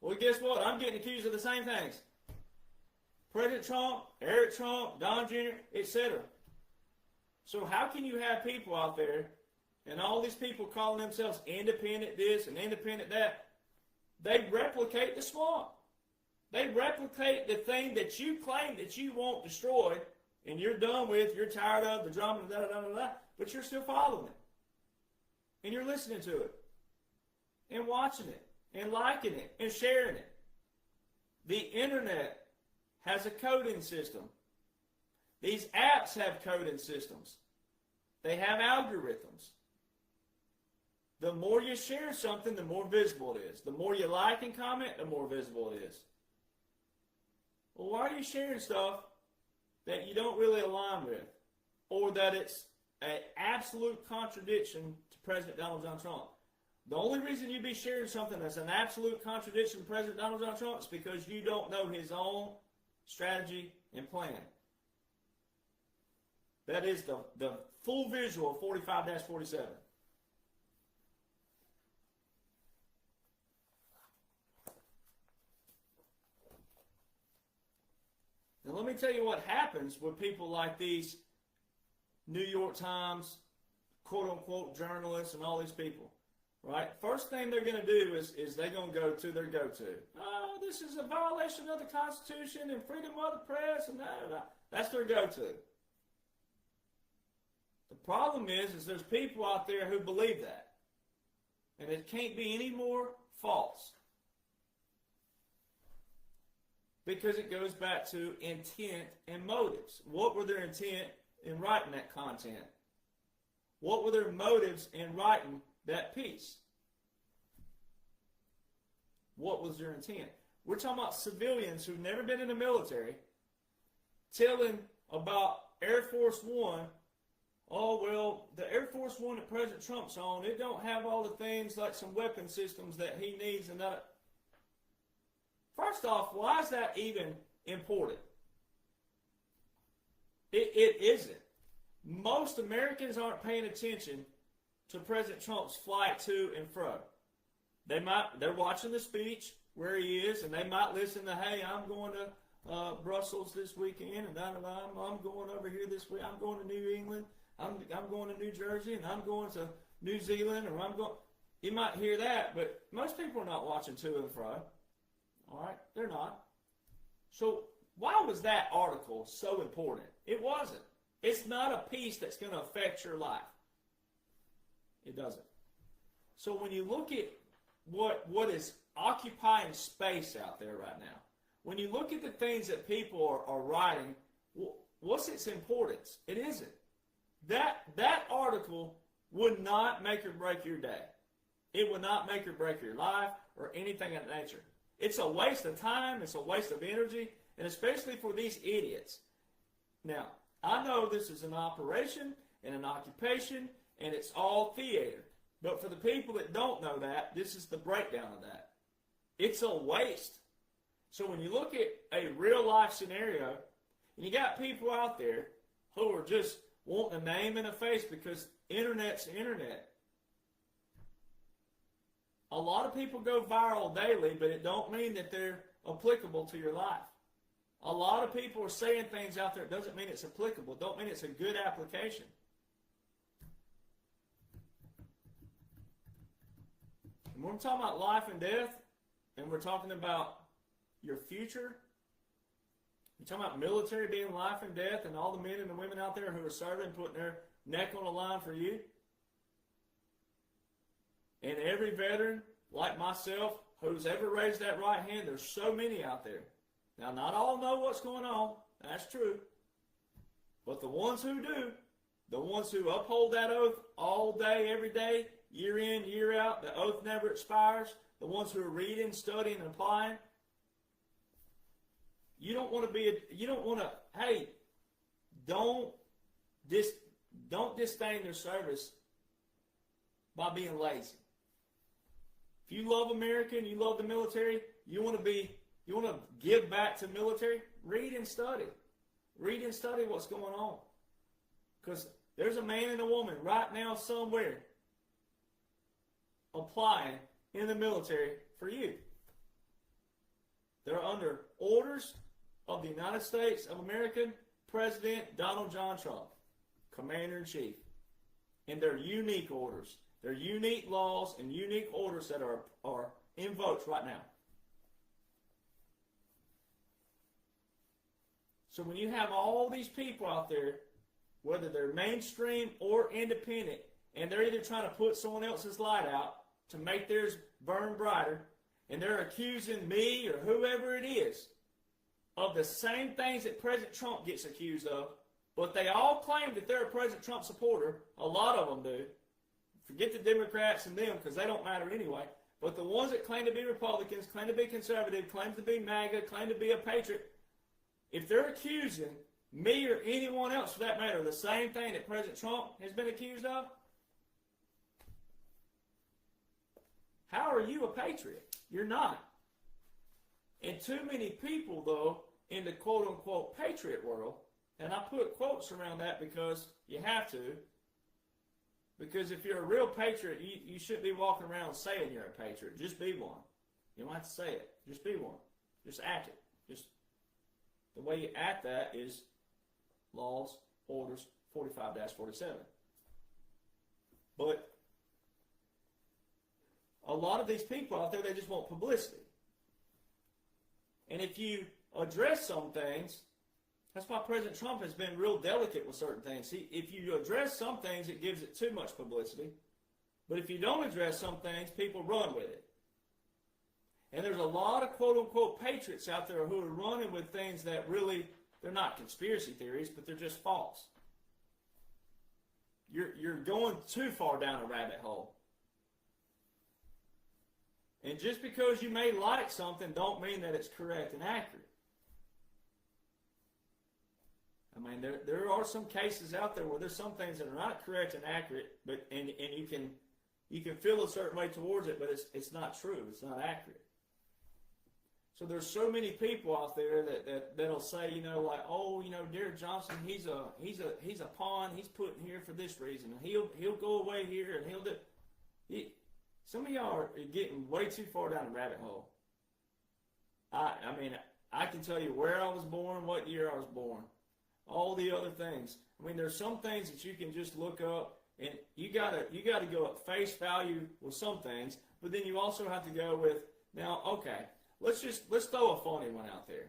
S8: Well, guess what? I'm getting accused of the same things. President Trump, Eric Trump, Don Jr., etc. So how can you have people out there, and all these people calling themselves independent this and independent that? They replicate the swamp. They replicate the thing that you claim that you want destroyed, and you're done with, you're tired of, the drama, but you're still following it. And you're listening to it, and watching it, and liking it, and sharing it. The internet has a coding system. These apps have coding systems. They have algorithms. The more you share something, the more visible it is. The more you like and comment, the more visible it is. Well, why are you sharing stuff that you don't really align with, or that it's an absolute contradiction to President Donald John Trump? The only reason you'd be sharing something that's an absolute contradiction to President Donald John Trump is because you don't know his own strategy and plan. That is the full visual of 45-47. Now let me tell you what happens with people like these New York Times, quote-unquote journalists and all these people. right? First thing they're going to do is they're going to go to their go-to. Oh, this is a violation of the Constitution and freedom of the press and that. That's their go-to. The problem is there's people out there who believe that. And it can't be any more false. Because it goes back to intent and motives. What were their intent in writing that content? What were their motives in writing that piece? What was their intent? We're talking about civilians who've never been in the military telling about Air Force One. Oh, well, the Air Force One that President Trump's on, it don't have all the things like some weapon systems that he needs and that. First off, why is that even important? It isn't. Most Americans aren't paying attention to President Trump's flight to and fro. They're watching the speech where he is, and they might listen to, hey, I'm going to Brussels this weekend, and I'm going over here this week. I'm going to New England. I'm going to New Jersey, and I'm going to New Zealand, or I'm going. You might hear that, but most people are not watching to and fro. All right, they're not. So why was that article so important? It wasn't. It's not a piece that's going to affect your life. It doesn't. So when you look at what is occupying space out there right now, when you look at the things that people are writing, what's its importance? It isn't. That article would not make or break your day. It would not make or break your life or anything of that nature. It's a waste of time. It's a waste of energy, and especially for these idiots. Now, I know this is an operation and an occupation, and it's all theater. But for the people that don't know that, this is the breakdown of that. It's a waste. So when you look at a real-life scenario, and you got people out there who are just wanting a name and a face because internet's internet. A lot of people go viral daily, but it don't mean that they're applicable to your life. A lot of people are saying things out there. It doesn't mean it's applicable. It don't mean it's a good application. And when we're talking about life and death, and we're talking about your future, you're talking about military being life and death, and all the men and the women out there who are serving, putting their neck on the line for you. And every veteran, like myself, who's ever raised that right hand, there's so many out there. Now, not all know what's going on. That's true. But the ones who do, the ones who uphold that oath all day, every day, year in, year out, the oath never expires, the ones who are reading, studying, and applying, you don't want to, hey, don't disdain their service by being lazy. If you love America and you love the military, you want to give back to the military, read and study. Read and study what's going on. Because there's a man and a woman right now somewhere applying in the military for you. They're under orders of the United States of America, President Donald John Trump, Commander-in-Chief. And they're unique orders. They're unique laws and unique orders that are invoked right now. So when you have all these people out there, whether they're mainstream or independent, and they're either trying to put someone else's light out to make theirs burn brighter, and they're accusing me or whoever it is of the same things that President Trump gets accused of, but they all claim that they're a President Trump supporter. A lot of them do. Forget the Democrats and them, because they don't matter anyway. But the ones that claim to be Republicans, claim to be conservative, claim to be MAGA, claim to be a patriot, if they're accusing me or anyone else for that matter, the same thing that President Trump has been accused of, how are you a patriot? You're not. And too many people, though, in the quote-unquote patriot world, and I put quotes around that because you have to, because if you're a real patriot, you shouldn't be walking around saying you're a patriot. Just be one. You don't have to say it. Just be one. Just act it. Just the way you act that is laws, orders, 45-47. But a lot of these people out there, they just want publicity. And if you address some things, that's why President Trump has been real delicate with certain things. If you address some things, it gives it too much publicity. But if you don't address some things, people run with it. And there's a lot of quote-unquote patriots out there who are running with things that really, they're not conspiracy theories, but they're just false. You're going too far down a rabbit hole. And just because you may like something don't mean that it's correct and accurate. I mean, there are some cases out there where there's some things that are not correct and accurate, but and you can feel a certain way towards it, but it's not true. It's not accurate. So there's so many people out there that'll say, you know, like, oh, you know, Derek Johnson, he's a pawn. He's put here for this reason, and he'll go away here, and he'll do. Some of y'all are getting way too far down the rabbit hole. I mean, I can tell you where I was born, what year I was born, all the other things. I mean, there's some things that you can just look up, and you gotta go at face value with some things, but then you also have to go with, now, okay, let's throw a funny one out there.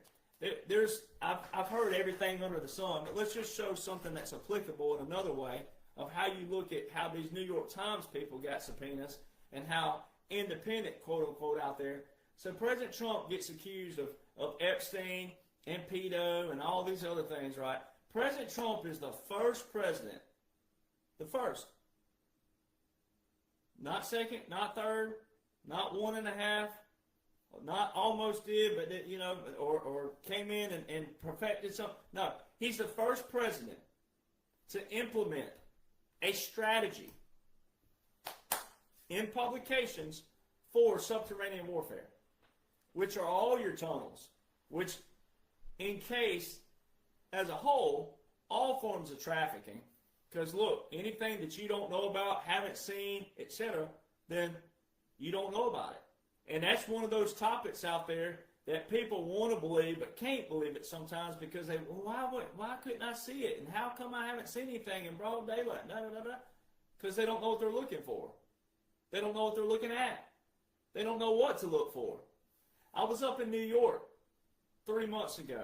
S8: I've heard everything under the sun, but let's just show something that's applicable in another way of how you look at how these New York Times people got subpoenas and how independent, quote unquote, out there. So President Trump gets accused of Epstein and pedo and all these other things, right? President Trump is the first president, the first, not second, not third, not 1.5, not almost did, but you know, or came in and perfected something. No, he's the first president to implement a strategy in publications for subterranean warfare, which are all your tunnels, which encase as a whole all forms of trafficking. Because look, anything that you don't know about, haven't seen, etc., then you don't know about it. And that's one of those topics out there that people want to believe but can't believe it sometimes because they, well, why couldn't I see it? And how come I haven't seen anything in broad daylight? Because they don't know what they're looking for. They don't know what they're looking at. They don't know what to look for. I was up in New York 3 months ago,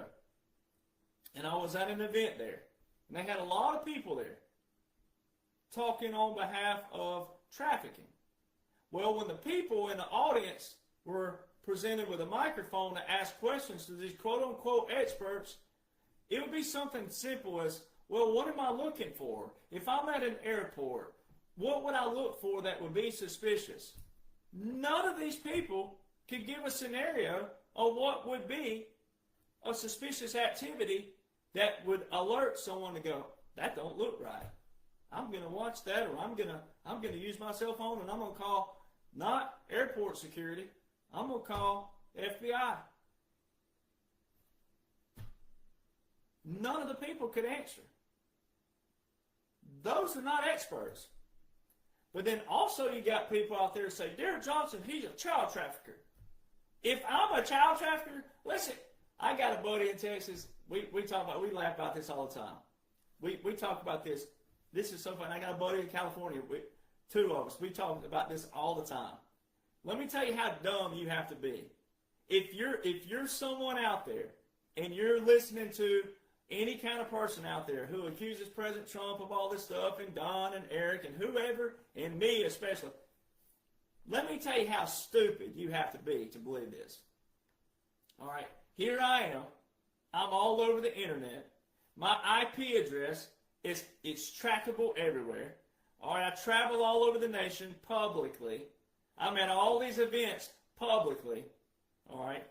S8: and I was at an event there, and they had a lot of people there talking on behalf of trafficking. Well, when the people in the audience were presented with a microphone to ask questions to these quote-unquote experts, it would be something simple as, well, what am I looking for? If I'm at an airport, what would I look for that would be suspicious? None of these people could give a scenario of what would be a suspicious activity that would alert someone to go, that don't look right. I'm going to watch that, or I'm going to use my cell phone and I'm going to call not airport security, I'm going to call FBI. None of the people could answer. Those are not experts. But then also you got people out there that say, Derek Johnson, he's a child trafficker. If I'm a child trafficker, listen, I got a buddy in Texas, we laugh about this all the time. We talk about this. This is so funny. I got a buddy in California, two of us, we talk about this all the time. Let me tell you how dumb you have to be. If you're someone out there and you're listening to any kind of person out there who accuses President Trump of all this stuff, and Don and Eric and whoever, and me especially, let me tell you how stupid you have to be to believe this. All right, here I am. I'm all over the internet. My IP address it's trackable everywhere. All right, I travel all over the nation publicly. I'm at all these events publicly. All right,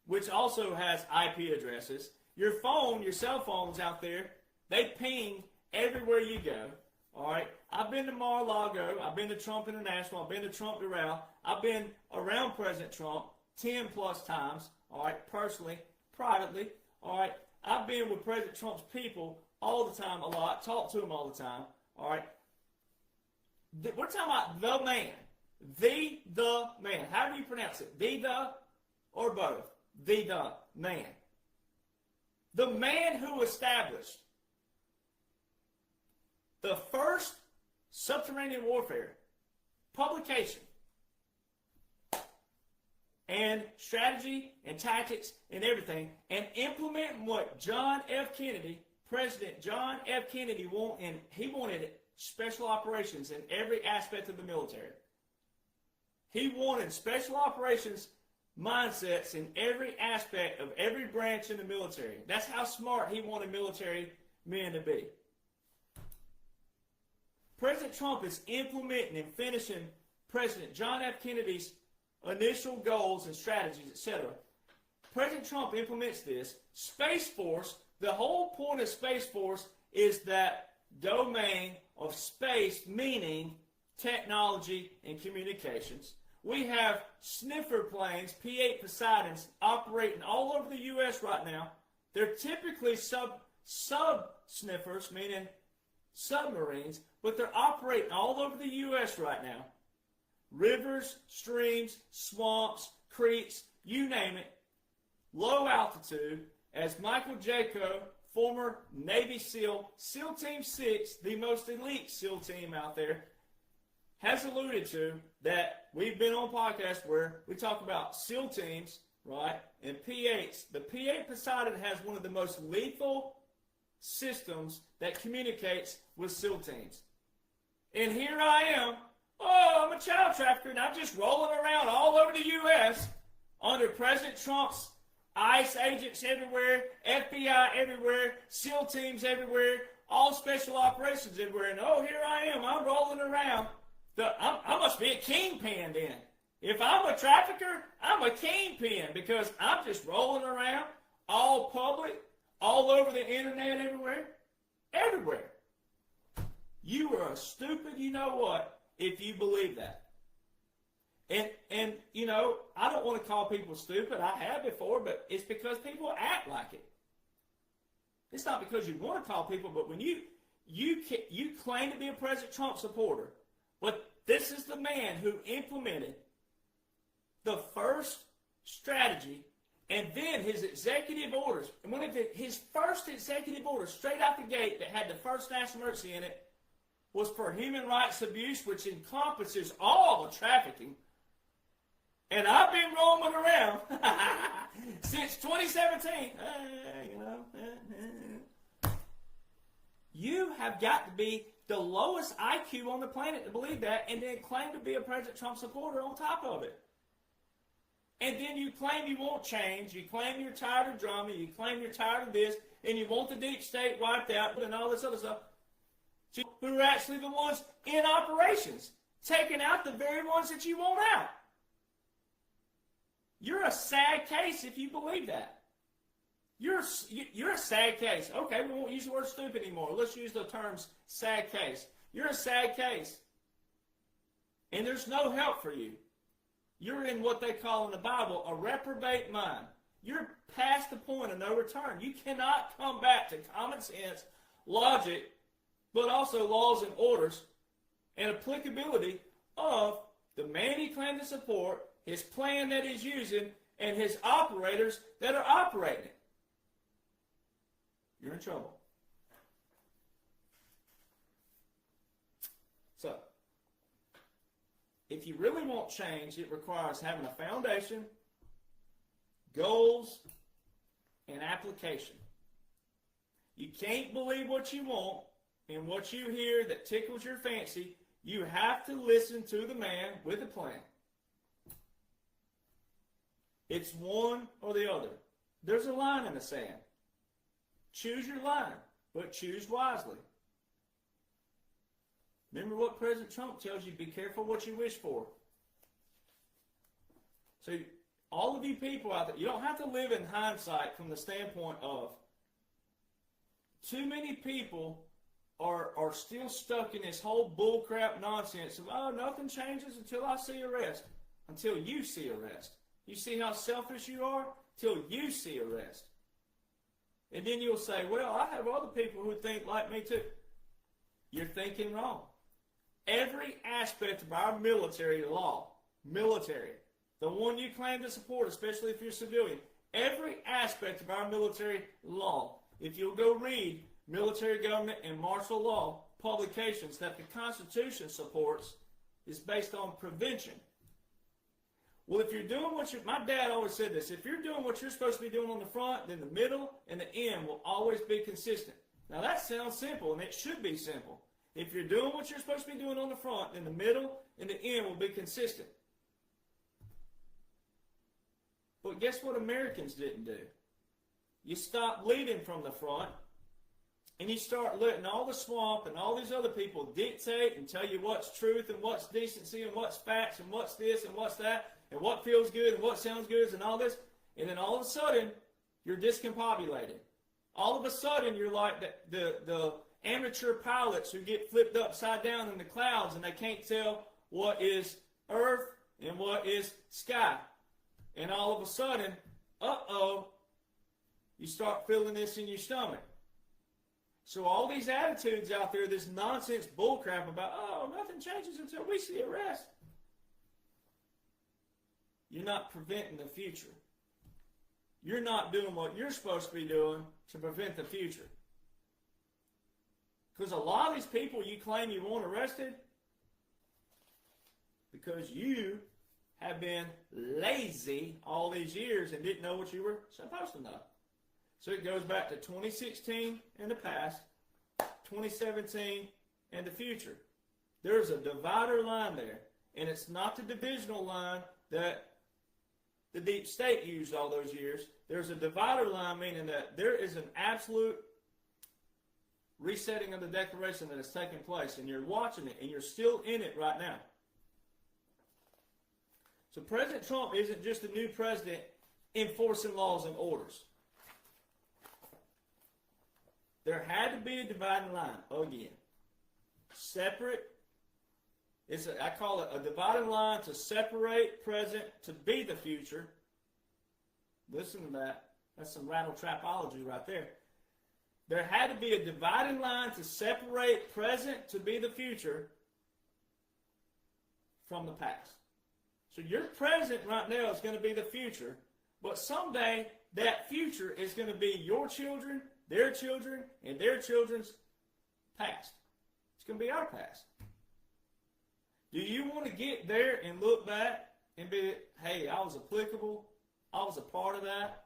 S8: which also has IP addresses. Your phone, your cell phones out there, they ping everywhere you go. All right, I've been to Mar-a-Lago. I've been to Trump International. I've been to Trump Doral. I've been around President Trump 10 plus times. All right, personally, privately. All right, I've been with President Trump's people all the time, a lot. Talk to him all the time. All right, we're talking about the man. The man. How do you pronounce it? The, or both? The man. The man who established the first subterranean warfare publication and strategy and tactics and everything, and implementing what John F. Kennedy, President John F. Kennedy, he wanted special operations in every aspect of the military. He wanted special operations mindsets in every aspect of every branch in the military. That's how smart he wanted military men to be. President Trump is implementing and finishing President John F. Kennedy's initial goals and strategies, etc. President Trump implements this. Space Force, the whole point of Space Force is that domain of space, meaning technology and communications. We have sniffer planes, P-8 Poseidons, operating all over the U.S. right now. They're typically sub-sniffers, meaning submarines, but they're operating all over the U.S. right now. Rivers, streams, swamps, creeks, you name it. Low altitude, as Michael Jaco, former Navy SEAL, SEAL Team 6, the most elite SEAL team out there, has alluded to, that we've been on podcasts where we talk about SEAL teams, right, and P-8s. The P-8 Poseidon has one of the most lethal systems that communicates with SEAL teams. And here I am, I'm a child trafficker, and I'm just rolling around all over the U.S. under President Trump's ICE agents everywhere, FBI everywhere, SEAL teams everywhere, all special operations everywhere, and here I am, I'm rolling around. I must be a kingpin then. If I'm a trafficker, I'm a kingpin because I'm just rolling around, all public, all over the internet everywhere. Everywhere. You are a stupid you-know-what if you believe that. And I don't want to call people stupid. I have before, but it's because people act like it. It's not because you want to call people, but when you claim to be a President Trump supporter, but this is the man who implemented the first strategy and then his executive orders. And one of his first executive orders straight out the gate that had the first national emergency in it was for human rights abuse, which encompasses all the trafficking. And I've been roaming around since 2017. You have got to be the lowest IQ on the planet to believe that, and then claim to be a President Trump supporter on top of it. And then you claim you won't change, you claim you're tired of drama, you claim you're tired of this, and you want the deep state wiped out, and all this other stuff. Who are actually the ones in operations, taking out the very ones that you want out. You're a sad case if you believe that. You're a sad case. Okay, we won't use the word stupid anymore. Let's use the terms sad case. You're a sad case. And there's no help for you. You're in what they call in the Bible a reprobate mind. You're past the point of no return. You cannot come back to common sense, logic, but also laws and orders and applicability of the man he claimed to support, his plan that he's using, and his operators that are operating it. You're in trouble. So, if you really want change, it requires having a foundation, goals, and application. You can't believe what you want and what you hear that tickles your fancy. You have to listen to the man with a plan. It's one or the other. There's a line in the sand. Choose your line, but choose wisely. Remember what President Trump tells you, be careful what you wish for. So all of you people out there, you don't have to live in hindsight from the standpoint of too many people are still stuck in this whole bullcrap nonsense of, nothing changes until I see arrest. Until you see arrest. You see how selfish you are? Till you see arrest. And then you'll say, well, I have other people who think like me too. You're thinking wrong. Every aspect of our military law, the one you claim to support, especially if you're civilian, every aspect of our military law, if you'll go read military government and martial law publications that the Constitution supports, is based on prevention. Well, if you're doing my dad always said this, if you're doing what you're supposed to be doing on the front, then the middle and the end will always be consistent. Now that sounds simple, and it should be simple. If you're doing what you're supposed to be doing on the front, then the middle and the end will be consistent. But guess what Americans didn't do? You stop leading from the front, and you start letting all the swamp and all these other people dictate and tell you what's truth and what's decency and what's facts and what's this and what's that and what feels good and what sounds good and all this. And then all of a sudden, you're discombobulated. All of a sudden, you're like the amateur pilots who get flipped upside down in the clouds and they can't tell what is earth and what is sky. And all of a sudden, you start feeling this in your stomach. So all these attitudes out there, this nonsense bullcrap about, nothing changes until we see arrest. You're not preventing the future. You're not doing what you're supposed to be doing to prevent the future. Because a lot of these people you claim you want arrested, because you have been lazy all these years and didn't know what you were supposed to know. So it goes back to 2016 in the past, 2017 and the future. There's a divider line there, and it's not the divisional line that the deep state used all those years. There's a divider line, meaning that there is an absolute resetting of the Declaration that has taken place, and you're watching it, and you're still in it right now. So President Trump isn't just a new president enforcing laws and orders. There had to be a dividing line again. Separate. I call it a dividing line to separate present to be the future. Listen to that. That's some rattle trapology right there. There had to be a dividing line to separate present to be the future from the past. So your present right now is going to be the future, but someday that future is going to be your children, and their children's past. It's going to be our past. Do you want to get there and look back and be, hey, I was applicable, I was a part of that.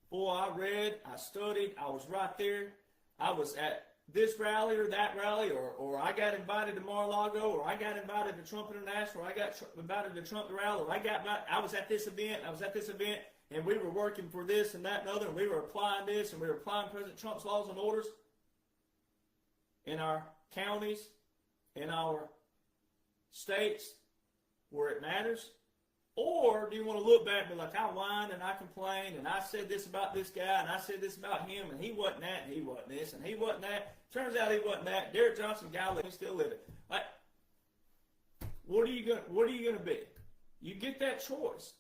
S8: Boy, I read, I studied, I was right there. I was at this rally or that rally, or I got invited to Mar-a-Lago, or I got invited to Trump International, or I got invited to Trump rally, or I was at this event, and we were working for this and that and other, and we were applying this, and we were applying President Trump's laws and orders in our counties, in our states, where it matters? Or do you want to look back and be like, I whined and I complained, and I said this about this guy, and I said this about him, and he wasn't that, and he wasn't this, and he wasn't that. Turns out he wasn't that. Derek Johnson, guy, he's still living. Like, what are you gonna be? You get that choice.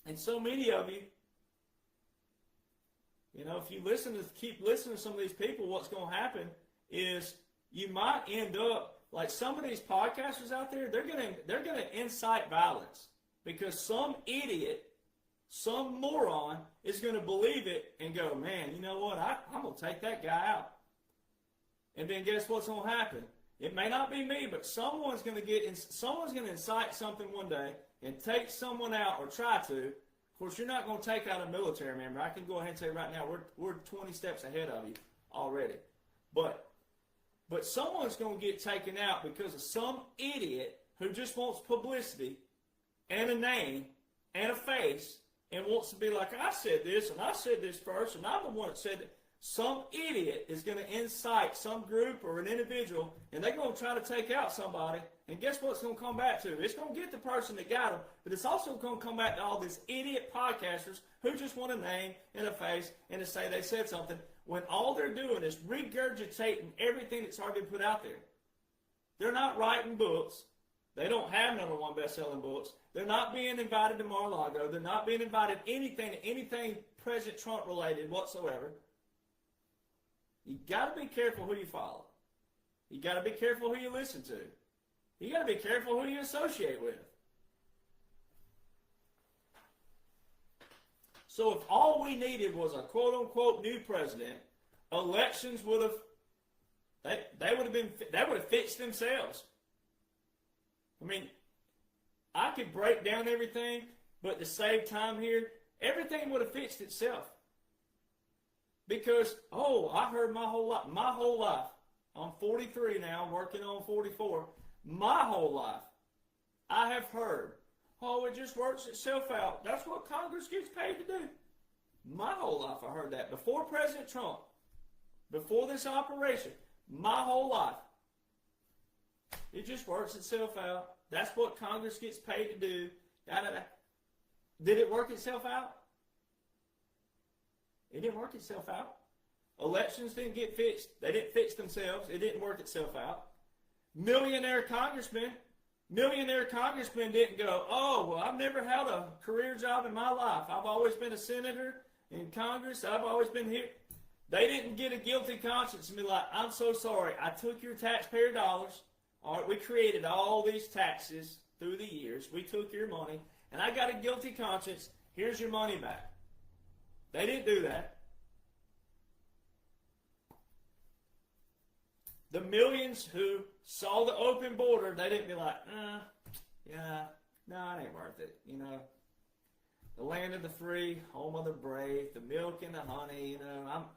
S8: And so many of you, if you keep listening to some of these people, what's going to happen is you might end up like some of these podcasters out there. They're gonna incite violence because some idiot, some moron is going to believe it and go, man, you know what? I'm going to take that guy out. And then guess what's going to happen? It may not be me, but someone's going to incite something one day and take someone out or try to. Of course, you're not going to take out a military member. I can go ahead and say right now we're 20 steps ahead of you already. But someone's going to get taken out because of some idiot who just wants publicity and a name and a face and wants to be like, I said this and I said this first and I'm the one that said it. Some idiot is going to incite some group or an individual, and they're going to try to take out somebody, and guess what it's going to come back to? It's going to get the person that got them, but it's also going to come back to all these idiot podcasters who just want a name and a face and to say they said something, when all they're doing is regurgitating everything that's already been put out there. They're not writing books. They don't have number one best-selling books. They're not being invited to Mar-a-Lago. They're not being invited anything President Trump related whatsoever. You got to be careful who you follow. You got to be careful who you listen to. You got to be careful who you associate with. So if all we needed was a quote-unquote new president, elections would have fixed themselves. I mean, I could break down everything, but to save time here, everything would have fixed itself. Because, I heard my whole life, I'm 43 now, working on 44, my whole life, I have heard, it just works itself out. That's what Congress gets paid to do. My whole life I heard that. Before President Trump, before this operation, my whole life, it just works itself out. That's what Congress gets paid to do. Did it work itself out? It didn't work itself out. Elections didn't get fixed. They didn't fix themselves. It didn't work itself out. Millionaire congressmen didn't go, I've never had a career job in my life. I've always been a senator in Congress. I've always been here. They didn't get a guilty conscience and be like, I'm so sorry. I took your taxpayer dollars. All right, we created all these taxes through the years. We took your money, and I got a guilty conscience. Here's your money back. They didn't do that. The millions who saw the open border, they didn't be like, it ain't worth it. The land of the free, home of the brave, the milk and the honey.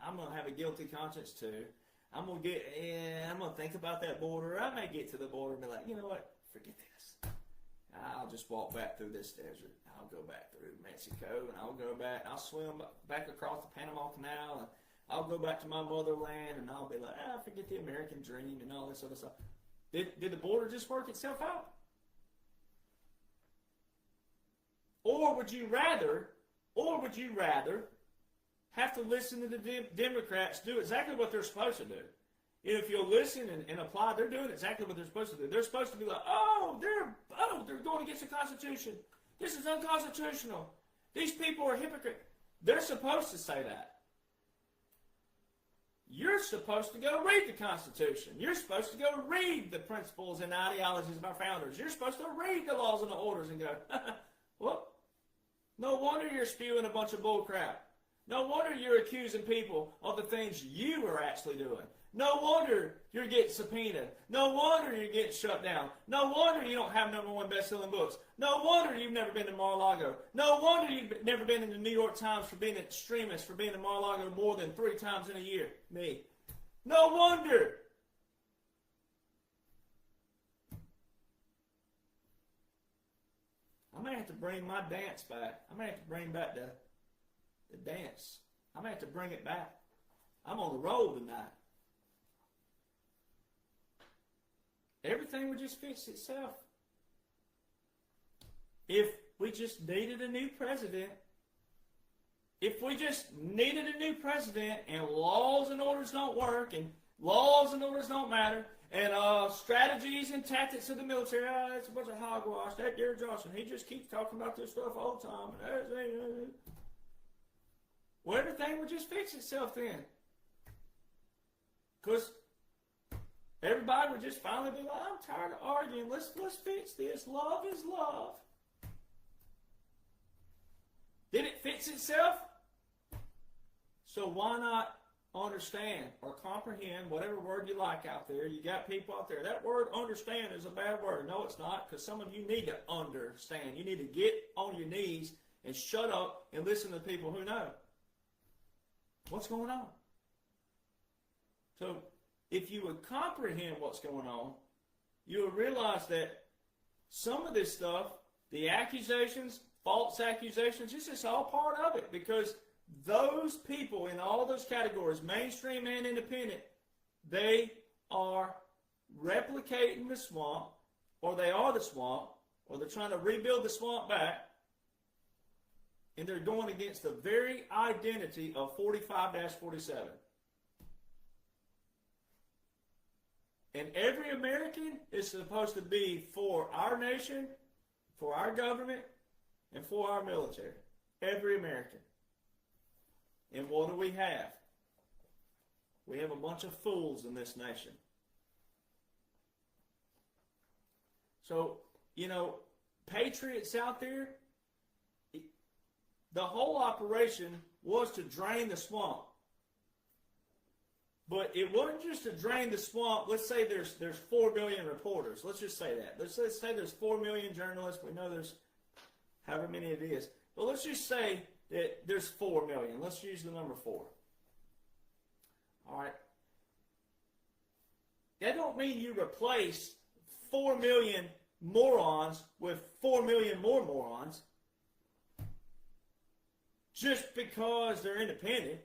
S8: I'm gonna have a guilty conscience too. I'm gonna think about that border. I may get to the border and be like, you know what? Forget this. I'll just walk back through this desert. I'll go back through Mexico, and I'll swim back across the Panama Canal, and I'll go back to my motherland, and I'll be like, forget the American dream and all this other stuff. Did the border just work itself out? Or would you rather have to listen to the Democrats do exactly what they're supposed to do? If you'll listen and apply, they're doing exactly what they're supposed to do. They're supposed to be like, they're going against the Constitution. This is unconstitutional. These people are hypocrites. They're supposed to say that. You're supposed to go read the Constitution. You're supposed to go read the principles and ideologies of our founders. You're supposed to read the laws and the orders and go, well, no wonder you're spewing a bunch of bull crap. No wonder you're accusing people of the things you are actually doing. No wonder you're getting subpoenaed. No wonder you're getting shut down. No wonder you don't have #1 best-selling books. No wonder you've never been to Mar-a-Lago. No wonder you've never been in the New York Times for being an extremist, for being in Mar-a-Lago more than 3 times in a year. Me. No wonder. I may have to bring my dance back. I may have to bring back the dance. I may have to bring it back. I'm on the road tonight. Everything would just fix itself. If we just needed a new president, and laws and orders don't work, and laws and orders don't matter, and strategies and tactics of the military, it's a bunch of hogwash. That Gary Johnson, he just keeps talking about this stuff all the time. Well, everything would just fix itself then. Because everybody would just finally be like, I'm tired of arguing. Let's fix this. Love is love. Did it fix itself? So why not understand or comprehend, whatever word you like out there? You got people out there. That word understand is a bad word. No, it's not, because some of you need to understand. You need to get on your knees and shut up and listen to people who know what's going on. So if you would comprehend what's going on, you would realize that some of this stuff, the accusations, false accusations, it's just all part of it, because those people in all those categories, mainstream and independent, they are replicating the swamp, or they are the swamp, or they're trying to rebuild the swamp back, and they're going against the very identity of 45-47. And every American is supposed to be for our nation, for our government, and for our military. Every American. And what do we have? We have a bunch of fools in this nation. So, patriots out there, the whole operation was to drain the swamp. But it wasn't just to drain the swamp. Let's say there's 4 million reporters. Let's just say that. Let's say there's 4 million journalists. We know there's however many it is. But let's just say that there's 4 million. Let's use the number 4. All right. That don't mean you replace 4 million morons with 4 million more morons just because they're independent.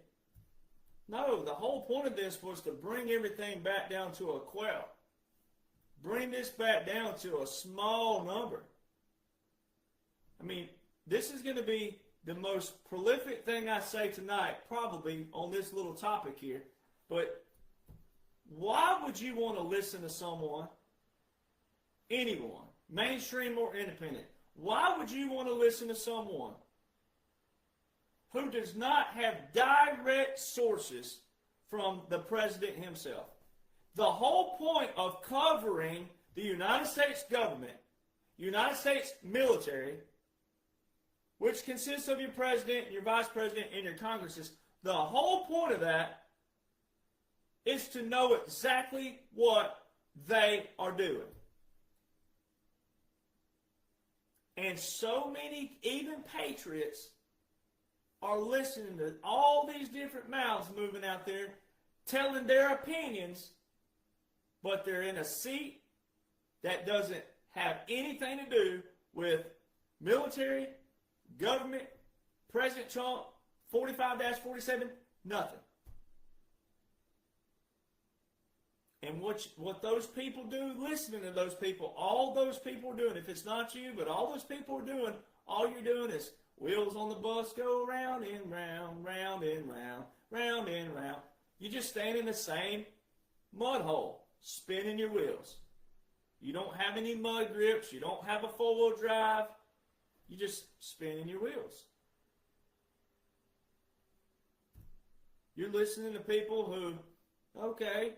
S8: No, the whole point of this was to bring everything back down to a quell. Bring this back down to a small number. I mean, this is going to be the most prolific thing I say tonight, probably on this little topic here. But why would you want to listen to someone, anyone, mainstream or independent? Why would you want to listen to someone who does not have direct sources from the president himself? The whole point of covering the United States government, United States military, which consists of your president, your vice president, and your congresses, the whole point of that is to know exactly what they are doing. And so many, even patriots, are listening to all these different mouths moving out there, telling their opinions, but they're in a seat that doesn't have anything to do with military, government, President Trump, 45-47, nothing. And what those people do, listening to those people, all those people are doing, if it's not you, but all those people are doing, all you're doing is wheels on the bus go round and round, round and round, round and round. You just stand in the same mud hole, spinning your wheels. You don't have any mud grips. You don't have a four-wheel drive. You just spinning your wheels. You're listening to people who, okay,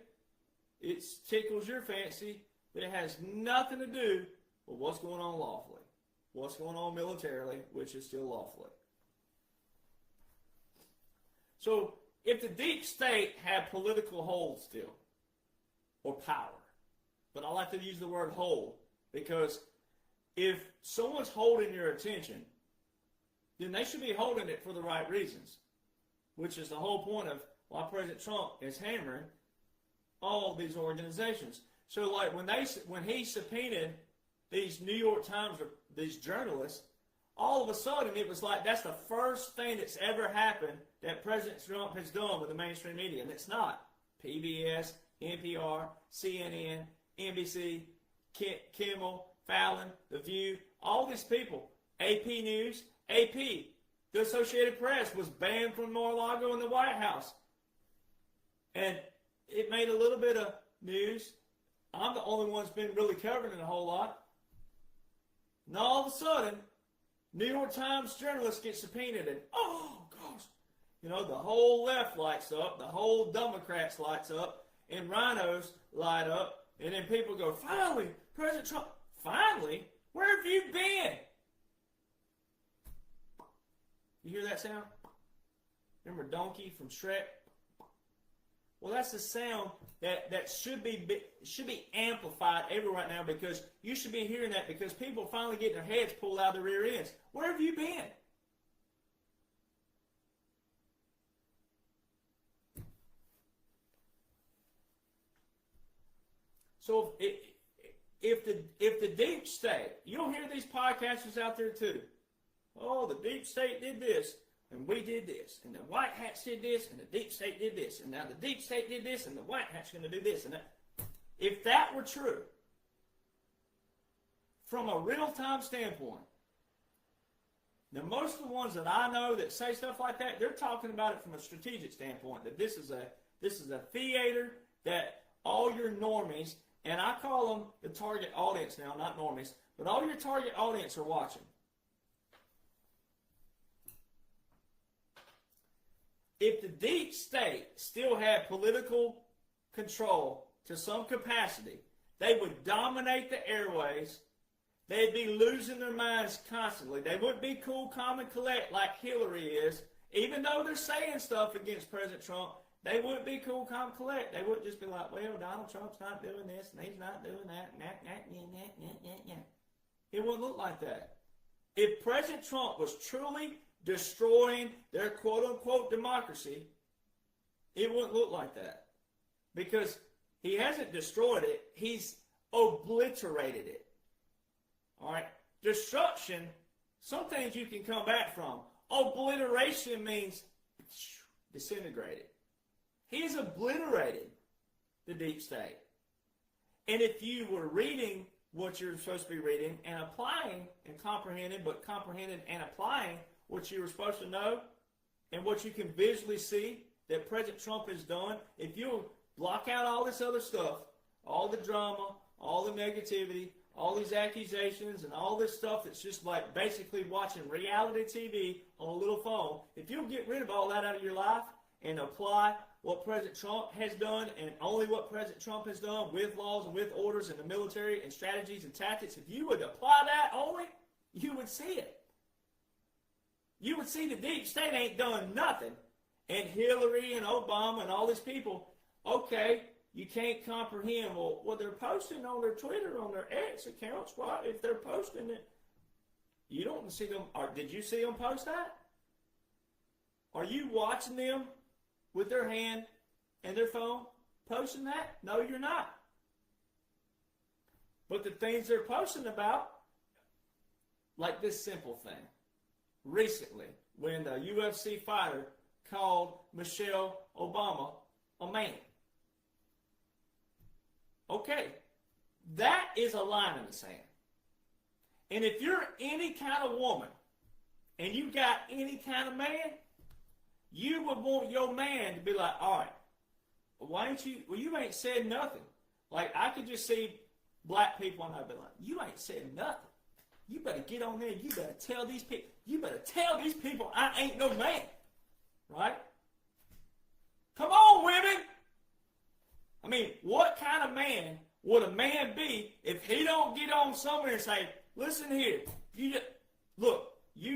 S8: it tickles your fancy, but it has nothing to do with what's going on lawfully. What's going on militarily, which is still lawfully. So, if the deep state had political hold still, or power, but I like to use the word hold, because if someone's holding your attention, then they should be holding it for the right reasons, which is the whole point of why President Trump is hammering all these organizations. So, like when he subpoenaed these New York Times, these journalists, all of a sudden it was like that's the first thing that's ever happened that President Trump has done with the mainstream media, and it's not. PBS, NPR, CNN, NBC, Kimmel, Fallon, The View, all these people, AP News, AP, the Associated Press was banned from Mar-a-Lago and the White House. And it made a little bit of news. I'm the only one that's been really covering it a whole lot. And all of a sudden, New York Times journalists get subpoenaed, and oh gosh, you know, the whole left lights up, the whole Democrats lights up, and rhinos light up, and then people go, finally, President Trump, finally? Where have you been? You hear that sound? Remember Donkey from Shrek? Well, that's the sound that should be amplified everywhere right now, because you should be hearing that, because people are finally getting their heads pulled out of their rear ends. Where have you been? So if the deep state, you'll hear these podcasters out there too. Oh, the deep state did this, and we did this, and the white hats did this, and the deep state did this, and now the deep state did this, and the white hat's going to do this, and that. If that were true, from a real-time standpoint, now most of the ones that I know that say stuff like that, they're talking about it from a strategic standpoint, that this is a theater that all your normies, and I call them the target audience now, not normies, but all your target audience are watching. If the deep state still had political control to some capacity, they would dominate the airways. They'd be losing their minds constantly. They wouldn't be cool, calm, and collect like Hillary is. Even though they're saying stuff against President Trump, They wouldn't be cool, calm, collect. They wouldn't just be like, well, Donald Trump's not doing this and he's not doing that. It wouldn't look like that. If President Trump was truly destroying their quote-unquote democracy, it wouldn't look like that. Because he hasn't destroyed it, he's obliterated it. All right? Destruction, some things you can come back from. Obliteration means disintegrated. He's obliterated the deep state. And if you were reading what you're supposed to be reading and applying and comprehending and applying what you were supposed to know and what you can visually see that President Trump has done, if you block out all this other stuff, all the drama, all the negativity, all these accusations and all this stuff that's just like basically watching reality TV on a little phone, if you'll get rid of all that out of your life and apply what President Trump has done and only what President Trump has done with laws and with orders and the military and strategies and tactics, if you would apply that only, you would see it. You would see the deep state ain't done nothing. And Hillary and Obama and all these people, okay, you can't comprehend, well, they're posting on their Twitter, on their X accounts. Why, if they're posting it, you don't see them, or did you see them post that? Are you watching them with their hand and their phone posting that? No, you're not. But the things they're posting about, like this simple thing. Recently, when the UFC fighter called Michelle Obama a man. Okay, that is a line in the sand. And if you're any kind of woman and you got any kind of man, you would want your man to be like, all right, why ain't you, well, you ain't said nothing. Like, I could just see black people and I'd be like, you ain't said nothing. You better get on there and you better tell these people I ain't no man. Right? Come on, women. I mean, what kind of man would a man be if he don't get on somewhere and say, listen here, you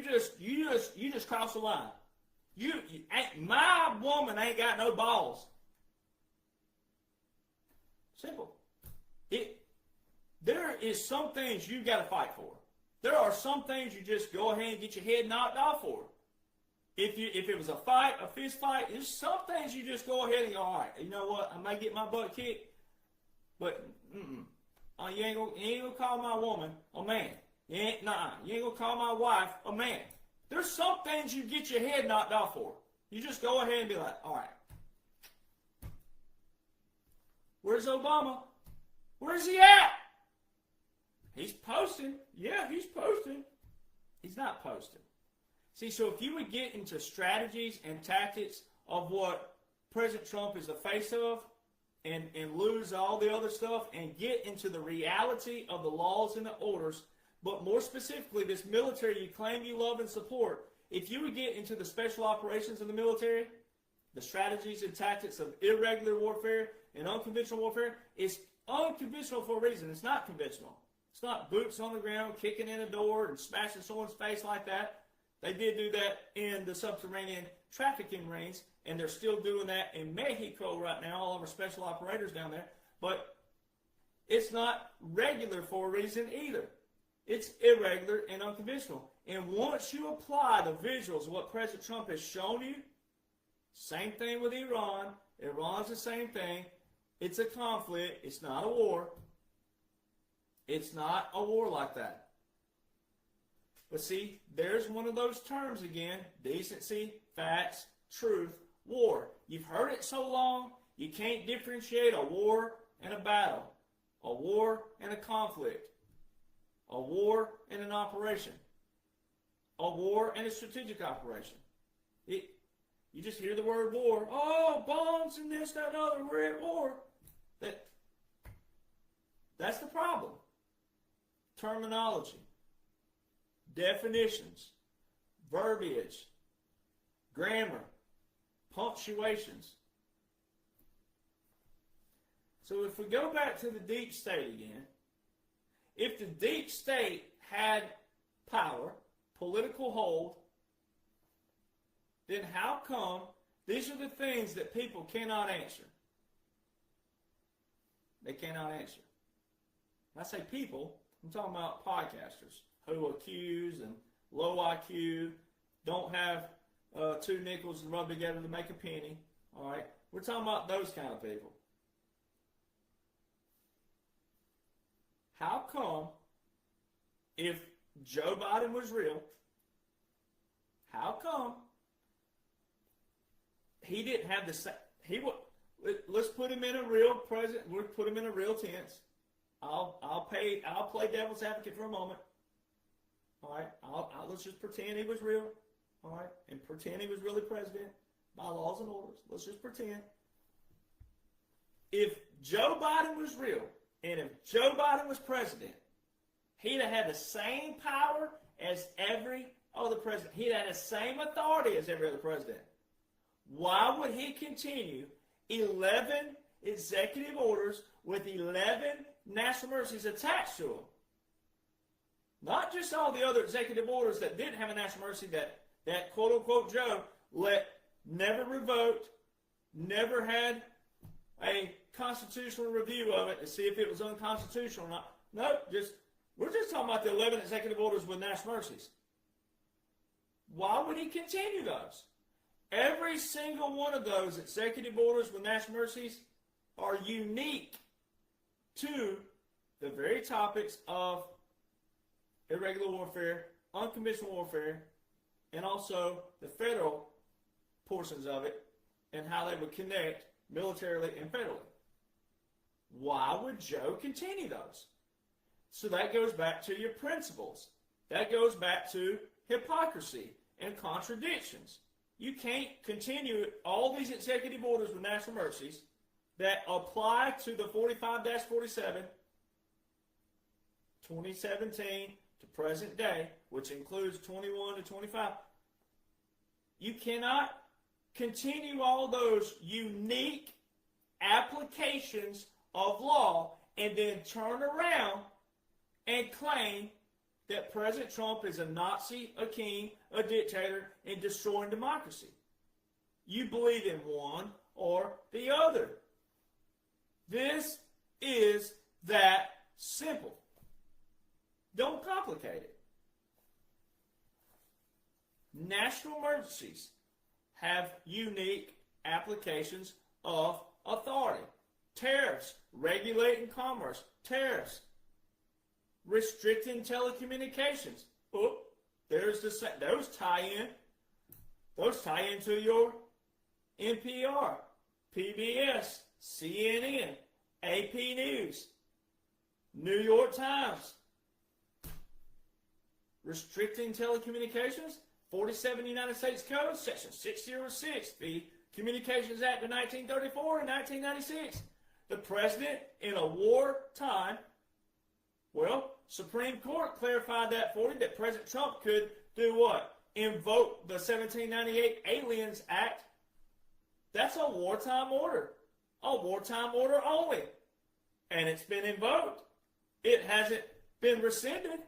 S8: just crossed the line. My woman ain't got no balls. Simple. There is some things you got to fight for. There are some things you just go ahead and get your head knocked off for. If it was a fight, a fist fight, there's some things you just go ahead and go, all right, you know what, I may get my butt kicked, but you ain't gonna call my woman a man. You ain't gonna call my wife a man. There's some things you get your head knocked off for. You just go ahead and be like, all right. Where's Obama? Where's he at? He's posting. Yeah, he's posting. He's not posting. See, so if you would get into strategies and tactics of what President Trump is the face of and lose all the other stuff and get into the reality of the laws and the orders, but more specifically, this military you claim you love and support, if you would get into the special operations of the military, the strategies and tactics of irregular warfare and unconventional warfare, it's unconventional for a reason. It's not conventional. It's not boots on the ground, kicking in a door and smashing someone's face like that. They did do that in the subterranean trafficking rings, and they're still doing that in Mexico right now, all of our special operators down there. But it's not regular for a reason either. It's irregular and unconventional. And once you apply the visuals of what President Trump has shown you, same thing with Iran. Iran's the same thing. It's a conflict. It's not a war. It's not a war like that. But see, there's one of those terms again. Decency, facts, truth, war. You've heard it so long, you can't differentiate a war and a battle. A war and a conflict. A war and an operation. A war and a strategic operation. You just hear the word war. Oh, bombs and this, that, and other. We're at war. That's the problem. Terminology. Definitions, verbiage, grammar, punctuations. So if we go back to the deep state again, if the deep state had power, political hold, then how come These are the things that people cannot answer. They cannot answer. When I say people, I'm talking about podcasters who accuse and low IQ, don't have two nickels and rub together to make a penny. All right, we're talking about those kind of people. How come, if Joe Biden was real, how come he didn't have the same? Let's put him in a real president. We'll put him in a real tense. I'll play devil's advocate for a moment. All right. Let's just pretend he was real. All right, and pretend he was really president by laws and orders. Let's just pretend. If Joe Biden was real, and if Joe Biden was president, he'd have had the same power as every other president. He'd have had the same authority as every other president. Why would he continue 11 executive orders with 11 national emergencies attached to them? Not just all the other executive orders that didn't have a national emergency that quote-unquote Joe never revoked, never had a constitutional review of it to see if it was unconstitutional or not. No, we're just talking about the 11 executive orders with national emergencies. Why would he continue those? Every single one of those executive orders with national emergencies are unique to the very topics of irregular warfare, unconventional warfare, and also the federal portions of it and how they would connect militarily and federally. Why would Joe continue those? So that goes back to your principles. That goes back to hypocrisy and contradictions. You can't continue all these executive orders with national emergencies that apply to the 45-47, 2017 to present day, which includes 21 to 25. You cannot continue all those unique applications of law and then turn around and claim that President Trump is a Nazi, a king, a dictator, and destroying democracy. You believe in one or the other. This is that simple. Don't complicate it. National emergencies have unique applications of authority. Tariffs, regulating commerce. Tariffs, restricting telecommunications. Oh, there's those tie in. Those tie into your NPR, PBS, CNN, AP News, New York Times. Restricting telecommunications, 47 United States Code, Section 606, the Communications Act of 1934 and 1996. The president in a wartime, Supreme Court clarified that for you, that President Trump could do what? Invoke the 1798 Aliens Act. That's a wartime order. A wartime order only. And it's been invoked. It hasn't been rescinded.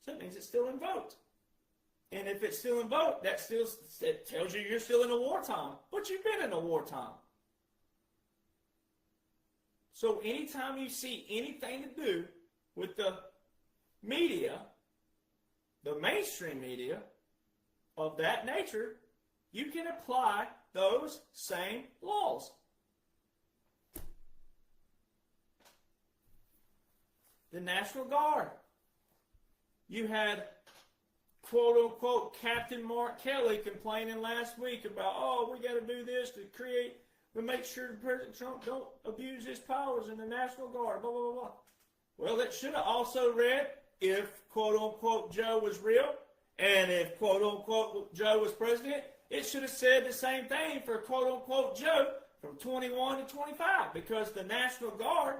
S8: So that means it's still invoked. And if it's still invoked, that tells you you're still in a wartime. But you've been in a wartime. So anytime you see anything to do with the media, the mainstream media of that nature, you can apply those same laws. The National Guard. You had, quote-unquote, Captain Mark Kelly complaining last week about, we got to do this to make sure President Trump don't abuse his powers in the National Guard, blah, blah, blah. Well, it should have also read, if, quote-unquote, Joe was real, and if, quote-unquote, Joe was president, it should have said the same thing for, quote-unquote, Joe from 21 to 25, because the National Guard,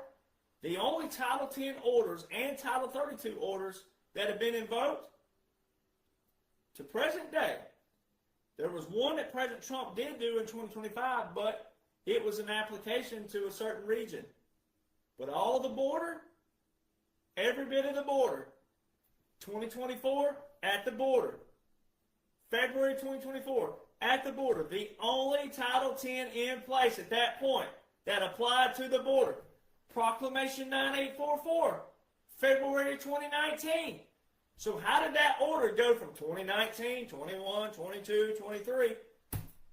S8: the only Title 10 orders and Title 32 orders that have been invoked to present day. There was one that President Trump did do in 2025, but it was an application to a certain region. But all the border, every bit of the border, 2024 at the border, February 2024, at the border, the only Title 10 in place at that point that applied to the border. Proclamation 9844, February 2019. So how did that order go from 2019, 21, 22, 23?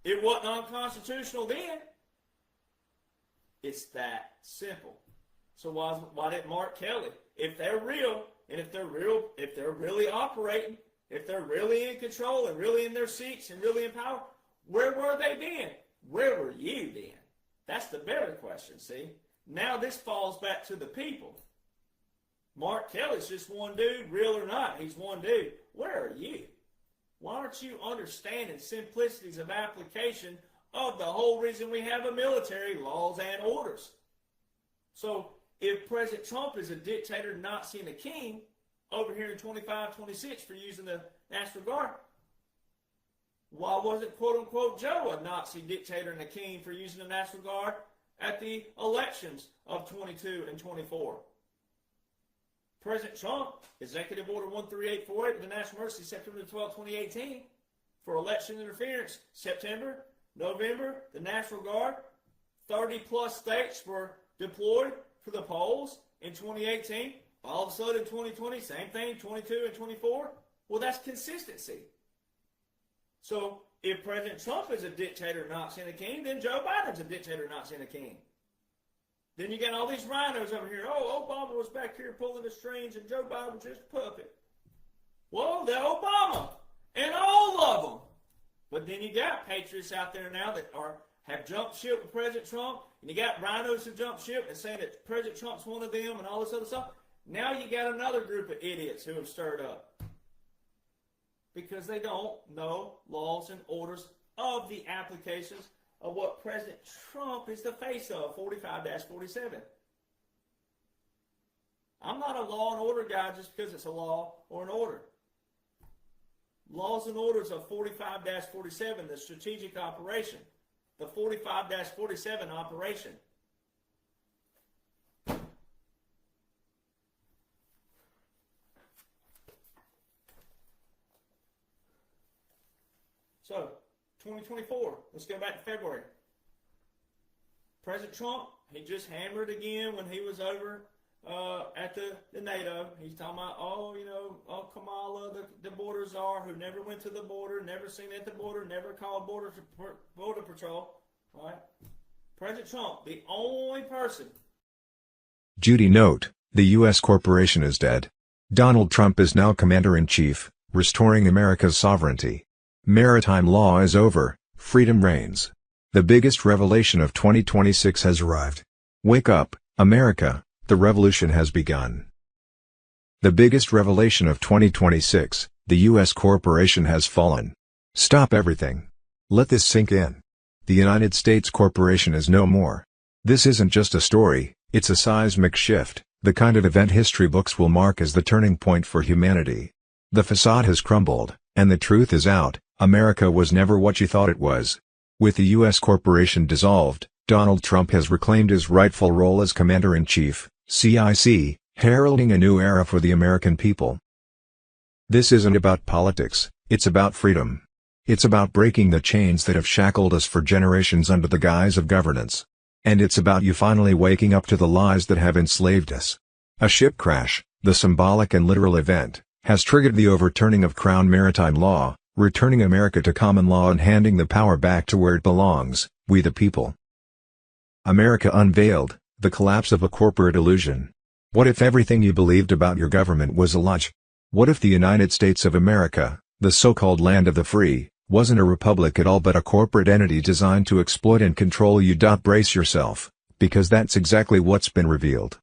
S8: It wasn't unconstitutional then. It's that simple. So why did Mark Kelly, if they're real, and if they're really operating, if they're really in control and really in their seats and really in power, where were they then? Where were you then? That's the better question, see? Now this falls back to the people. Mark Kelly's just one dude, real or not, he's one dude. Where are you? Why aren't you understanding simplicities of application of the whole reason we have a military, laws and orders? So if President Trump is a dictator, Nazi, and a king over here in 25, 26 for using the National Guard, why wasn't quote-unquote Joe a Nazi dictator and a king for using the National Guard at the elections of 22 and 24? President Trump, Executive Order 13848 with the National Emergency, September 12, 2018, for election interference, September, November, the National Guard, 30-plus states were deployed for the polls in 2018. All of a sudden, 2020, same thing, 22 and 24. Well, that's consistency. So if President Trump is a dictator, Nazi, and a king, then Joe Biden's a dictator, Nazi, and a king. Then you got all these rhinos over here. Oh, Obama was back here pulling the strings, and Joe Biden was just a puppet. Well, they're Obama, and all of them. But then you got patriots out there now that have jumped ship with President Trump, and you got rhinos who jumped ship and saying that President Trump's one of them and all this other stuff. Now you got another group of idiots who have stirred up because they don't know laws and orders of the applications of what President Trump is the face of, 45-47. I'm not a law and order guy just because it's a law or an order. Laws and orders of 45-47, the strategic operation, the 45-47 operation. So, 2024, let's go back to February. President Trump, he just hammered again when he was over at the NATO. He's talking about, Kamala, the border czar, who never went to the border, never seen at the border, never called border patrol. All right? President Trump, the only person.
S6: Judy note, the U.S. corporation is dead. Donald Trump is now commander-in-chief, restoring America's sovereignty. Maritime law is over, freedom reigns. The biggest revelation of 2026 has arrived. Wake up, America, the revolution has begun. The biggest revelation of 2026, the U.S. corporation has fallen. Stop everything. Let this sink in. The United States corporation is no more. This isn't just a story, it's a seismic shift, the kind of event history books will mark as the turning point for humanity. The facade has crumbled, and the truth is out. America was never what you thought it was. With the U.S. corporation dissolved, Donald Trump has reclaimed his rightful role as Commander-in-Chief, CIC, heralding a new era for the American people. This isn't about politics, it's about freedom. It's about breaking the chains that have shackled us for generations under the guise of governance. And it's about you finally waking up to the lies that have enslaved us. A ship crash, the symbolic and literal event, has triggered the overturning of Crown maritime law, returning America to common law and handing the power back to where it belongs, we the people. America unveiled, the collapse of a corporate illusion. What if everything you believed about your government was a lie? What if the United States of America, the so-called land of the free, wasn't a republic at all but a corporate entity designed to exploit and control you? Brace yourself, because that's exactly what's been revealed.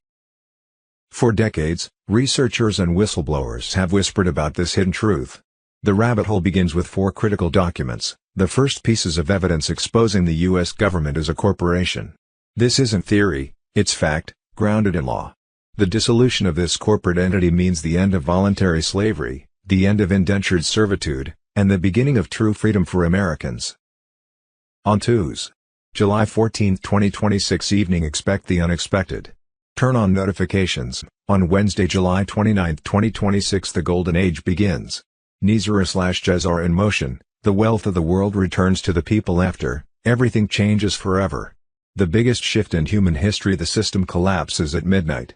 S6: For decades, researchers and whistleblowers have whispered about this hidden truth. The rabbit hole begins with 4 critical documents, the first pieces of evidence exposing the U.S. government as a corporation. This isn't theory, it's fact, grounded in law. The dissolution of this corporate entity means the end of voluntary slavery, the end of indentured servitude, and the beginning of true freedom for Americans. On Tuesday, July 14, 2026 evening, expect the unexpected. Turn on notifications. On Wednesday, July 29, 2026 the golden age begins. Nizar/Jez are in motion, The wealth of the world returns to the people after everything changes forever. The biggest shift in human history. The system collapses at midnight.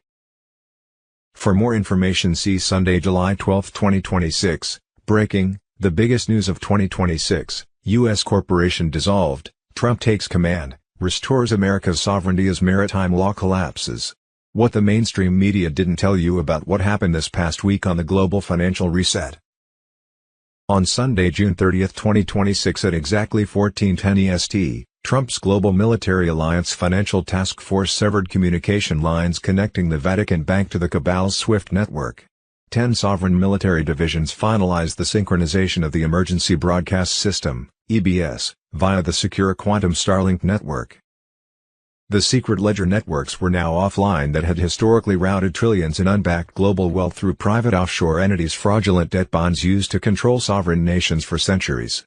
S6: For more information, see Sunday, July 12, 2026. Breaking, the biggest news of 2026. U.S. corporation dissolved, Trump takes command, restores America's sovereignty as maritime law collapses. What the mainstream media didn't tell you about what happened this past week on the global financial reset. On Sunday, June 30, 2026 at exactly 14:10 EST, Trump's Global Military Alliance Financial Task Force severed communication lines connecting the Vatican Bank to the cabal's SWIFT network. 10 sovereign military divisions finalized the synchronization of the Emergency Broadcast System, EBS, via the secure Quantum Starlink network. The secret ledger networks were now offline that had historically routed trillions in unbacked global wealth through private offshore entities, fraudulent debt bonds used to control sovereign nations for centuries.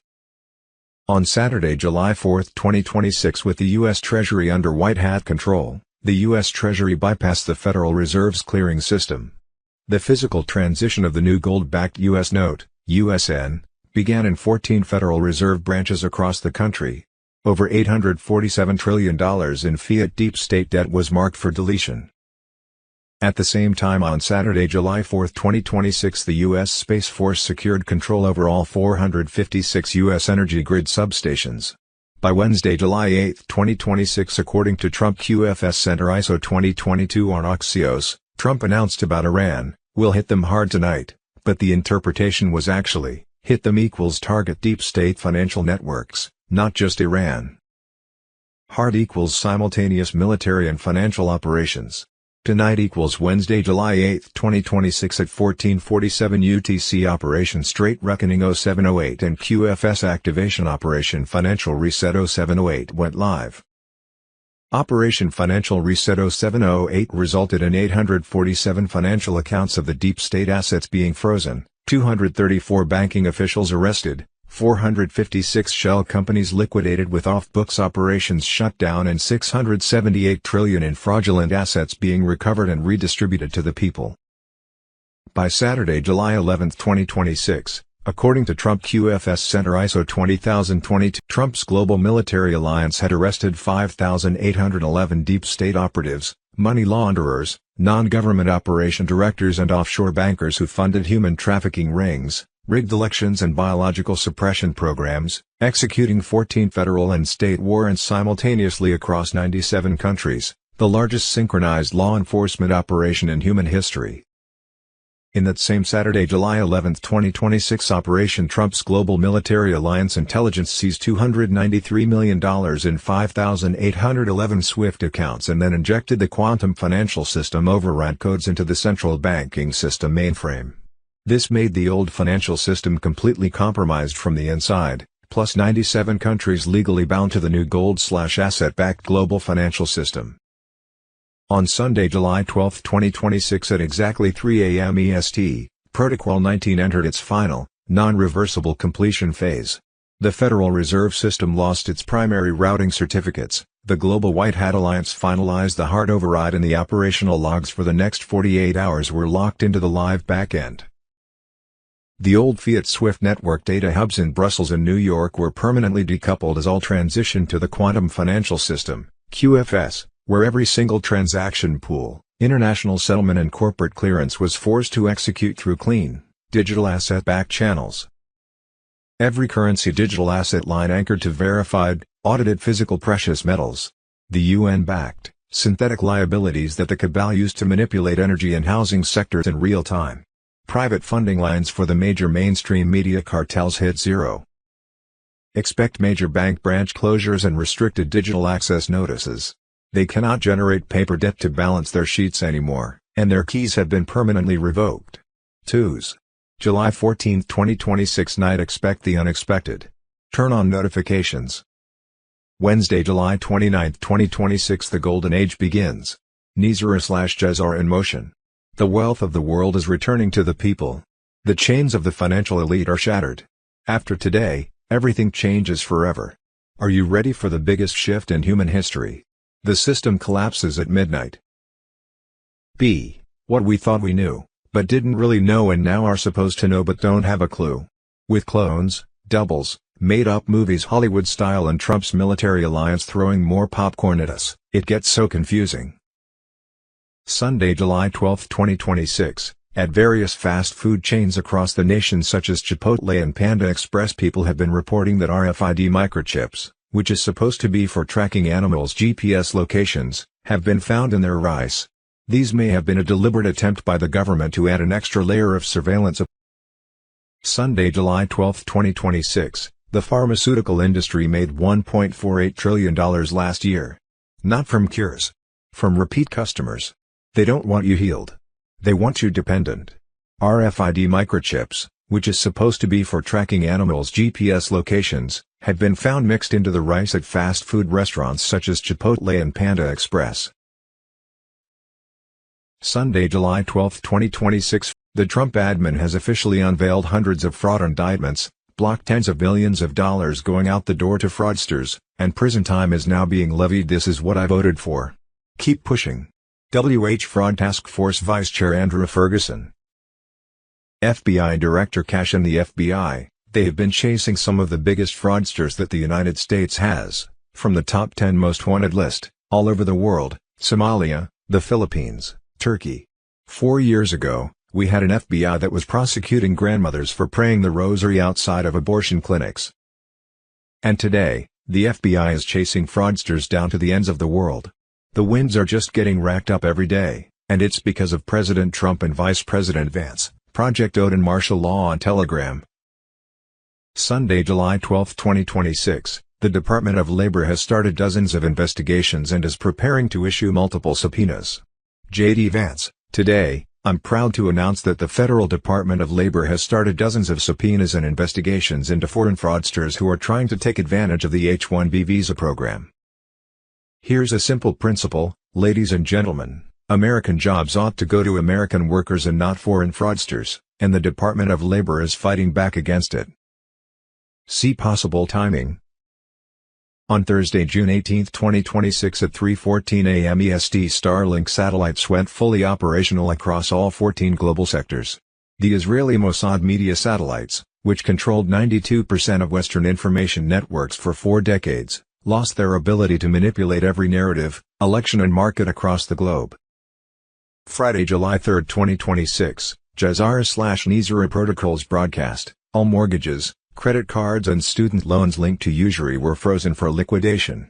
S6: On Saturday, July 4, 2026, with the U.S. Treasury under white hat control, the U.S. Treasury bypassed the Federal Reserve's clearing system. The physical transition of the new gold-backed U.S. note, USN, began in 14 Federal Reserve branches across the country. Over $847 trillion in fiat deep state debt was marked for deletion. At the same time, on Saturday, July 4, 2026, the U.S. Space Force secured control over all 456 U.S. energy grid substations. By Wednesday, July 8, 2026, according to Trump QFS Center ISO 2022 on Axios, Trump announced about Iran, "We'll hit them hard tonight," but the interpretation was actually, "hit them equals target deep state financial networks, not just Iran." Hard equals simultaneous military and financial operations. Tonight equals Wednesday, July 8, 2026 at 14:47 UTC. Operation Straight Reckoning 0708 and QFS Activation Operation Financial Reset 0708 went live. Operation Financial Reset 0708 resulted in 847 financial accounts of the deep state assets being frozen, 234 banking officials arrested, 456 shell companies liquidated with off-books operations shut down, and $678 trillion in fraudulent assets being recovered and redistributed to the people. By Saturday, July 11, 2026, according to Trump QFS Center ISO 20022, Trump's Global Military Alliance had arrested 5,811 deep state operatives, money launderers, non-government operation directors and offshore bankers who funded human trafficking rings, rigged elections and biological suppression programs, executing 14 federal and state warrants simultaneously across 97 countries, the largest synchronized law enforcement operation in human history. In that same Saturday, July 11, 2026, Operation Trump's Global Military Alliance Intelligence seized $293 million in 5,811 SWIFT accounts and then injected the quantum financial system override codes into the central banking system mainframe. This made the old financial system completely compromised from the inside, plus 97 countries legally bound to the new gold/asset-backed global financial system. On Sunday, July 12, 2026 at exactly 3 a.m. EST, Protocol 19 entered its final, non-reversible completion phase. The Federal Reserve System lost its primary routing certificates, the Global White Hat Alliance finalized the hard override, and the operational logs for the next 48 hours were locked into the live backend. The old Fiat SWIFT network data hubs in Brussels and New York were permanently decoupled as all transitioned to the Quantum Financial System, QFS, where every single transaction pool, international settlement and corporate clearance was forced to execute through clean, digital asset-backed channels. Every currency digital asset line anchored to verified, audited physical precious metals. The UN-backed, synthetic liabilities that the cabal used to manipulate energy and housing sectors in real time. Private funding lines for the major mainstream media cartels hit zero. Expect major bank branch closures and restricted digital access notices. They cannot generate paper debt to balance their sheets anymore, and their keys have been permanently revoked. 2s. July 14, 2026 night. Expect the unexpected. Turn on notifications. Wednesday, July 29, 2026 The Golden Age begins. Nizar/Jez are in motion. The wealth of the world is returning to the people. The chains of the financial elite are shattered. After today, everything changes forever. Are you ready for the biggest shift in human history? The system collapses at midnight. B. What we thought we knew, but didn't really know and now are supposed to know but don't have a clue. With clones, doubles, Made-up movies Hollywood style and Trump's military alliance throwing more popcorn at us. It gets so confusing. Sunday, July 12, 2026. At various fast food chains across the nation such as Chipotle and Panda Express, people have been reporting that RFID microchips, which is supposed to be for tracking animals' GPS locations, have been found in their rice. These may have been a deliberate attempt by the government to add an extra layer of surveillance. Sunday, July 12, 2026. The pharmaceutical industry made $1.48 trillion last year. Not from cures. From repeat customers. They don't want you healed. They want you dependent. RFID microchips, which is supposed to be for tracking animals' GPS locations, have been found mixed into the rice at fast food restaurants such as Chipotle and Panda Express. Sunday, July 12, 2026. The Trump admin has officially unveiled hundreds of fraud indictments, blocked tens of billions of dollars going out the door to fraudsters, and prison time is now being levied. This is what I voted for. Keep pushing. WH Fraud Task Force Vice Chair Andrew Ferguson. FBI Director Cash and the FBI, they have been chasing some of the biggest fraudsters that the United States has, from the top 10 most wanted list, all over the world, Somalia, the Philippines, Turkey. 4 years ago, we had an FBI that was prosecuting grandmothers for praying the rosary outside of abortion clinics. And today, the FBI is chasing fraudsters down to the ends of the world. The wins are just getting racked up every day, and it's because of President Trump and Vice President Vance. Project Odin martial law on Telegram. Sunday, July 12, 2026. The Department of Labor has started dozens of investigations and is preparing to issue multiple subpoenas. J.D. Vance. Today, I'm proud to announce that the Federal Department of Labor has started dozens of subpoenas and investigations into foreign fraudsters who are trying to take advantage of the H-1B visa program. Here's a simple principle, ladies and gentlemen. American jobs ought to go to American workers and not foreign fraudsters, and the Department of Labor is fighting back against it. See possible timing. On Thursday, June 18, 2026 at 3:14 a.m. EST, Starlink satellites went fully operational across all 14 global sectors. The Israeli Mossad media satellites, which controlled 92% of Western information networks for 4 decades, lost their ability to manipulate every narrative, election and market across the globe. Friday, July 3, 2026, Jazara/Nizara Protocols broadcast, all mortgages, credit cards and student loans linked to usury were frozen for liquidation.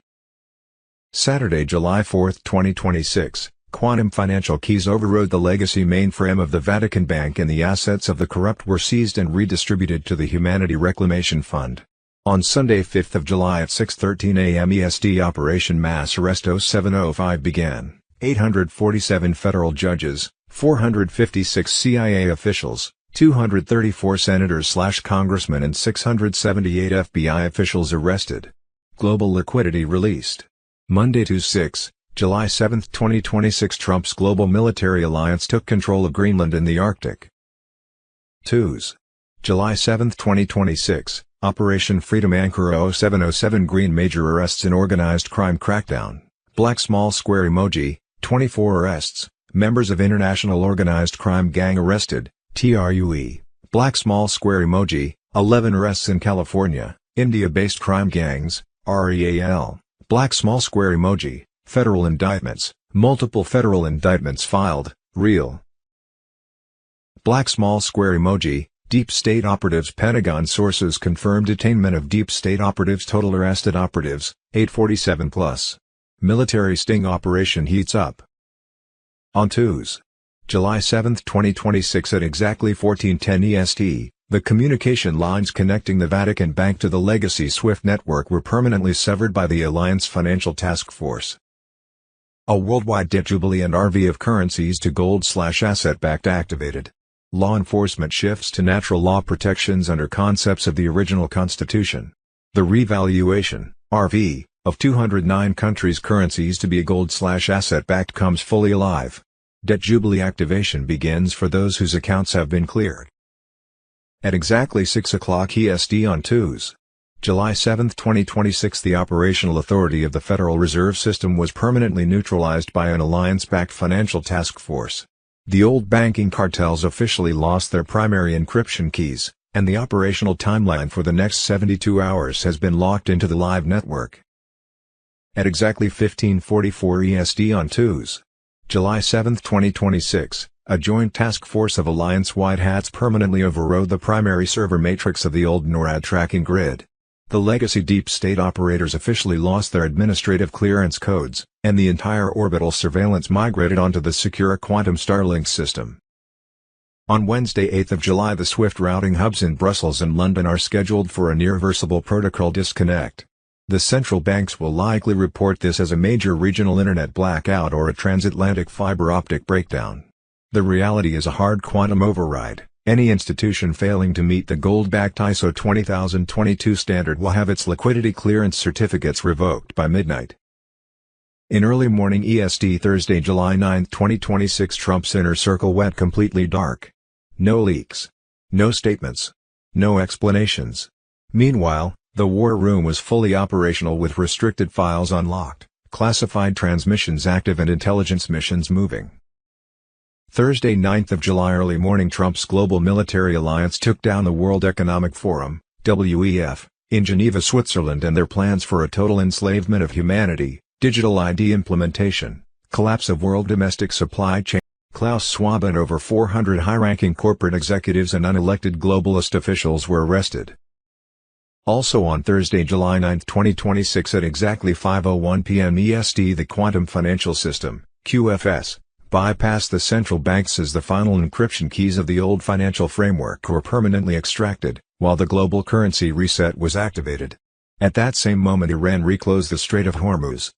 S6: Saturday, July 4, 2026, Quantum Financial Keys overrode the legacy mainframe of the Vatican Bank and the assets of the corrupt were seized and redistributed to the Humanity Reclamation Fund. On Sunday, 5 July at 6:13 a.m. EST, Operation Mass Arrest 0705 began. 847 federal judges, 456 CIA officials, 234 senators/congressmen and 678 FBI officials arrested. Global liquidity released. Monday, 6 July 7, 2026. Trump's global military alliance took control of Greenland and the Arctic. July 7, 2026. Operation Freedom Anchor 0707 Green major arrests in organized crime crackdown. Black small square emoji, 24 arrests, members of international organized crime gang arrested, TRUE. Black small square emoji, 11 arrests in California, India-based crime gangs, REAL. Black small square emoji, federal indictments, multiple federal indictments filed, real. Black small square emoji, deep state operatives. Pentagon sources confirm detainment of deep state operatives. Total arrested operatives, 847 plus. Military sting operation heats up. On July 7, 2026 at exactly 14:10 EST, the communication lines connecting the Vatican Bank to the legacy SWIFT network were permanently severed by the Alliance Financial Task Force. A worldwide debt jubilee and RV of currencies to gold/asset-backed activated. Law enforcement shifts to natural law protections under concepts of the original Constitution. The revaluation, RV, of 209 countries' currencies to be gold/asset-backed comes fully alive. Debt jubilee activation begins for those whose accounts have been cleared. At exactly 6 o'clock EST on July 7, 2026, the operational authority of the Federal Reserve System was permanently neutralized by an alliance-backed financial task force. The old banking cartels officially lost their primary encryption keys, and the operational timeline for the next 72 hours has been locked into the live network. At exactly 15:44 EST on Tuesday, July 7, 2026, a joint task force of Alliance White Hats permanently overrode the primary server matrix of the old NORAD tracking grid. The legacy deep state operators officially lost their administrative clearance codes, and the entire orbital surveillance migrated onto the secure Quantum Starlink system. On Wednesday 8 July, the SWIFT routing hubs in Brussels and London are scheduled for an irreversible protocol disconnect. The central banks will likely report this as a major regional internet blackout or a transatlantic fiber optic breakdown. The reality is a hard quantum override. Any institution failing to meet the gold-backed ISO 20022 standard will have its liquidity clearance certificates revoked by midnight. In early morning EST Thursday, July 9, 2026, Trump's inner circle went completely dark. No leaks. No statements. No explanations. Meanwhile, the war room was fully operational with restricted files unlocked, classified transmissions active and intelligence missions moving. Thursday 9 July early morning, Trump's global military alliance took down the World Economic Forum, WEF, in Geneva, Switzerland, and their plans for a total enslavement of humanity, digital ID implementation, collapse of world domestic supply chain. Klaus Schwab and over 400 high-ranking corporate executives and unelected globalist officials were arrested. Also on Thursday, July 9, 2026 at exactly 5:01 p.m. EST, the Quantum Financial System, QFS, bypassed the central banks as the final encryption keys of the old financial framework were permanently extracted, while the global currency reset was activated. At that same moment, Iran reclosed the Strait of Hormuz.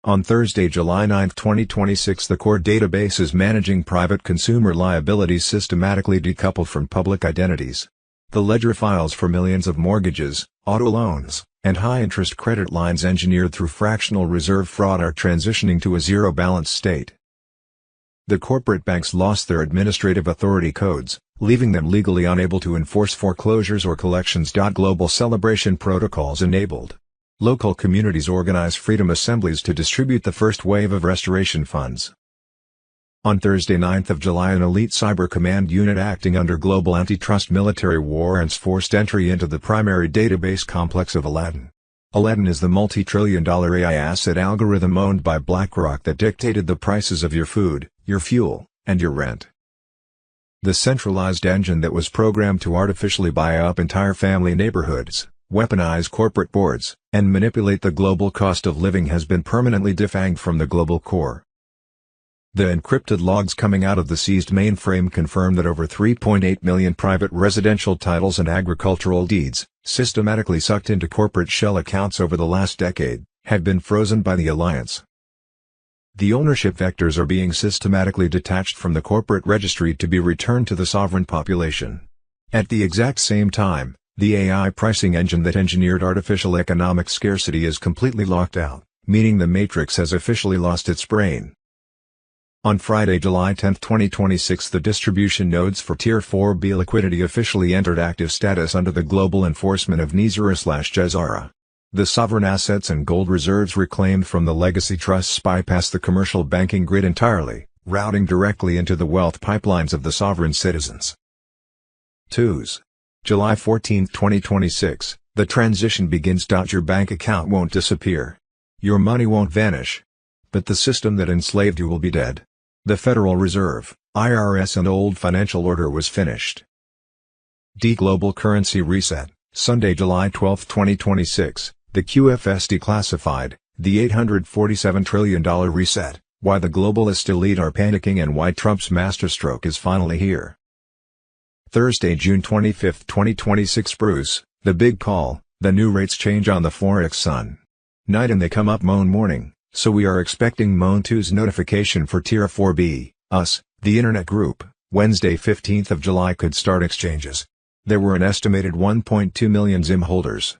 S6: On Thursday, July 9, 2026, the core databases managing private consumer liabilities systematically decoupled from public identities. The ledger files for millions of mortgages, auto loans, and high-interest credit lines engineered through fractional reserve fraud are transitioning to a zero-balance state. The corporate banks lost their administrative authority codes, leaving them legally unable to enforce foreclosures or collections. Global celebration protocols enabled. Local communities organize freedom assemblies to distribute the first wave of restoration funds. On Thursday 9 July, an elite cyber command unit acting under global antitrust military warrants forced entry into the primary database complex of Aladdin. Aladdin is the multi-trillion-dollar AI asset algorithm owned by BlackRock that dictated the prices of your food, your fuel, and your rent. The centralized engine that was programmed to artificially buy up entire family neighborhoods, weaponize corporate boards, and manipulate the global cost of living has been permanently defanged from the global core. The encrypted logs coming out of the seized mainframe confirm that over 3.8 million private residential titles and agricultural deeds, systematically sucked into corporate shell accounts over the last decade, have been frozen by the alliance. The ownership vectors are being systematically detached from the corporate registry to be returned to the sovereign population. At the exact same time, the AI pricing engine that engineered artificial economic scarcity is completely locked out, meaning the matrix has officially lost its brain. On Friday, July 10, 2026, the distribution nodes for Tier 4B liquidity officially entered active status under the global enforcement of NISARA/JESARA. The sovereign assets and gold reserves reclaimed from the legacy trusts bypass the commercial banking grid entirely, routing directly into the wealth pipelines of the sovereign citizens. Tuesday, July 14, 2026, the transition begins. Your bank account won't disappear. Your money won't vanish. But the system that enslaved you will be dead. The Federal Reserve, IRS and old financial order was finished. Global currency reset, Sunday, July 12, 2026, the QFS declassified, the $847 trillion reset, why the globalist elite are panicking and why Trump's masterstroke is finally here. Thursday, June 25, 2026, Bruce, the big call, the new rates change on the Forex Sun. Night and they come up Moan morning. So we are expecting Moan 2's notification for Tier 4B, us, the Internet Group, Wednesday 15th of July could start exchanges. There were an estimated 1.2 million ZIM holders.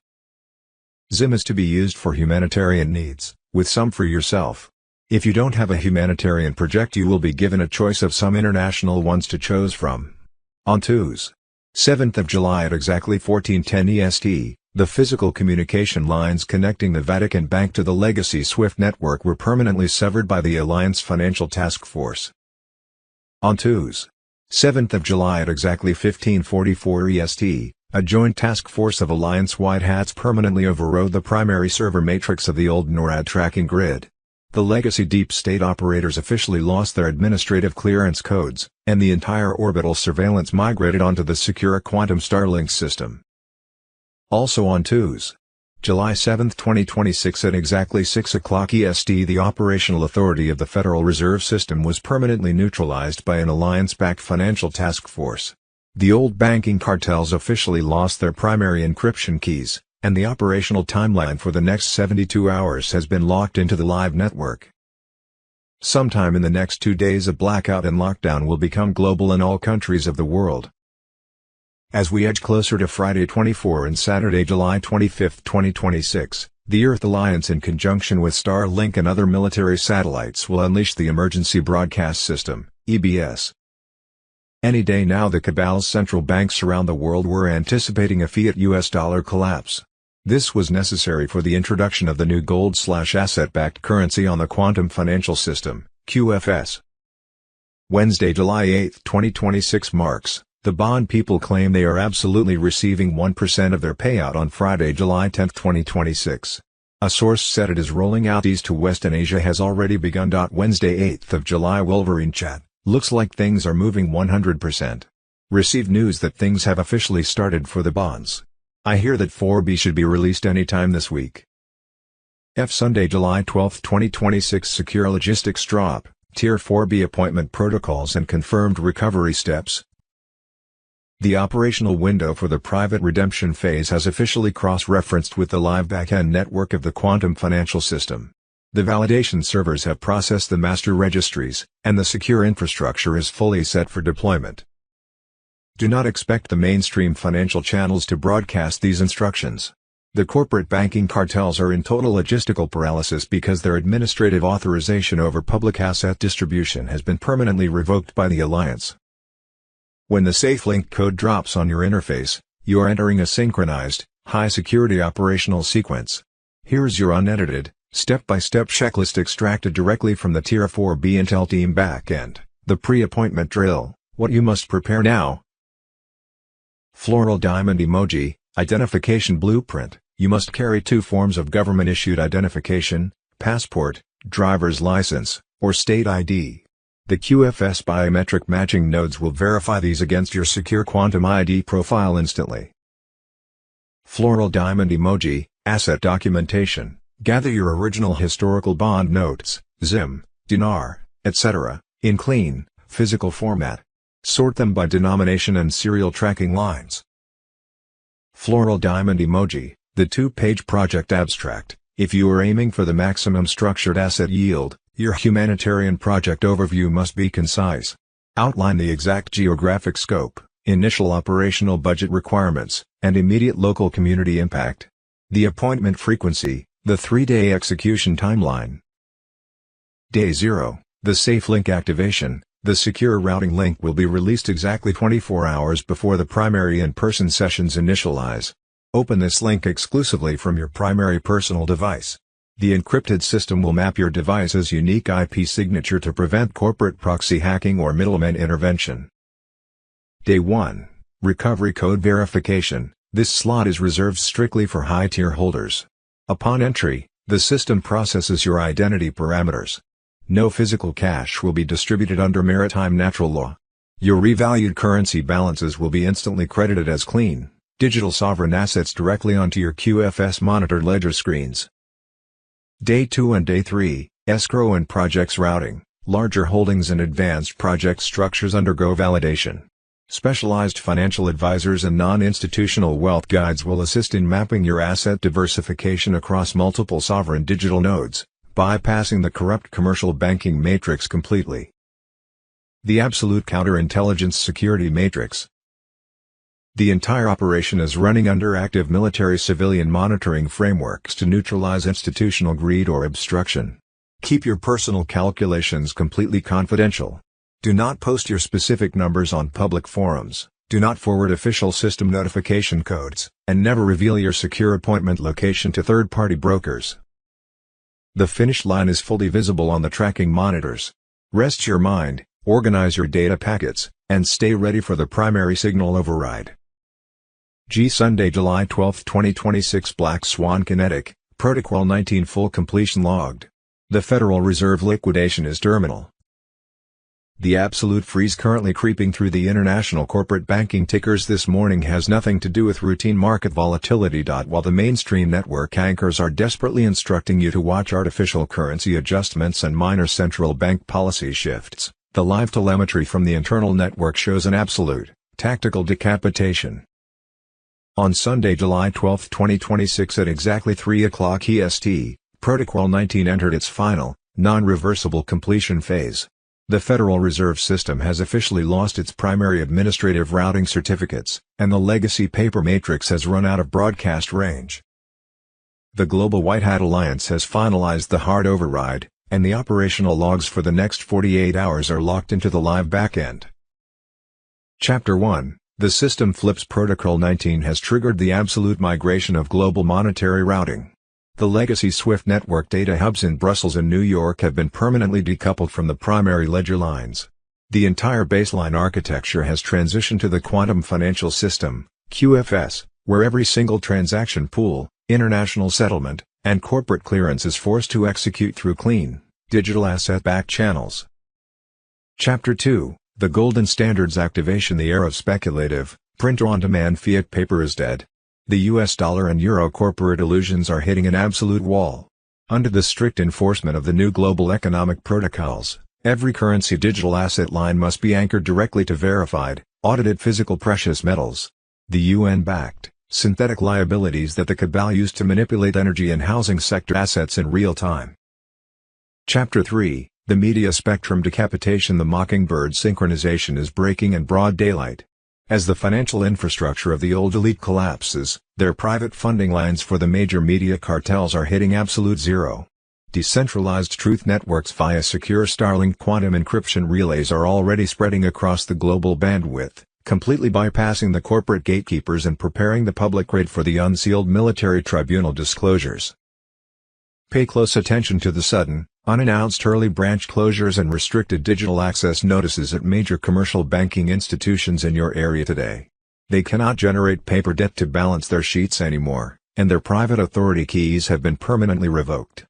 S6: ZIM is to be used for humanitarian needs, with some for yourself. If you don't have a humanitarian project, you will be given a choice of some international ones to choose from. On Tuesday, 7th of July at exactly 14:10 EST, the physical communication lines connecting the Vatican Bank to the legacy SWIFT network were permanently severed by the Alliance Financial Task Force. On Tuesday, 7th of July at exactly 15:44 EST, a joint task force of Alliance White Hats permanently overrode the primary server matrix of the old NORAD tracking grid. The legacy deep state operators officially lost their administrative clearance codes, and the entire orbital surveillance migrated onto the secure quantum Starlink system. Also on Tuesday, July 7, 2026 at exactly 6 o'clock EST, the operational authority of the Federal Reserve System was permanently neutralized by an alliance-backed financial task force. The old banking cartels officially lost their primary encryption keys, and the operational timeline for the next 72 hours has been locked into the live network. Sometime in the next 2 days a blackout and lockdown will become global in all countries of the world. As we edge closer to Friday 24 and Saturday July 25, 2026, the Earth Alliance in conjunction with Starlink and other military satellites will unleash the Emergency Broadcast System, EBS. Any day now the cabal's central banks around the world were anticipating a fiat US dollar collapse. This was necessary for the introduction of the new gold/asset-backed currency on the quantum financial system, QFS. Wednesday, July 8, 2026 marks the bond people claim they are absolutely receiving 1% of their payout on Friday, July 10, 2026. A source said it is rolling out east to west and Asia has already begun. Wednesday 8th of July Wolverine chat, looks like things are moving 100%. Received news that things have officially started for the bonds. I hear that 4B should be released anytime this week. Sunday, July 12, 2026 secure logistics drop, Tier 4B appointment protocols and confirmed recovery steps. The operational window for the private redemption phase has officially cross-referenced with the live backend network of the quantum financial system. The validation servers have processed the master registries, and the secure infrastructure is fully set for deployment. Do not expect the mainstream financial channels to broadcast these instructions. The corporate banking cartels are in total logistical paralysis because their administrative authorization over public asset distribution has been permanently revoked by the Alliance. When the SafeLink code drops on your interface, you are entering a synchronized, high-security operational sequence. Here's your unedited, step-by-step checklist extracted directly from the Tier 4B Intel Team backend, the pre-appointment drill, what you must prepare now. Floral diamond emoji, identification blueprint, you must carry 2 forms of government-issued identification, passport, driver's license, or state ID. The QFS biometric matching nodes will verify these against your secure quantum ID profile instantly. Floral diamond emoji, asset documentation, gather your original historical bond notes, ZIM, dinar, etc., in clean, physical format. Sort them by denomination and serial tracking lines. Floral diamond emoji, the 2-page project abstract. If you are aiming for the maximum structured asset yield, your humanitarian project overview must be concise. Outline the exact geographic scope, initial operational budget requirements, and immediate local community impact. The appointment frequency, the 3-day execution timeline. Day 0, the SafeLink activation. The secure routing link will be released exactly 24 hours before the primary in-person sessions initialize. Open this link exclusively from your primary personal device. The encrypted system will map your device's unique IP signature to prevent corporate proxy hacking or middleman intervention. Day 1. Recovery code verification. This slot is reserved strictly for high-tier holders. Upon entry, the system processes your identity parameters. No physical cash will be distributed under maritime natural law. Your revalued currency balances will be instantly credited as clean, digital sovereign assets directly onto your QFS monitored ledger screens. Day 2 and Day 3, escrow and projects routing. Larger holdings and advanced project structures undergo validation. Specialized financial advisors and non-institutional wealth guides will assist in mapping your asset diversification across multiple sovereign digital nodes, bypassing the corrupt commercial banking matrix completely. The absolute counterintelligence security matrix. The entire operation is running under active military-civilian monitoring frameworks to neutralize institutional greed or obstruction. Keep your personal calculations completely confidential. Do not post your specific numbers on public forums, do not forward official system notification codes, and never reveal your secure appointment location to third-party brokers. The finish line is fully visible on the tracking monitors. Rest your mind, organize your data packets, and stay ready for the primary signal override. Sunday, July 12, 2026 Black Swan Kinetic, Protocol 19 full completion logged. The Federal Reserve liquidation is terminal. The absolute freeze currently creeping through the international corporate banking tickers this morning has nothing to do with routine market volatility. While the mainstream network anchors are desperately instructing you to watch artificial currency adjustments and minor central bank policy shifts, the live telemetry from the internal network shows an absolute, tactical decapitation. On Sunday, July 12, 2026 at exactly 3 o'clock EST, Protocol 19 entered its final, non-reversible completion phase. The Federal Reserve System has officially lost its primary administrative routing certificates, and the legacy paper matrix has run out of broadcast range. The Global White Hat Alliance has finalized the hard override, and the operational logs for the next 48 hours are locked into the live backend. Chapter 1: The System Flips. Protocol 19 has triggered the absolute migration of global monetary routing. The legacy SWIFT network data hubs in Brussels and New York have been permanently decoupled from the primary ledger lines. The entire baseline architecture has transitioned to the Quantum Financial System, QFS, where every single transaction pool, international settlement, and corporate clearance is forced to execute through clean, digital asset-backed channels. Chapter 2: The Golden Standards Activation. The era of speculative, print-on-demand fiat paper is dead. The US dollar and euro corporate illusions are hitting an absolute wall. Under the strict enforcement of the new global economic protocols, every currency digital asset line must be anchored directly to verified, audited physical precious metals. The UN-backed, synthetic liabilities that the cabal used to manipulate energy and housing sector assets in real time. Chapter 3: The Media Spectrum Decapitation. The Mockingbird synchronization is breaking in broad daylight. As the financial infrastructure of the old elite collapses, their private funding lines for the major media cartels are hitting absolute zero. Decentralized truth networks via secure Starlink quantum encryption relays are already spreading across the global bandwidth, completely bypassing the corporate gatekeepers and preparing the public grade for the unsealed military tribunal disclosures. Pay close attention to the sudden, unannounced early branch closures and restricted digital access notices at major commercial banking institutions in your area today. They cannot generate paper debt to balance their sheets anymore, and their private authority keys have been permanently revoked.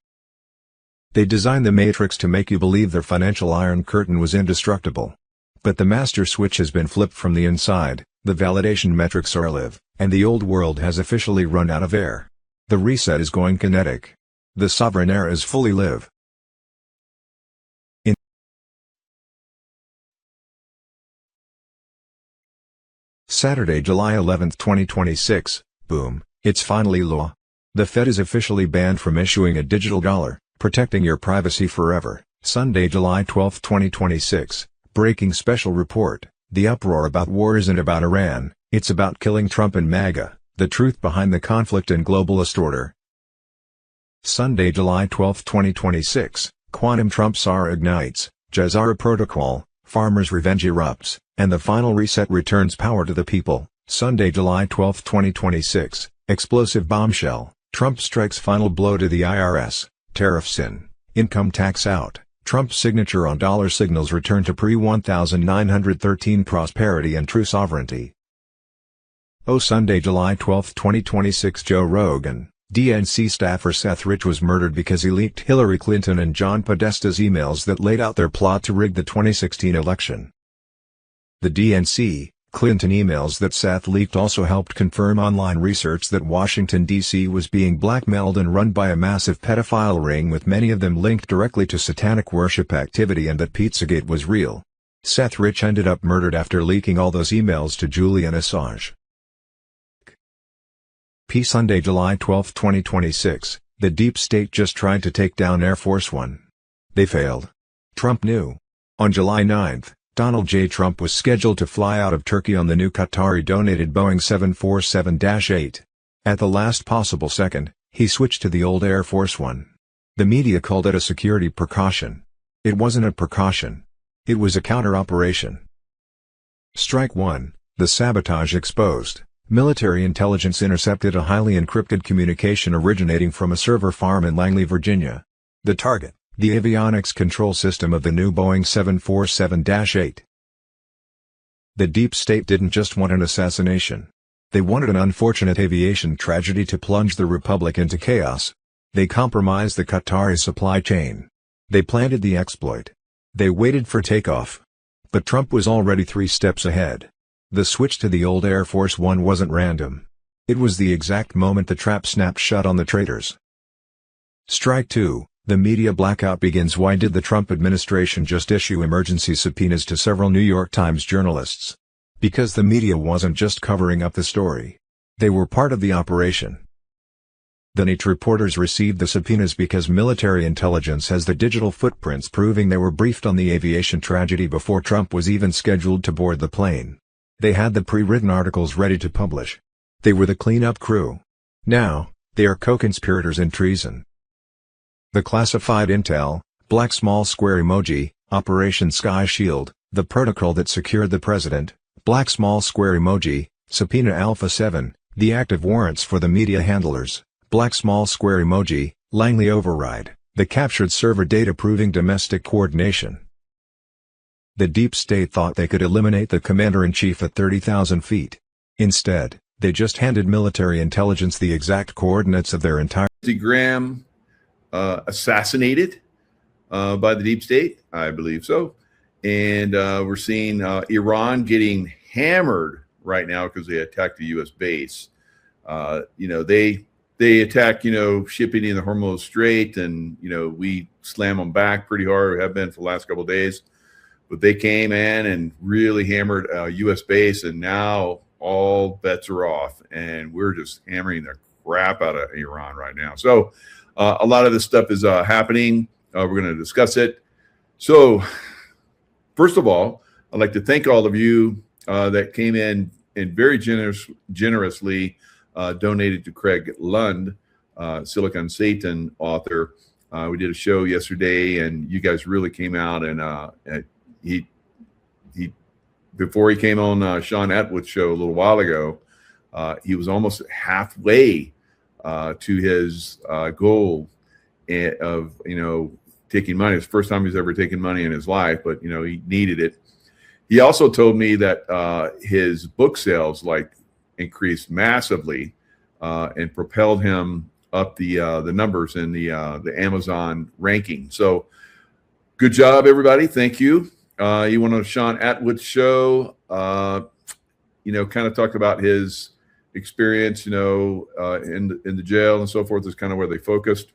S6: They designed the matrix to make you believe their financial iron curtain was indestructible. But the master switch has been flipped from the inside, the validation metrics are live, and the old world has officially run out of air. The reset is going kinetic. The sovereign era is fully live. Saturday, July 11, 2026, boom, it's finally law. The Fed is officially banned from issuing a digital dollar, protecting your privacy forever. Sunday, July 12, 2026, breaking special report: the uproar about war isn't about Iran, it's about killing Trump and MAGA, the truth behind the conflict and globalist order. Sunday, July 12, 2026, Quantum Trump SAR ignites, Jazara Protocol, Farmers' Revenge erupts, and the final reset returns power to the people. Sunday, July 12, 2026, explosive bombshell, Trump strikes final blow to the IRS, tariffs in, income tax out, Trump's signature on dollar signals return to pre-1913 prosperity and true sovereignty. Sunday, July 12, 2026, Joe Rogan, DNC staffer Seth Rich was murdered because he leaked Hillary Clinton and John Podesta's emails that laid out their plot to rig the 2016 election. The DNC, Clinton emails that Seth leaked also helped confirm online research that Washington, D.C. was being blackmailed and run by a massive pedophile ring with many of them linked directly to satanic worship activity, and that Pizzagate was real. Seth Rich ended up murdered after leaking all those emails to Julian Assange. Sunday, July 12, 2026, the deep state just tried to take down Air Force One. They failed. Trump knew. On July 9, Donald J. Trump was scheduled to fly out of Turkey on the new Qatari-donated Boeing 747-8. At the last possible second, he switched to the old Air Force One. The media called it a security precaution. It wasn't a precaution. It was a counter-operation. Strike 1, the sabotage exposed. Military intelligence intercepted a highly encrypted communication originating from a server farm in Langley, Virginia. The target, the avionics control system of the new Boeing 747-8. The deep state didn't just want an assassination. They wanted an unfortunate aviation tragedy to plunge the republic into chaos. They compromised the Qatari supply chain. They planted the exploit. They waited for takeoff. But Trump was already 3 steps ahead. The switch to the old Air Force One wasn't random. It was the exact moment the trap snapped shut on the traitors. Strike 2, the media blackout begins. Why did the Trump administration just issue emergency subpoenas to several New York Times journalists? Because the media wasn't just covering up the story. They were part of the operation. The NET reporters received the subpoenas because military intelligence has the digital footprints proving they were briefed on the aviation tragedy before Trump was even scheduled to board the plane. They had the pre-written articles ready to publish. They were the cleanup crew. Now, they are co-conspirators in treason. The classified intel, black small square emoji, Operation Sky Shield, the protocol that secured the president, black small square emoji, Subpoena Alpha 7, the active warrants for the media handlers, black small square emoji, Langley override, the captured server data proving domestic coordination. The deep state thought they could eliminate the commander-in-chief at 30,000 feet. Instead, they just handed military intelligence the exact coordinates of their entire
S7: Graham assassinated by the deep state, I believe so. And we're seeing Iran getting hammered right now because they attacked the U.S. base. They attack, shipping in the Hormuz Strait, and, we slam them back pretty hard. We have been for the last couple of days. But they came in and really hammered U.S. base, and now all bets are off, and we're just hammering the crap out of Iran right now. So a lot of this stuff is happening. We're going to discuss it. So first of all, I'd like to thank all of you that came in and very generously donated to Craig Lund, Silicon Satan author. We did a show yesterday, and you guys really came out, and he before he came on Sean Atwood's show a little while ago, he was almost halfway to his goal of taking money. It's the first time he's ever taken money in his life, but he needed it. He also told me that his book sales increased massively and propelled him up the numbers in the Amazon ranking. So good job, everybody. Thank you. He went on Sean Atwood's show, kind of talked about his experience, in the jail and so forth is kind of where they focused.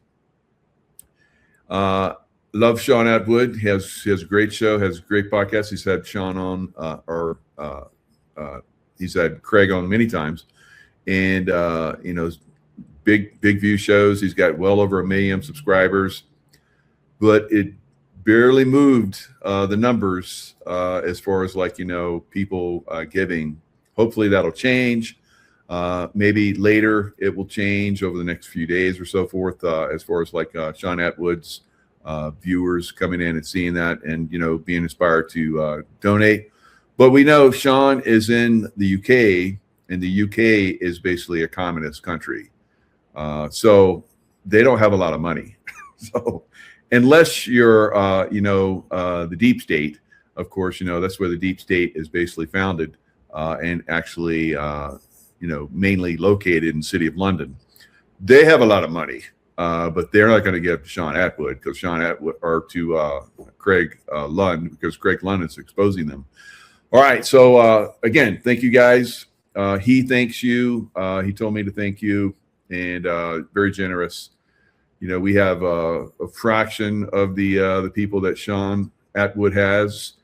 S7: Love Sean Atwood. He has a great show, has a great podcast. He's had Sean on, he's had Craig on many times, and big view shows. He's got well over 1 million subscribers, but it barely moved the numbers as far as people giving. Hopefully that'll change. Maybe later it will change over the next few days or so forth, as far as Sean Atwood's viewers coming in and seeing that and being inspired to donate. But we know Sean is in the UK, and the UK is basically a communist country, so they don't have a lot of money. So unless you're the deep state, of course, that's where the deep state is basically founded and actually mainly located in the city of London. They have a lot of money, but they're not going to give to Sean Atwood because Sean Atwood, or to Craig Lund, because Craig Lund is exposing them. All right. So again, thank you guys. He thanks you. He told me to thank you, and very generous. We have a fraction of the people that Sean Atwood has,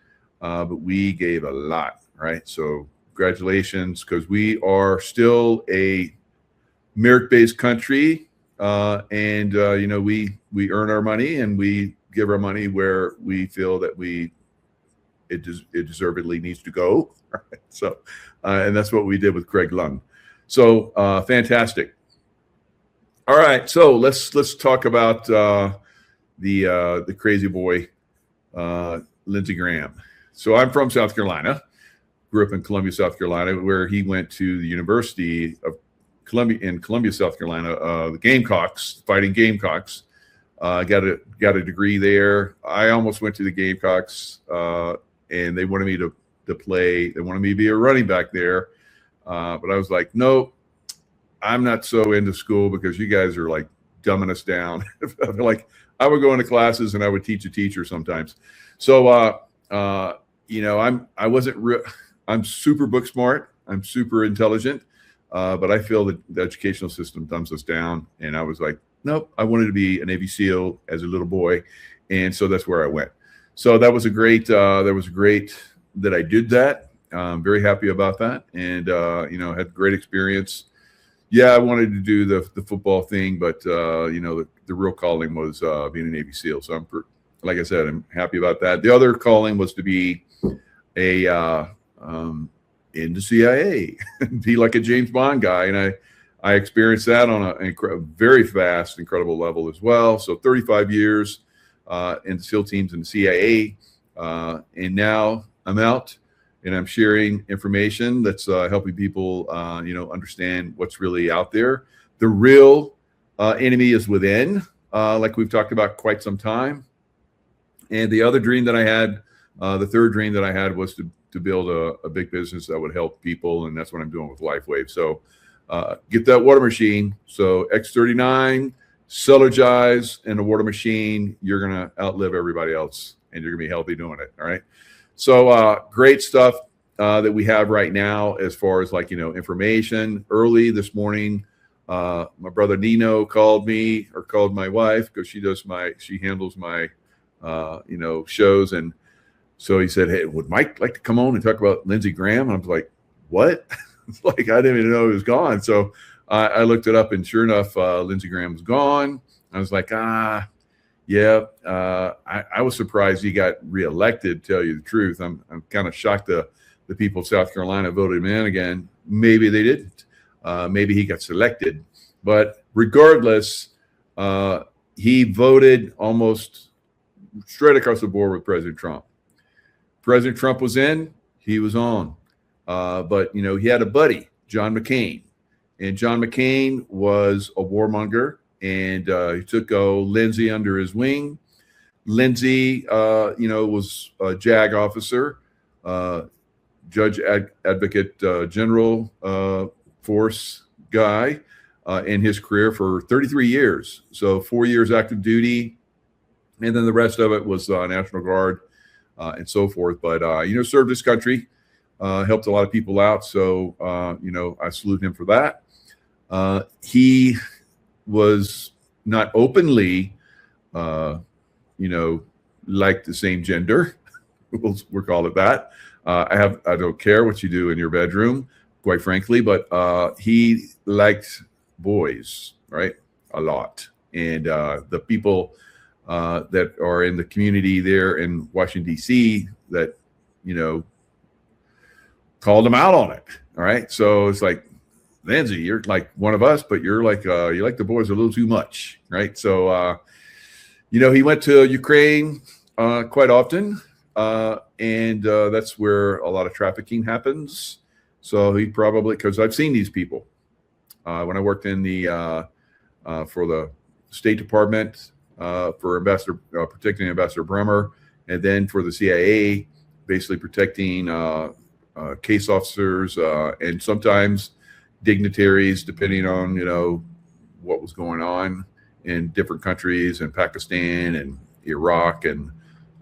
S7: but we gave a lot, right? So congratulations, because we are still a merit-based country, and we earn our money and we give our money where we feel that it deservedly needs to go. Right? So, and that's what we did with Craig Lund. So fantastic. All right, so let's talk about the crazy boy, Lindsey Graham. So I'm from South Carolina, grew up in Columbia, South Carolina, where he went to the University of Columbia, South Carolina, the Gamecocks, fighting Gamecocks. Got a degree there. I almost went to the Gamecocks, and they wanted me to to play. They wanted me to be a running back there. But I was like, no, I'm not so into school because you guys are like dumbing us down. Like I would go into classes and I would teach a teacher sometimes. So, I'm super book smart. I'm super intelligent. But I feel that the educational system dumbs us down. And I was like, nope, I wanted to be a Navy SEAL as a little boy. And so that's where I went. So that was great that I did that. I'm very happy about that. And, had great experience. Yeah, I wanted to do the football thing, but, the real calling was being a Navy SEAL. So like I said, I'm happy about that. The other calling was to be in the CIA, be like a James Bond guy. And I experienced that on a very fast, incredible level as well. So 35 years in the SEAL teams and the CIA. And now I'm out and I'm sharing information that's helping people, understand what's really out there. The real enemy is within, like we've talked about quite some time. And the other dream that I had, the third dream that I had was to build a big business that would help people. And that's what I'm doing with LifeWave. So get that water machine. So X39, Celergize, and the water machine, you're going to outlive everybody else and you're going to be healthy doing it. All right. So great stuff that we have right now as far as information. Early this morning, my brother Nino called me or called my wife because she handles my shows. And so he said, hey, would Mike like to come on and talk about Lindsey Graham? And I was like, what? I didn't even know he was gone. So I looked it up and sure enough, Lindsey Graham was gone. I was like, yeah. I was surprised he got reelected, to tell you the truth. I'm kind of shocked the people of South Carolina voted him in again. Maybe they didn't. Maybe he got selected. But regardless, he voted almost straight across the board with President Trump. President Trump was in, he was on. But, he had a buddy, John McCain. And John McCain was a warmonger. And he took Lindsey under his wing. Lindsey, was a JAG officer, Judge Advocate General Force guy in his career for 33 years. So 4 years active duty. And then the rest of it was National Guard and so forth. But, served his country, helped a lot of people out. So, I salute him for that. He was not openly, like the same gender. we'll call it that. I don't care what you do in your bedroom, quite frankly, but he liked boys, right? A lot. And the people that are in the community there in Washington, D.C. that, called him out on it. All right. So it's like, Lindsey, you're like one of us, but you're like, you like the boys a little too much. Right. So, he went to Ukraine quite often. And that's where a lot of trafficking happens. So he probably, because I've seen these people when I worked in the for the State Department for protecting Ambassador Bremer, and then for the CIA, basically protecting case officers and sometimes dignitaries, depending on what was going on in different countries, in Pakistan and Iraq and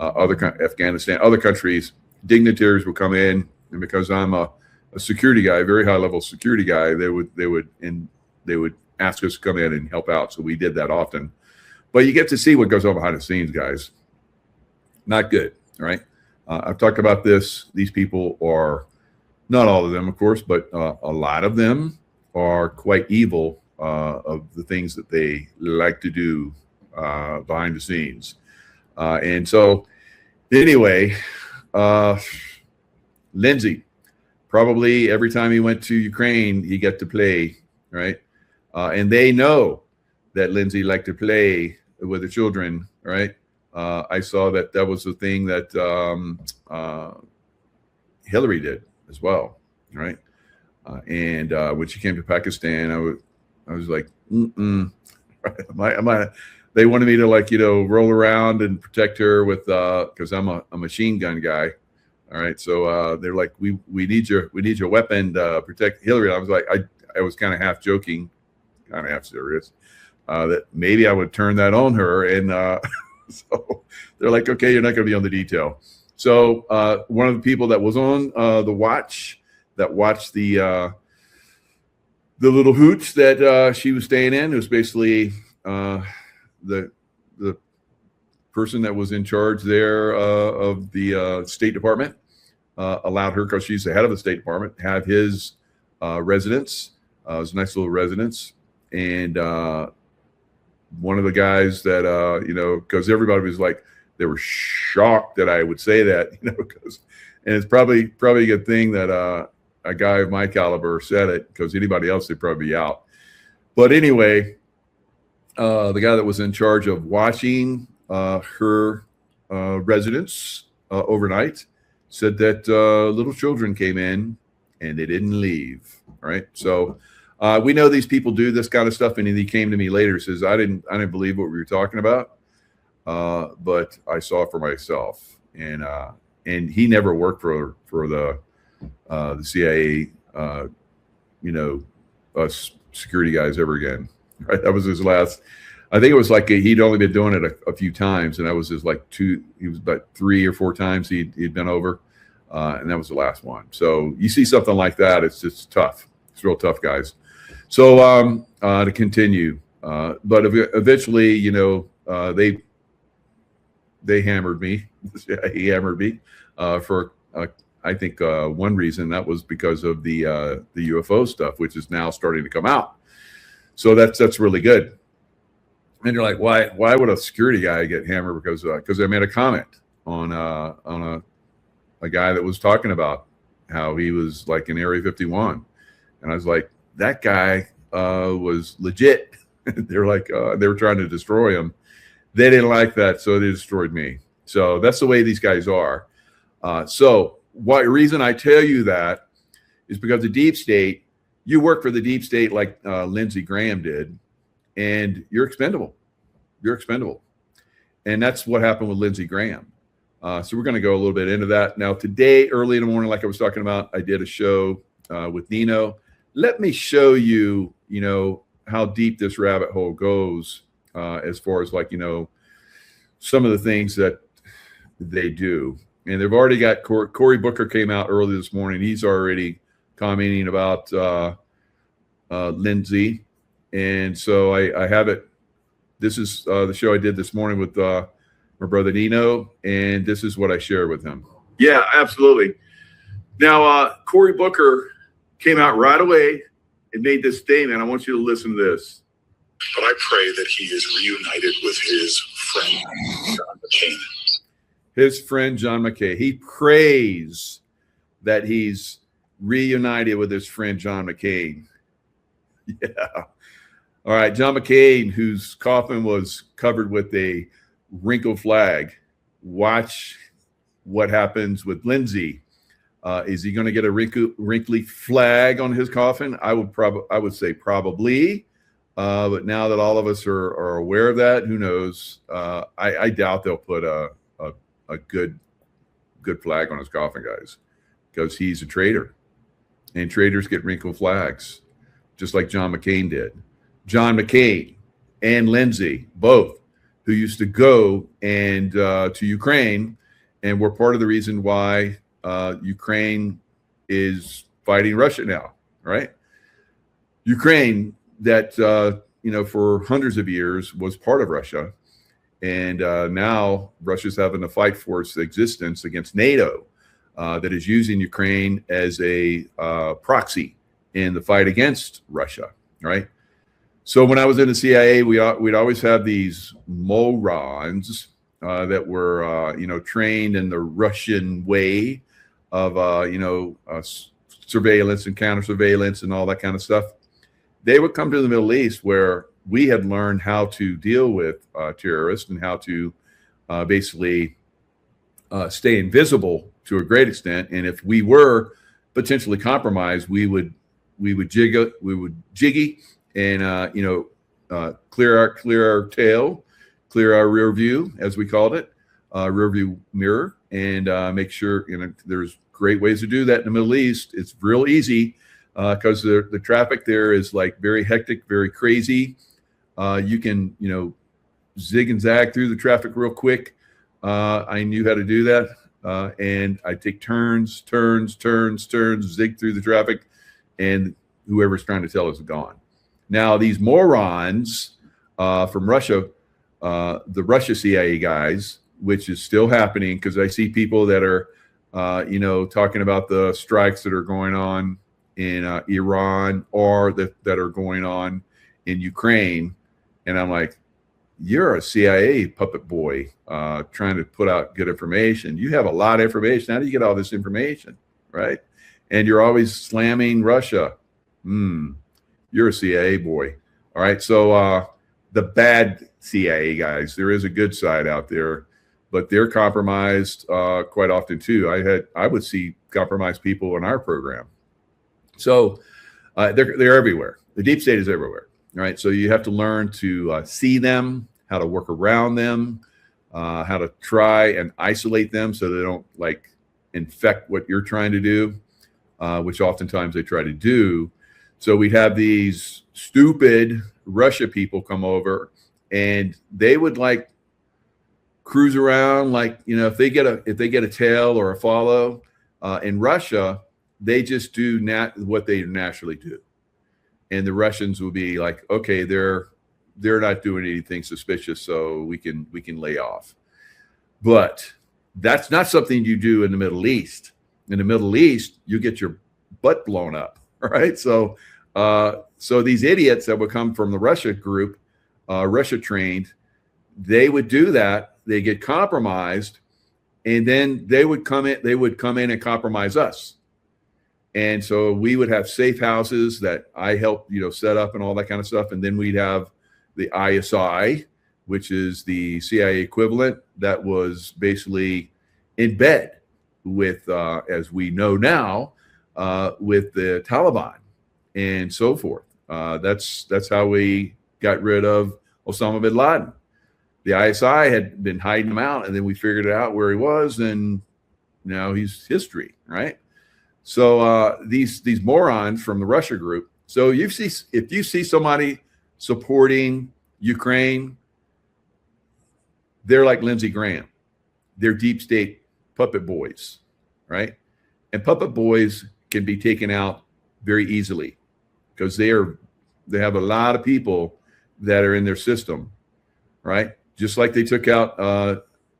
S7: Afghanistan, other countries. Dignitaries would come in, and because I'm a security guy, a very high level security guy, they would ask us to come in and help out. So we did that often. But you get to see what goes on behind the scenes, guys. Not good, right? I've talked about this. These people are, not all of them, of course, but a lot of them are quite evil of the things that they like to do behind the scenes. And so anyway, Lindsey, probably every time he went to Ukraine, he got to play, right? And they know that Lindsey liked to play with the children, right? I saw that was the thing that Hillary did as well, right? And when she came to Pakistan, I was like, they wanted me to roll around and protect her with because I'm a machine gun guy. All right. So they're like, we need your weapon to protect Hillary. And I was like, I was kind of half joking, kind of half serious, that maybe I would turn that on her. And so they're like, okay, you're not going to be on the detail. So one of the people that was on the watch that watched the little hooch that she was staying in, it was basically the person that was in charge there of the State Department allowed her, because she's the head of the State Department, have his residence. It was a nice little residence. And one of the guys that, because everybody was like, they were shocked that I would say that, because, and it's probably a good thing that a guy of my caliber said it, because anybody else, they'd probably be out. But anyway, the guy that was in charge of watching her residence overnight said that little children came in and they didn't leave. Right. So we know these people do this kind of stuff. And he came to me later, says, I didn't believe what we were talking about. But I saw it for myself. And he never worked for the CIA, us security guys ever again. Right. That was his last. I think it was like he'd only been doing it a few times, and that was his he was about 3 or 4 times he'd been over, and that was the last one. So you see something like that, it's just tough. It's real tough, guys. So to continue, but eventually, they hammered me. He hammered me for I think one reason, that was because of the UFO stuff, which is now starting to come out. So that's really good. And you're like, why would a security guy get hammered? Because I made a comment on a guy that was talking about how he was like in Area 51, and I was like, that guy was legit. They were like, they were trying to destroy him. They didn't like that, so they destroyed me. So that's the way these guys are. So what reason I tell you that is because the deep state, you work for the deep state like Lindsey Graham did, and you're expendable. You're expendable. And that's what happened with Lindsey Graham. So we're going to go a little bit into that. Now, today, early in the morning, like I was talking about, I did a show with Nino. Let me show you, how deep this rabbit hole goes as far as some of the things that they do. And they've already got Cory Booker came out early this morning. He's already commenting about Lindsey. And so I have it. This is the show I did this morning with my brother Nino, and this is what I shared with him. Yeah, absolutely. Now, Cory Booker came out right away and made this statement. I want you to listen to this.
S9: But I pray that he is reunited with his friend, John McCain.
S7: His friend, John McCain. He prays that he's reunited with his friend, John McCain. Yeah. All right, John McCain, whose coffin was covered with a wrinkled flag. Watch what happens with Lindsey. Is he going to get a wrinkly flag on his coffin? I would say probably. But now that all of us are aware of that, who knows? I doubt they'll put a good flag on his coffin, guys, because he's a traitor, and traitors get wrinkled flags, just like John McCain did. John McCain and Lindsey, both, who used to go and to Ukraine, and were part of the reason why Ukraine is fighting Russia now, right? Ukraine, that for hundreds of years was part of Russia, and now Russia's having to fight for its existence against NATO, that is using Ukraine as a proxy in the fight against Russia, right? So when I was in the CIA, we'd always have these morons that were trained in the Russian way of surveillance and counter surveillance and all that kind of stuff. They would come to the Middle East, where we had learned how to deal with terrorists and how to basically stay invisible to a great extent. And if we were potentially compromised, we would jiggy and clear our tail, clear our rear view, as we called it, rear view mirror, and make sure, there's great ways to do that in the Middle East. It's real easy because the traffic there is like very hectic, very crazy. You can, zig and zag through the traffic real quick. I knew how to do that. And I take turns, zig through the traffic, and whoever's trying to tell us is gone. Now, these morons from Russia, the Russia CIA guys, which is still happening, because I see people that are, talking about the strikes that are going on in Iran or that are going on in Ukraine. And I'm like, you're a CIA puppet boy trying to put out good information. You have a lot of information. How do you get all this information, right? And you're always slamming Russia. You're a CIA boy. All right. So the bad CIA guys, there is a good side out there, but they're compromised quite often too. I would see compromised people in our program. So they're everywhere. The deep state is everywhere. All right. So you have to learn to see them, how to work around them, how to try and isolate them so they don't like infect what you're trying to do, which oftentimes they try to do. So we'd have these stupid Russia people come over, and they would like cruise around, like, if they get a tail or a follow in Russia, they just do what they naturally do. And the Russians will be like, okay, they're not doing anything suspicious, so we can lay off. But that's not something you do in the Middle East. In the Middle East, you get your butt blown up, right? So these idiots that would come from the Russia group, Russia trained, they would do that. They get compromised, and then they would come in and compromise us. And so we would have safe houses that I helped, set up and all that kind of stuff. And then we'd have the ISI, which is the CIA equivalent, that was basically in bed with, as we know now, with the Taliban and so forth. That's how we got rid of Osama bin Laden. The ISI had been hiding him out, and then we figured out where he was, and now he's history, right? So these morons from the Russia group. So if you see somebody supporting Ukraine, they're like Lindsey Graham. They're deep state puppet boys, right? And puppet boys can be taken out very easily because they have a lot of people that are in their system, right? Just like they took out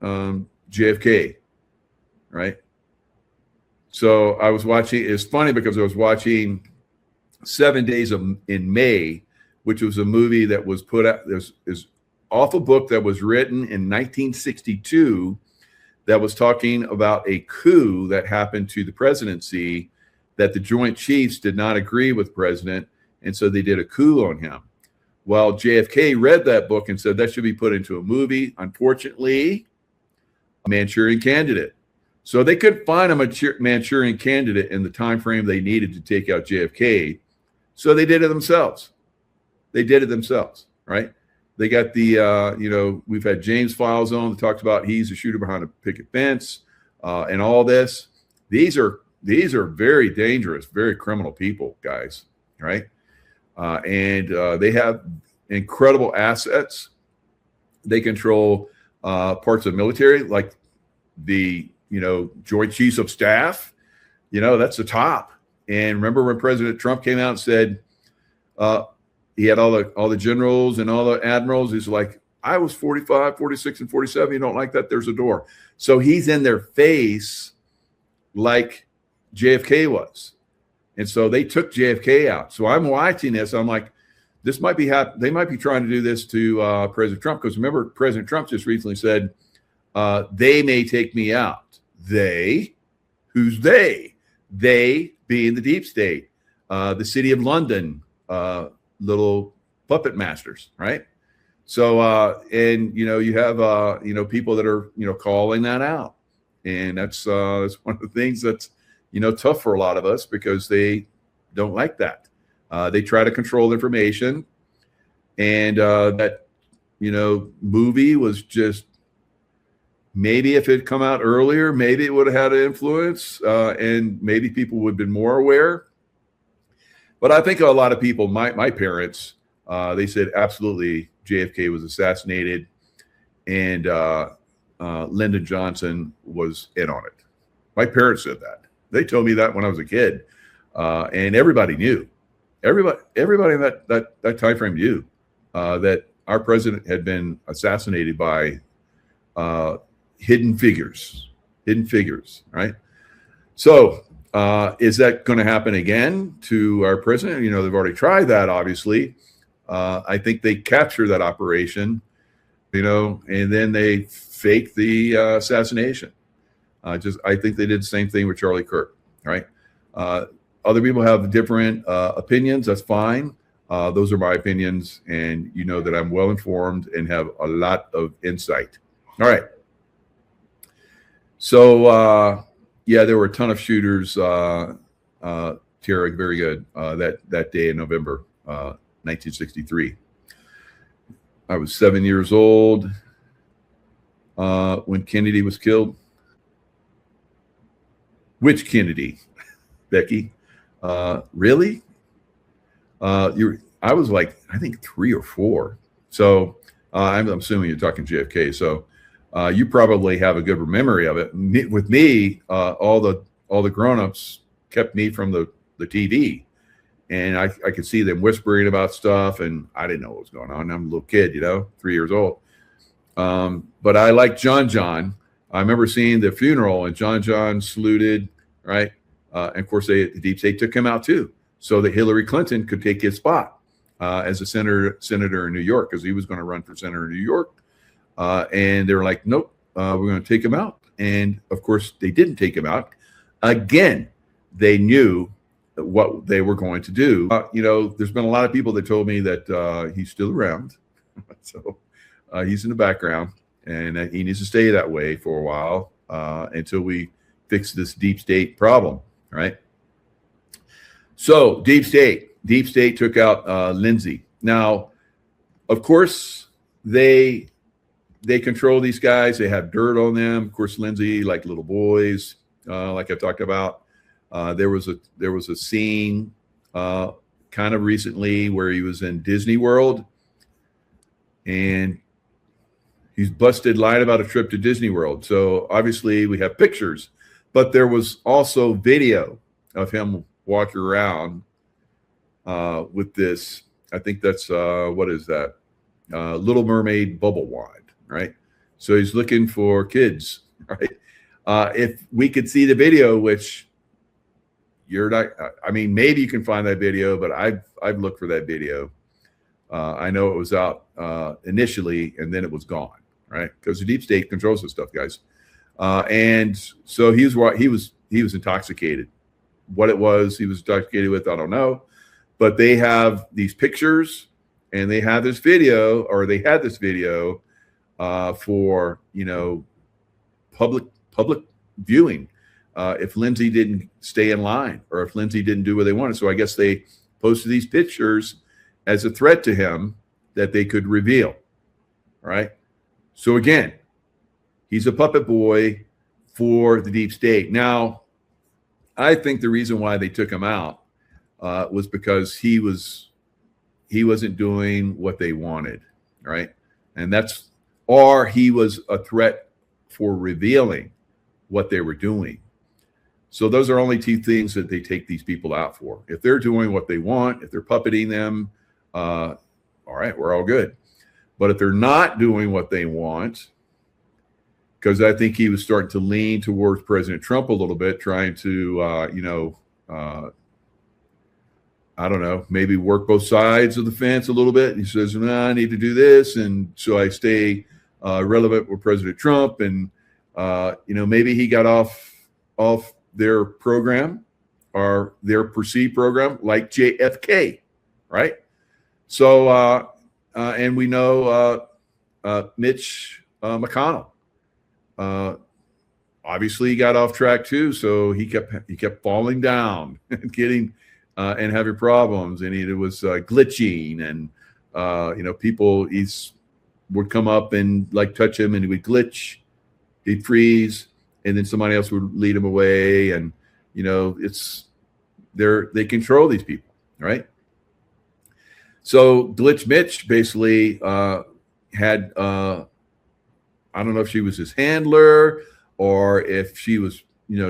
S7: JFK, right? So I was watching, it's funny because I was watching 7 Days in May, which was a movie that was put out, there's off a book that was written in 1962 that was talking about a coup that happened to the presidency, that the Joint Chiefs did not agree with the president, and so they did a coup on him. Well, JFK read that book and said that should be put into a movie. Unfortunately, a Manchurian Candidate. So they couldn't find a Manchurian Candidate in the time frame they needed to take out JFK. So they did it themselves. Right? They got the, we've had James Files on that talked about he's a shooter behind a picket fence and all this. These are very dangerous, very criminal people, guys, right? And they have incredible assets. They control parts of the military, like the, Joint Chiefs of Staff, that's the top. And remember when President Trump came out and said, he had all the generals and all the admirals. He's like, I was 45, 46, and 47. You don't like that? There's a door. So he's in their face like JFK was. And so they took JFK out. So I'm watching this. I'm like, this might be they might be trying to do this to President Trump. Because remember, President Trump just recently said, they may take me out. They? Who's they? They being the deep state, the city of London, little puppet masters, right? So, and you have people that are calling that out, and that's one of the things that's tough for a lot of us because they don't like that. They try to control information, and that movie was just maybe if it had come out earlier, maybe it would have had an influence, and maybe people would have been more aware. But I think a lot of people, my parents, they said absolutely JFK was assassinated, and Lyndon Johnson was in on it. My parents said that. They told me that when I was a kid, and everybody knew. Everybody in that time frame knew that our president had been assassinated by hidden figures, right? So is that going to happen again to our president? You know, they've already tried that, obviously. I think they captured that operation, you know, and then they faked the assassination. I think they did the same thing with Charlie Kirk, right? Other people have different opinions. That's fine. Those are my opinions, and you know that I'm well informed and have a lot of insight. All right. So yeah, there were a ton of shooters. Tara, very good. That day in November, 1963. I was 7 years old when Kennedy was killed. Which Kennedy, Becky? Really? I was like, I think 3 or 4. So I'm assuming you're talking JFK. So you probably have a good memory of it. With me, all the grown-ups kept me from the TV, and I could see them whispering about stuff, and I didn't know what was going on. I'm a little kid, you know, 3 years old. But I like John. I remember seeing the funeral, and John saluted, right? And of course, the deep state took him out too, so that Hillary Clinton could take his spot as a senator in New York, because he was going to run for senator in New York. And they were like, nope, we're going to take him out. And of course, they didn't take him out. Again, they knew what they were going to do. You know, there's been a lot of people that told me that he's still around. So he's in the background, and he needs to stay that way for a while until we fix this deep state problem, right? So deep state took out Lindsay. Now, of course, they control these guys. They have dirt on them. Of course, Lindsay, like little boys, like I talked about. There was a scene kind of recently where he was in Disney World, and he's busted lying about a trip to Disney World. So obviously we have pictures, but there was also video of him walking around with this. I think that's what is that? Little Mermaid bubble wand, right? So he's looking for kids, right? If we could see the video, which you're not, I mean, maybe you can find that video, but I've looked for that video. I know it was out initially, and then it was gone, right? Because the deep state controls this stuff, guys. And so he was intoxicated. What it was he was intoxicated with, I don't know. But they have these pictures, and they have this video, or they had this video for, you know, public viewing. If Lindsay didn't stay in line, or if Lindsay didn't do what they wanted. So I guess they posted these pictures as a threat to him that they could reveal, right? So again, he's a puppet boy for the deep state. Now, I think the reason why they took him out was because he wasn't doing what they wanted, right? And or he was a threat for revealing what they were doing. So those are only 2 things that they take these people out for. If they're doing what they want, if they're puppeting them, all right, we're all good. But if they're not doing what they want, because I think he was starting to lean towards President Trump a little bit, trying to, I don't know, maybe work both sides of the fence a little bit. He says, no, I need to do this, and so I stay relevant with President Trump. And, maybe he got off their program, or their perceived program, like JFK, right? So, and we know Mitch McConnell. Obviously, he got off track too, so he kept falling down and getting and having problems, and it was glitching, and people would come up and like touch him, and he would glitch. they'd freeze, and then somebody else would lead them away. And, they control these people, right? So Glitch Mitch basically had, I don't know if she was his handler or if she was,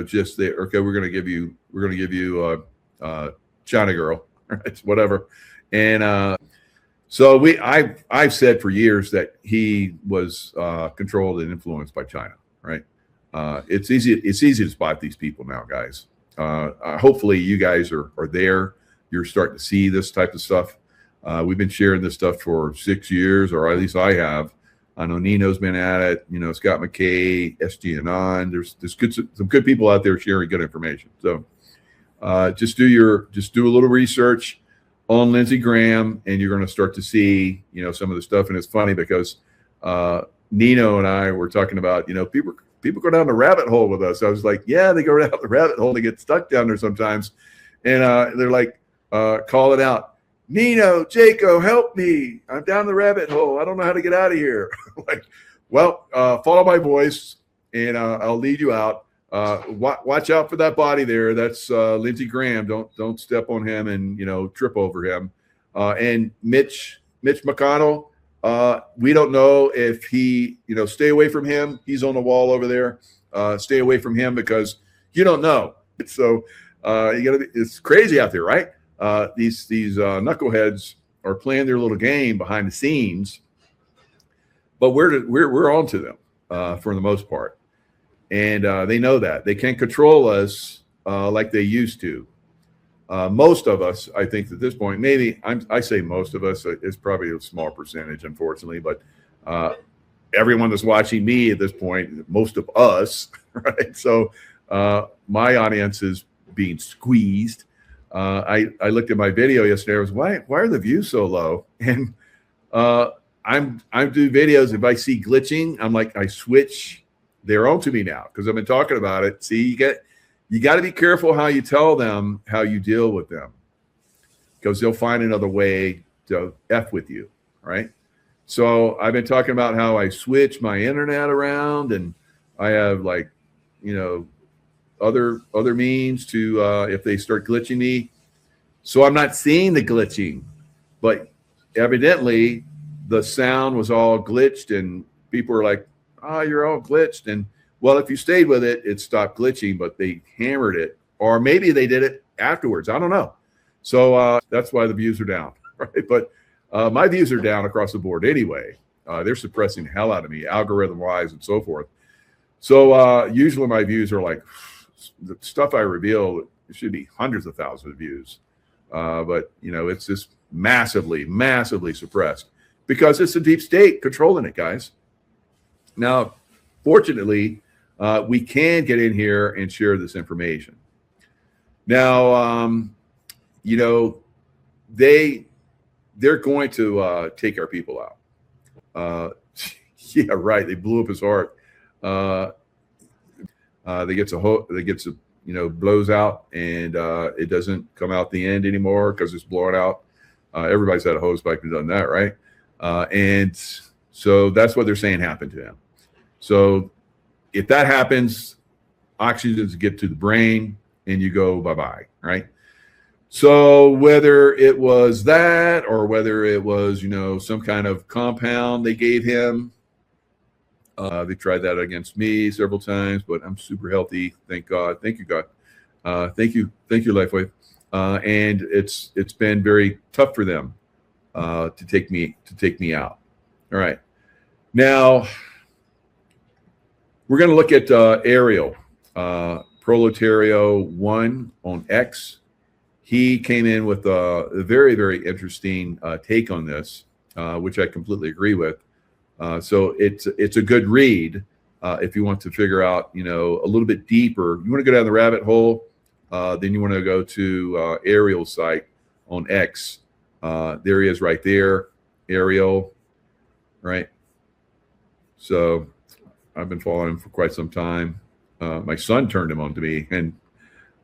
S7: just there. Okay, we're going to give you China girl, right? Whatever. And so I've said for years that he was controlled and influenced by China, right? It's easy to spot these people now, guys. Hopefully you guys are there. You're starting to see this type of stuff. We've been sharing this stuff for 6 years, or at least I have. I know Nino's been at it. Scott McKay, SG and on. There's some good people out there sharing good information. So just do a little research on Lindsey Graham, and you're going to start to see some of the stuff. And it's funny because Nino and I were talking about people go down the rabbit hole with us. I was like, yeah, they go down the rabbit hole. They get stuck down there sometimes, and they're like calling out, Nino, Jaco, help me. I'm down the rabbit hole. I don't know how to get out of here. Like, well, follow my voice, and I'll lead you out. Watch out for that body there. That's Lindsey Graham. Don't step on him and trip over him. And Mitch McConnell. We don't know if he stay away from him. He's on the wall over there. Stay away from him because you don't know. So it's crazy out there, right? These knuckleheads are playing their little game behind the scenes, but we're on to them for the most part, and they know that they can't control us like they used to. Most of us, I think, at this point, maybe I say most of us. It's probably a small percentage, unfortunately, but everyone that's watching me at this point, most of us, right? So my audience is being squeezed. I looked at my video yesterday. I was, why are the views so low? And I'm doing videos. If I see glitching, I'm like, I switch. They're on to me now because I've been talking about it. See, you got to be careful how you tell them how you deal with them, because they'll find another way to F with you, right? So I've been talking about how I switch my internet around, and I have other means to if they start glitching me. So I'm not seeing the glitching, but evidently the sound was all glitched, and people were like, "Oh, you're all glitched." And well, if you stayed with it, it stopped glitching, but they hammered it, or maybe they did it afterwards. I don't know. So that's why the views are down, right? But my views are down across the board anyway. They're suppressing the hell out of me, algorithm-wise and so forth. So usually my views are like, the stuff I reveal, it should be hundreds of thousands of views. But, it's just massively, massively suppressed because it's a deep state controlling it, guys. Now, fortunately, we can get in here and share this information. Now, they're going to take our people out. Yeah, right. They blew up his heart. They gets blows out, and it doesn't come out the end anymore because it's blowing out. Everybody's had a hose pipe and done that, right? And so that's what they're saying happened to him. So if that happens, oxygens get to the brain and you go bye-bye, right? So whether it was that or whether it was, some kind of compound they gave him, they tried that against me several times, but I'm super healthy. Thank God. Thank you, God. Thank you, LifeWave. And it's been very tough for them to take me out. All right. Now we're going to look at Ariel, Proletario 1 on X. He came in with a very, very interesting take on this, which I completely agree with. So it's a good read if you want to figure out, a little bit deeper. You want to go down the rabbit hole, then you want to go to Ariel's site on X. There he is right there, Ariel, right? So I've been following him for quite some time. My son turned him on to me, and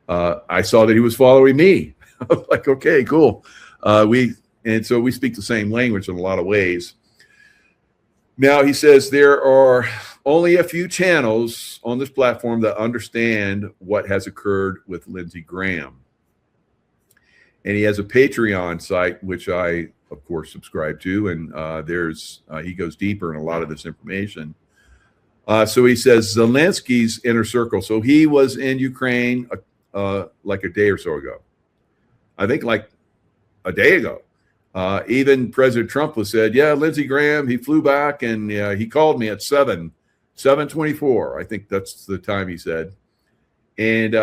S7: I saw that he was following me. I was like, okay, cool. So we speak the same language in a lot of ways. Now he says there are only a few channels on this platform that understand what has occurred with Lindsey Graham. And he has a Patreon site, which I, of course, subscribe to. And he goes deeper in a lot of this information. So he says Zelensky's inner circle. So he was in Ukraine like a day or so ago. I think like a day ago. Even President Trump was said, yeah, Lindsey Graham, he flew back and he called me at 7:24. I think that's the time he said. And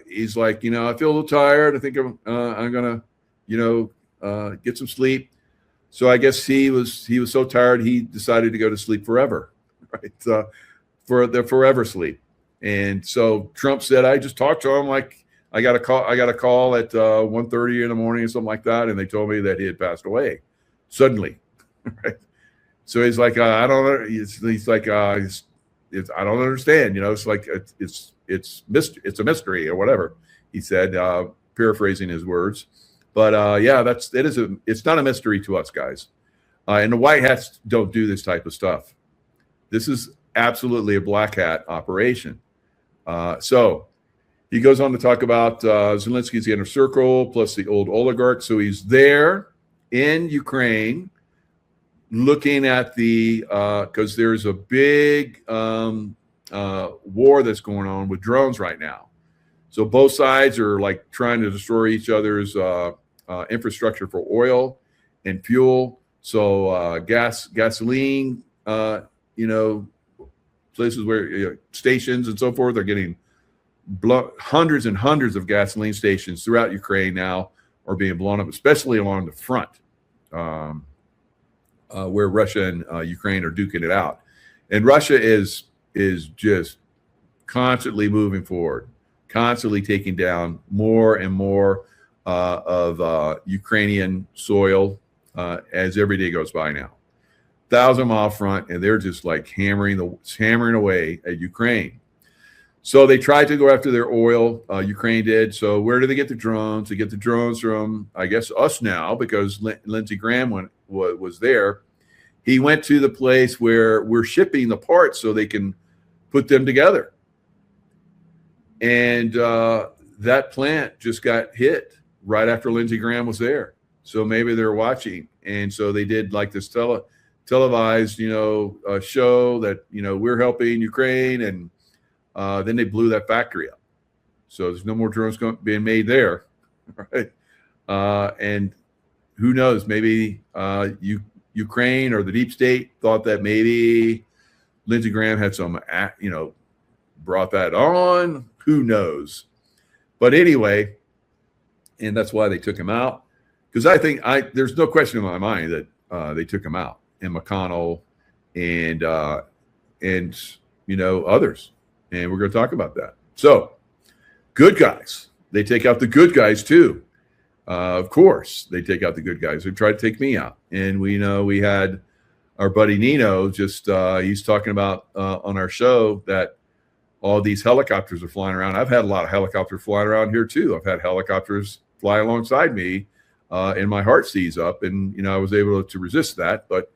S7: he's like, I feel a little tired. I think I'm going to, get some sleep. So I guess he was so tired, he decided to go to sleep forever, right? For the forever sleep. And so Trump said, I just talked to him like I got a call at 1:30 in the morning or something like that. And they told me that he had passed away suddenly. Right. So he's like, I don't know. He's like, I don't understand. It's like, it's a mystery or whatever he said, paraphrasing his words. But it's not a mystery to us guys. And the white hats don't do this type of stuff. This is absolutely a black hat operation. So he goes on to talk about Zelensky's inner circle plus the old oligarchs. So he's there in Ukraine looking at because there's a big war that's going on with drones right now. So both sides are like trying to destroy each other's infrastructure for oil and fuel. So gasoline, places where stations and so forth are getting hundreds and hundreds of gasoline stations throughout Ukraine now are being blown up, especially along the front where Russia and Ukraine are duking it out. And Russia is just constantly moving forward, constantly taking down more and more of Ukrainian soil as every day goes by now. 1,000-mile front, and they're just like hammering away at Ukraine. So they tried to go after their oil. Ukraine did. So where do they get the drones? They get the drones from, I guess, us now, because Lindsey Graham was there. He went to the place where we're shipping the parts so they can put them together. And that plant just got hit right after Lindsey Graham was there. So maybe they're watching. And so they did like this televised, show that, we're helping Ukraine. And then they blew that factory up. So there's no more drones being made there. Right. And who knows, maybe Ukraine or the deep state thought that maybe Lindsey Graham had some, brought that on. Who knows? But anyway, and that's why they took him out. Because I think there's no question in my mind that they took him out, and McConnell and others. And we're going to talk about that. So, good guys. They take out the good guys too. Of course, they take out the good guys who tried to take me out. And we had our buddy Nino he's talking about on our show that all these helicopters are flying around. I've had a lot of helicopters flying around here too. I've had helicopters fly alongside me and my heart seized up. And, I was able to resist that. But,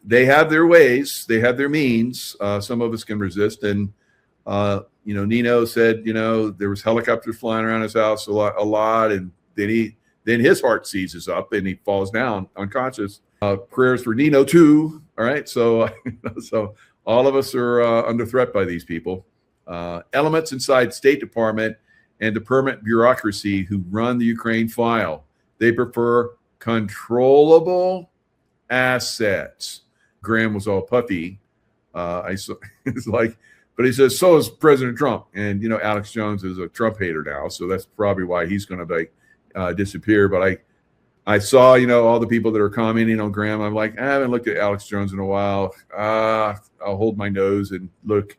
S7: they have their ways. They have their means. Some of us can resist. And, Nino said, there was helicopters flying around his house a lot. And then his heart seizes up and he falls down unconscious. Prayers for Nino too. All right. So, so all of us are under threat by these people. Elements inside State Department and the permanent bureaucracy who run the Ukraine file. They prefer controllable assets. Graham was all puffy. It's like, but he says, so is President Trump. And, Alex Jones is a Trump hater now. So that's probably why he's going to disappear. But I saw, all the people that are commenting on Graham. I'm like, I haven't looked at Alex Jones in a while. I'll hold my nose and look.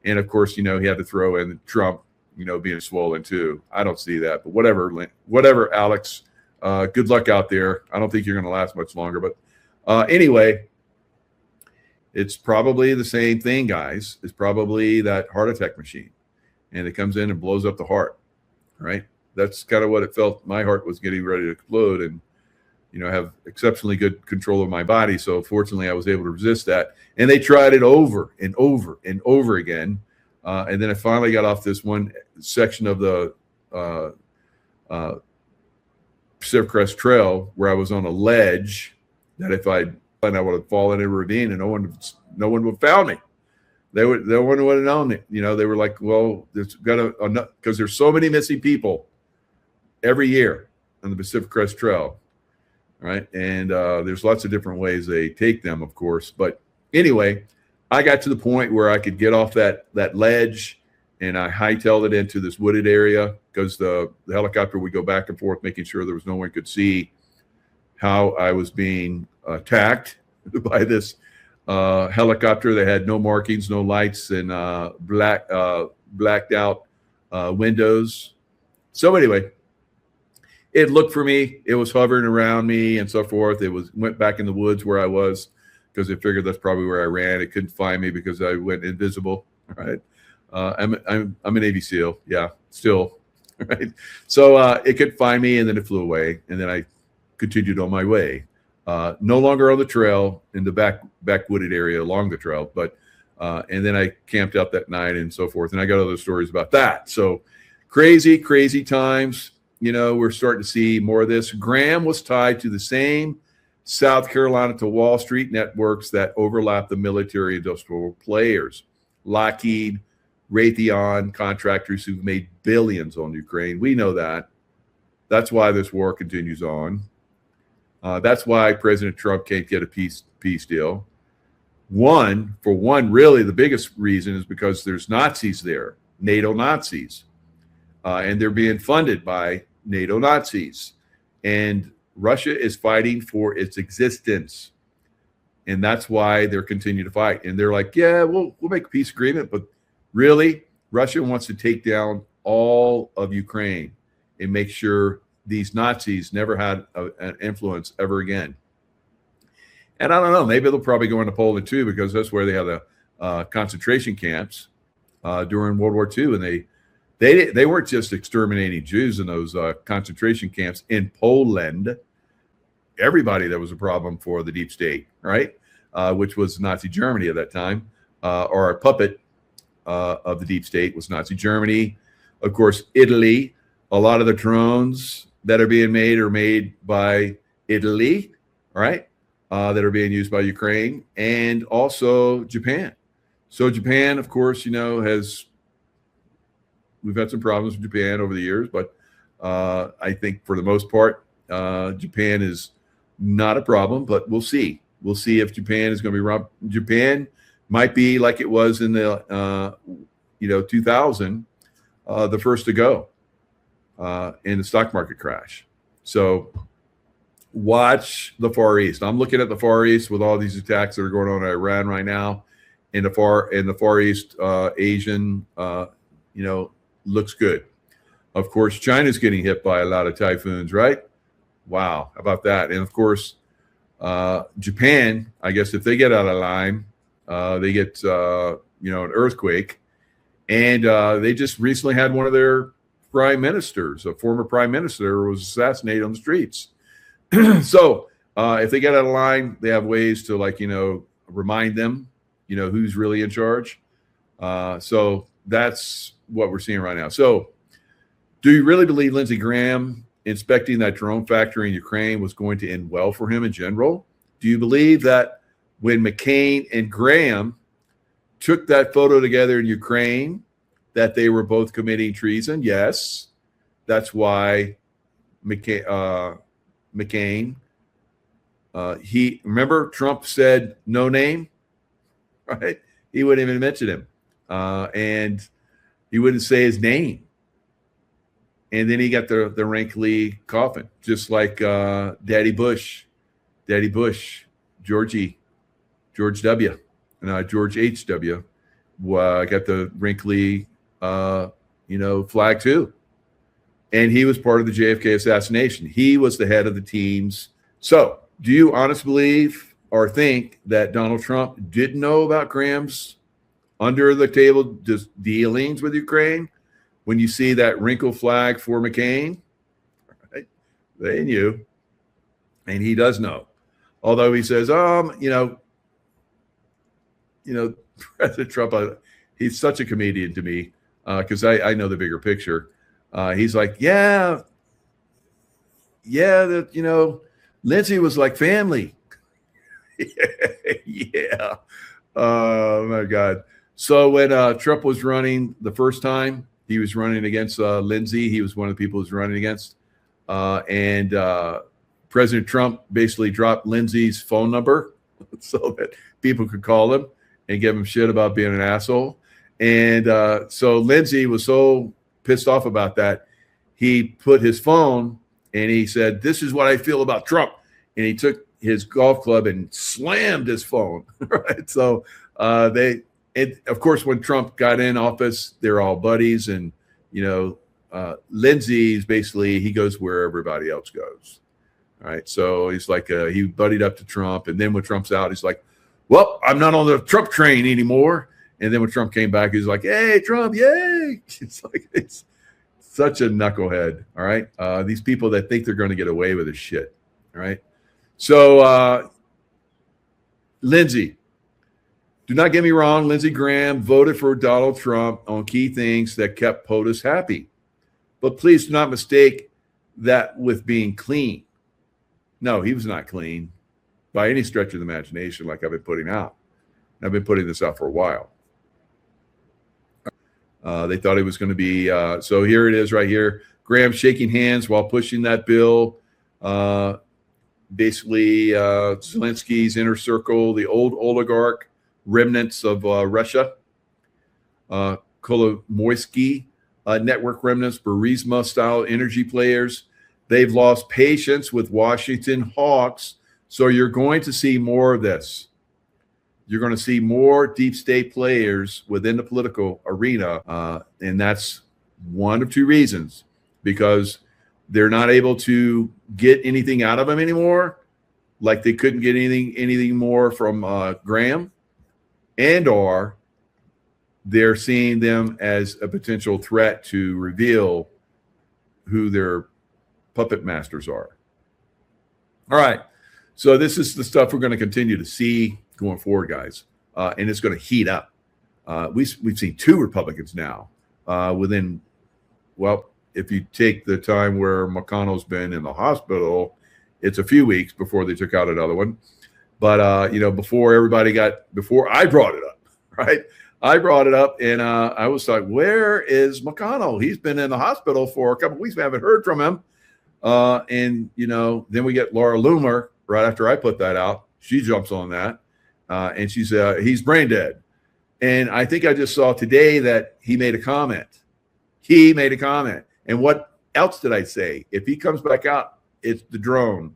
S7: And of course, he had to throw in Trump, being swollen too. I don't see that, but whatever, Alex, good luck out there. I don't think you're going to last much longer, but anyway, it's probably the same thing, guys. It's probably that heart attack machine, and it comes in and blows up the heart, right? That's kind of what it felt. My heart was getting ready to explode, and have exceptionally good control of my body. So fortunately, I was able to resist that. And they tried it over and over and over again. And then I finally got off this one section of the Pacific Crest Trail where I was on a ledge that if I would have fallen in a ravine and no one would have found me. No one would have known it. They were like, well, there's got to, because there's so many missing people every year on the Pacific Crest Trail, right? And there's lots of different ways they take them, of course. But anyway, I got to the point where I could get off that ledge, and I hightailed it into this wooded area because the helicopter would go back and forth, making sure there was no one could see how I was being attacked by this helicopter that had no markings, no lights, and blacked out windows. So anyway, it looked for me. It was hovering around me and so forth. It went back in the woods where I was because it figured that's probably where I ran. It couldn't find me because I went invisible. Right? I'm a Navy SEAL. Yeah, still. Right. So it could find me, and then it flew away, and then I continued on my way. No longer on the trail in the back wooded area along the trail, but and then I camped out that night and so forth. And I got other stories about that. So crazy times. We're starting to see more of this. Graham was tied to the same South Carolina to Wall Street networks that overlap the military industrial players. Lockheed, Raytheon, contractors who've made billions on Ukraine. We know that. That's why this war continues on. That's why President Trump can't get a peace deal. Really the biggest reason is because there's Nazis there, NATO Nazis, and they're being funded by NATO Nazis. And Russia is fighting for its existence. And that's why they're continuing to fight. And they're like, yeah, we'll make a peace agreement. But really, Russia wants to take down all of Ukraine and make sure these Nazis never had an influence ever again. And I don't know, maybe they'll probably go into Poland too, because that's where they had the concentration camps during World War II. And they weren't just exterminating Jews in those concentration camps in Poland. Everybody that was a problem for the deep state, right? Which was Nazi Germany at that time, or a puppet of the deep state was Nazi Germany. Of course, Italy. A lot of the drones that are being made are made by Italy, right? That are being used by Ukraine, and also Japan. So Japan, of course, we've had some problems with Japan over the years, but I think for the most part, Japan is not a problem, but we'll see. We'll see if Japan is going to be wrong. Japan might be like it was in the 2000, the first to go in the stock market crash. So watch the Far East. I'm looking at the Far East with all these attacks that are going on in Iran right now. In the Far East, Asian, looks good. Of course, China's getting hit by a lot of typhoons, right? Wow, how about that? And of course, Japan, I guess if they get out of line, they get an earthquake. And they just recently had one of their prime ministers, a former prime minister, was assassinated on the streets. So if they get out of line, they have ways to remind them, who's really in charge. So that's what we're seeing right now. So do you really believe Lindsey Graham inspecting that drone factory in Ukraine was going to end well for him in general? Do you believe that when McCain and Graham took that photo together in Ukraine, that they were both committing treason? Yes. That's why McCain, remember Trump said no name, right? He wouldn't even mention him. And he wouldn't say his name. And then he got the wrinkly coffin, just like Daddy Bush, George W. And George H.W. Got the wrinkly, flag too. And he was part of the JFK assassination. He was the head of the teams. So do you honestly believe or think that Donald Trump didn't know about Graham's under the table dealings with Ukraine? When you see that wrinkle flag for McCain, right? They knew. and he does know. Although he says, President Trump, he's such a comedian to me because I know the bigger picture. He's like, that Lindsay was like family. Yeah. Oh my God. So when Trump was running the first time, he was running against Lindsay. He was one of the people who was running against. And President Trump basically dropped Lindsay's phone number so that people could call him and give him shit about being an asshole. And so Lindsay was so pissed off about that, he put his phone and he said, "This is what I feel about Trump." And he took his golf club and slammed his phone. Right. So of course, when Trump got in office, they're all buddies. And, Lindsay's basically, he goes where everybody else goes. All right. So he's like, he buddied up to Trump. And then when Trump's out, he's like, "Well, I'm not on the Trump train anymore." And then when Trump came back, he's like, "Hey, Trump, yay." It's like, it's such a knucklehead. All right. These people that think they're going to get away with this shit. All right. So, Lindsey, do not get me wrong. Lindsey Graham voted for Donald Trump on key things that kept POTUS happy. But please do not mistake that with being clean. No, he was not clean by any stretch of the imagination, like I've been putting out. I've been putting this out for a while. They thought it was going to be, so here it is right here. Graham shaking hands while pushing that bill. Basically, Zelensky's inner circle, the old oligarch remnants of Russia, Kolomoisky network remnants, Burisma-style energy players. They've lost patience with Washington hawks. So you're going to see more of this. You're going to see more deep state players within the political arena. And that's one of two reasons, because they're not able to get anything out of them anymore. Like they couldn't get anything more from Graham, or they're seeing them as a potential threat to reveal who their puppet masters are. All right. So this is the stuff we're going to continue to see going forward, guys. And it's going to heat up. We've seen two Republicans now within, well, if you take the time where McConnell's been in the hospital, it's a few weeks before they took out another one. But, before I brought it up, right? I brought it up and I was like, where is McConnell? He's been in the hospital for a couple of weeks. We haven't heard from him. And then we get Laura Loomer right after I put that out. She jumps on that and she said, he's brain dead. And I think I just saw today that he made a comment. And what else did I say? If he comes back out, it's the drone.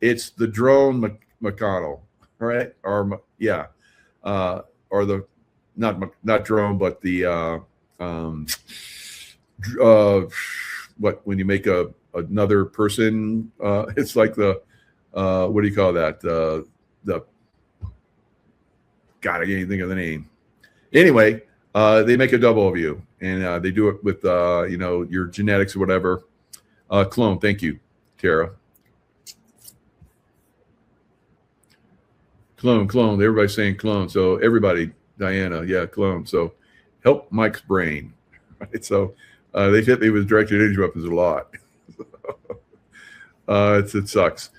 S7: It's the drone McConnell, right? Or the not drone, but the when you make another person, it's like the what do you call that? The God, I can't think of the name. Anyway, they make a double of you, and they do it with your genetics or whatever. Clone. Thank you, Tara. Clone. Everybody's saying clone. So everybody, Diana, yeah, clone. So help Mike's brain. Right. So they hit me with directed energy weapons a lot. It sucks.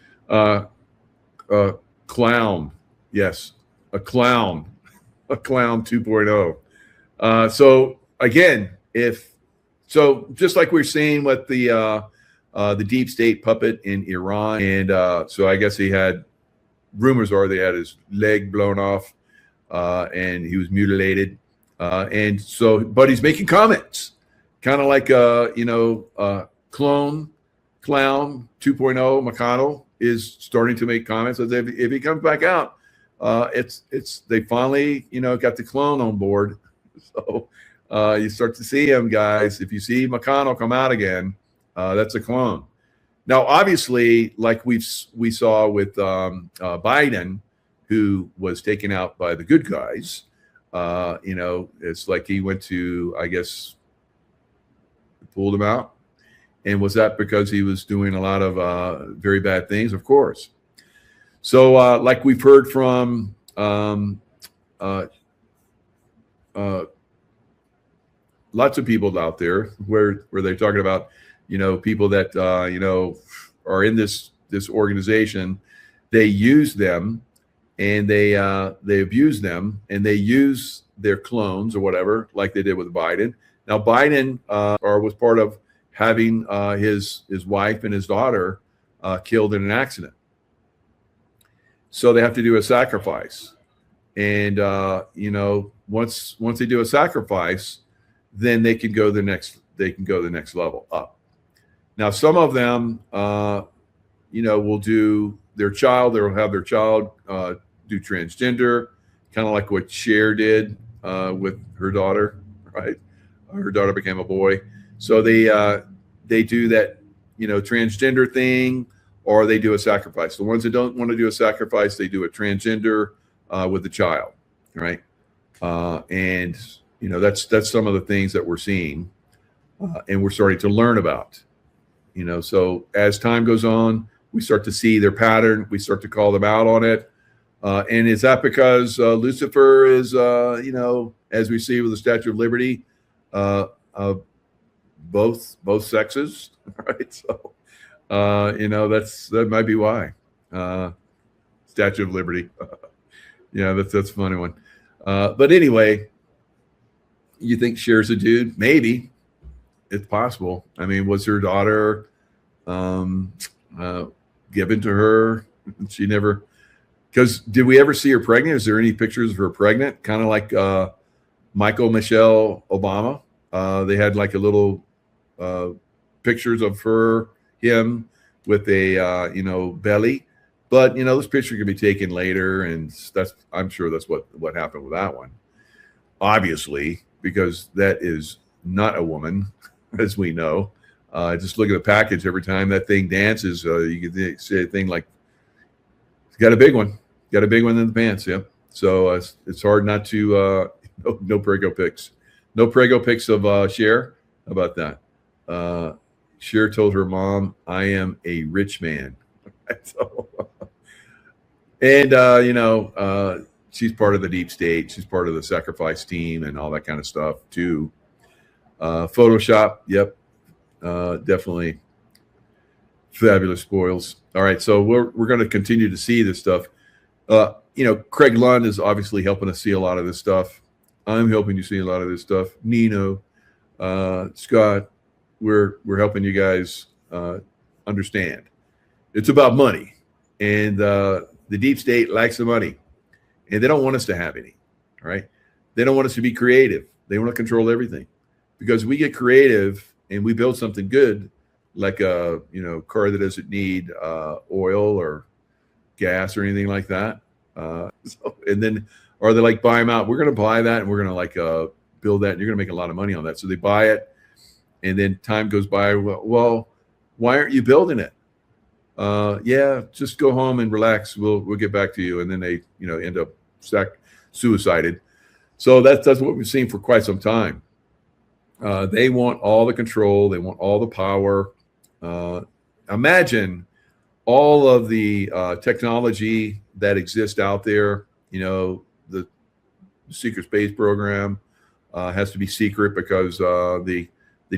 S7: Clown. Yes, a clown 2.0. So again, just like we're seeing with the deep state puppet in Iran, and so I guess rumors are they had his leg blown off, and he was mutilated, and so, but he's making comments, kind of like clown 2.0 McConnell is starting to make comments as if he comes back out. They finally got the clone on board. So you start to see him, guys. If you see McConnell come out again, that's a clone. Now, obviously, like we saw with Biden, who was taken out by the good guys. It's like he went to, I guess, pulled him out, And was that because he was doing a lot of very bad things? Of course. So like we've heard from lots of people out there where they're talking about, people that, are in this organization, they use them and they abuse them and they use their clones or whatever, like they did with Biden. Now, Biden was part of having his wife and his daughter killed in an accident. So they have to do a sacrifice. And, once they do a sacrifice, then they can go the next level up. Now, some of them, will do they'll have their child do transgender, kind of like what Cher did with her daughter, right? Her daughter became a boy. So they do that, transgender thing, or they do a sacrifice. The ones that don't want to do a sacrifice, they do a transgender with the child, right? And that's some of the things that we're seeing, and we're starting to learn about. So as time goes on, we start to see their pattern. We start to call them out on it. And is that because Lucifer is, as we see with the Statue of Liberty, both sexes, right? So, that might be why. Statue of Liberty. Yeah, that's a funny one. But anyway, you think Cher's a dude? Maybe. It's possible. I mean, was her daughter given to her? She never, because did we ever see her pregnant? Is there any pictures of her pregnant? Kind of like Michelle Obama. They had like a little pictures of him with a belly, but this picture can be taken later, and I'm sure that's what happened with that one. Obviously, because that is not a woman, as we know. Just look at the package. Every time that thing dances, you can say a thing like, "It's got a big one. Got a big one in the pants." Yep. So it's hard not to no prego pics. No prego pics of Cher. How about that? Cher told her mom, "I am a rich man." So, and she's part of the deep state. She's part of the sacrifice team and all that kind of stuff too. Photoshop. Yep. Definitely fabulous spoils. All right. So we're going to continue to see this stuff. Craig Lund is obviously helping us see a lot of this stuff. I'm helping you see a lot of this stuff. Nino, Scott, we're helping you guys understand. It's about money, and the deep state likes the money, and they don't want us to have any. All right. They don't want us to be creative. They want to control everything, because we get creative and we build something good, like a car that doesn't need oil or gas or anything like that. And then, or they like buy them out. We're going to buy that and we're going to build that, and you're going to make a lot of money on that. So they buy it, and then time goes by. Well, why aren't you building it? Yeah, just go home and relax. We'll get back to you. And then they end up suicided. So that's what we've seen for quite some time. They want all the control. They want all the power. Imagine all of the technology that exists out there. The secret space program has to be secret because the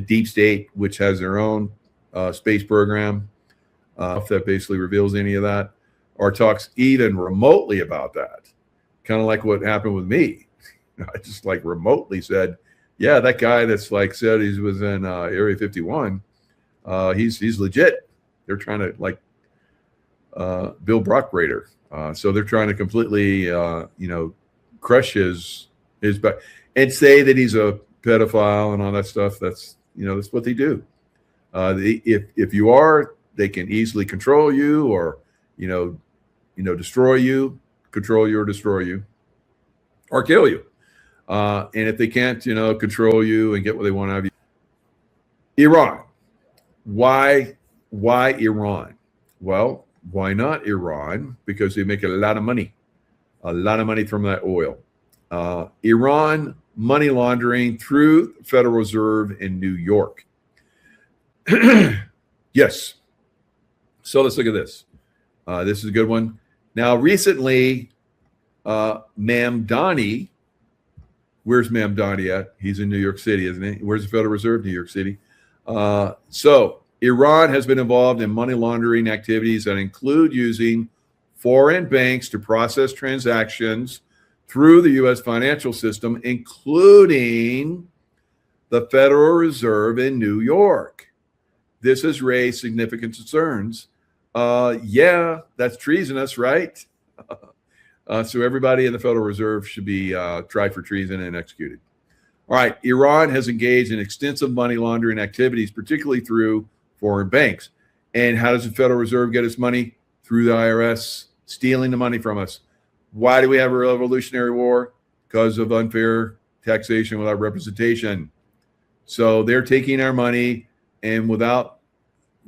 S7: deep state, which has their own space program, that basically reveals any of that, or talks even remotely about that. Kind of like what happened with me. I just like remotely said, yeah, that guy that's like said he was in Area 51, he's legit. They're trying to like Bill Brock Raider. So they're trying to completely crush his back and say that he's a pedophile and all that stuff. That's that's what they do. If you are, they can easily control you, or destroy you, control you, or destroy you, or kill you. And if they can't, control you and get what they want out of you. Iran. Why Iran? Well, why not Iran? Because they make a lot of money from that oil. Iran money laundering through Federal Reserve in New York. Yes. So let's look at this. This is a good one. Now, recently, Mamdani, where's Mamdani at? He's in New York City, isn't he? Where's the Federal Reserve? New York City. So Iran has been involved in money laundering activities that include using foreign banks to process transactions through the U.S. financial system, including the Federal Reserve in New York. This has raised significant concerns. Yeah, that's treasonous, right? So everybody in the Federal Reserve should be tried for treason and executed. All right, Iran has engaged in extensive money laundering activities, particularly through foreign banks. And how does the Federal Reserve get its money? Through the IRS, stealing the money from us. Why do we have a revolutionary war? Because of unfair taxation without representation. So they're taking our money, and without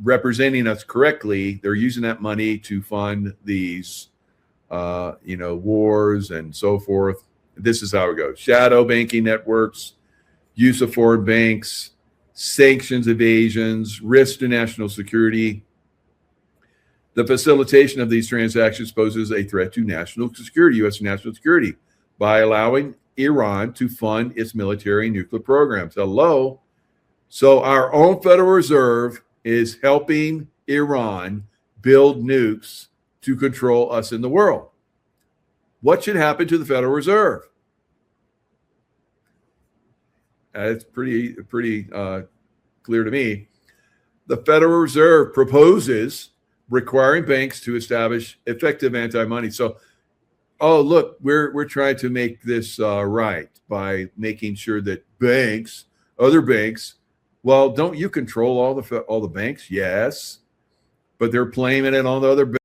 S7: representing us correctly, they're using that money to fund these wars and so forth. This is how it goes. Shadow banking networks, use of foreign banks, sanctions evasions, risk to national security. The facilitation of these transactions poses a threat to national security, U.S. national security, by allowing Iran to fund its military and nuclear programs. Hello. So our own Federal Reserve is helping Iran build nukes to control us in the world. What should happen to the Federal Reserve? It's pretty clear to me. The Federal Reserve proposes requiring banks to establish effective anti-money. So, oh, look, we're trying to make this right by making sure that banks, other banks, well, don't you control all the banks? Yes, but they're blaming it on the other banks.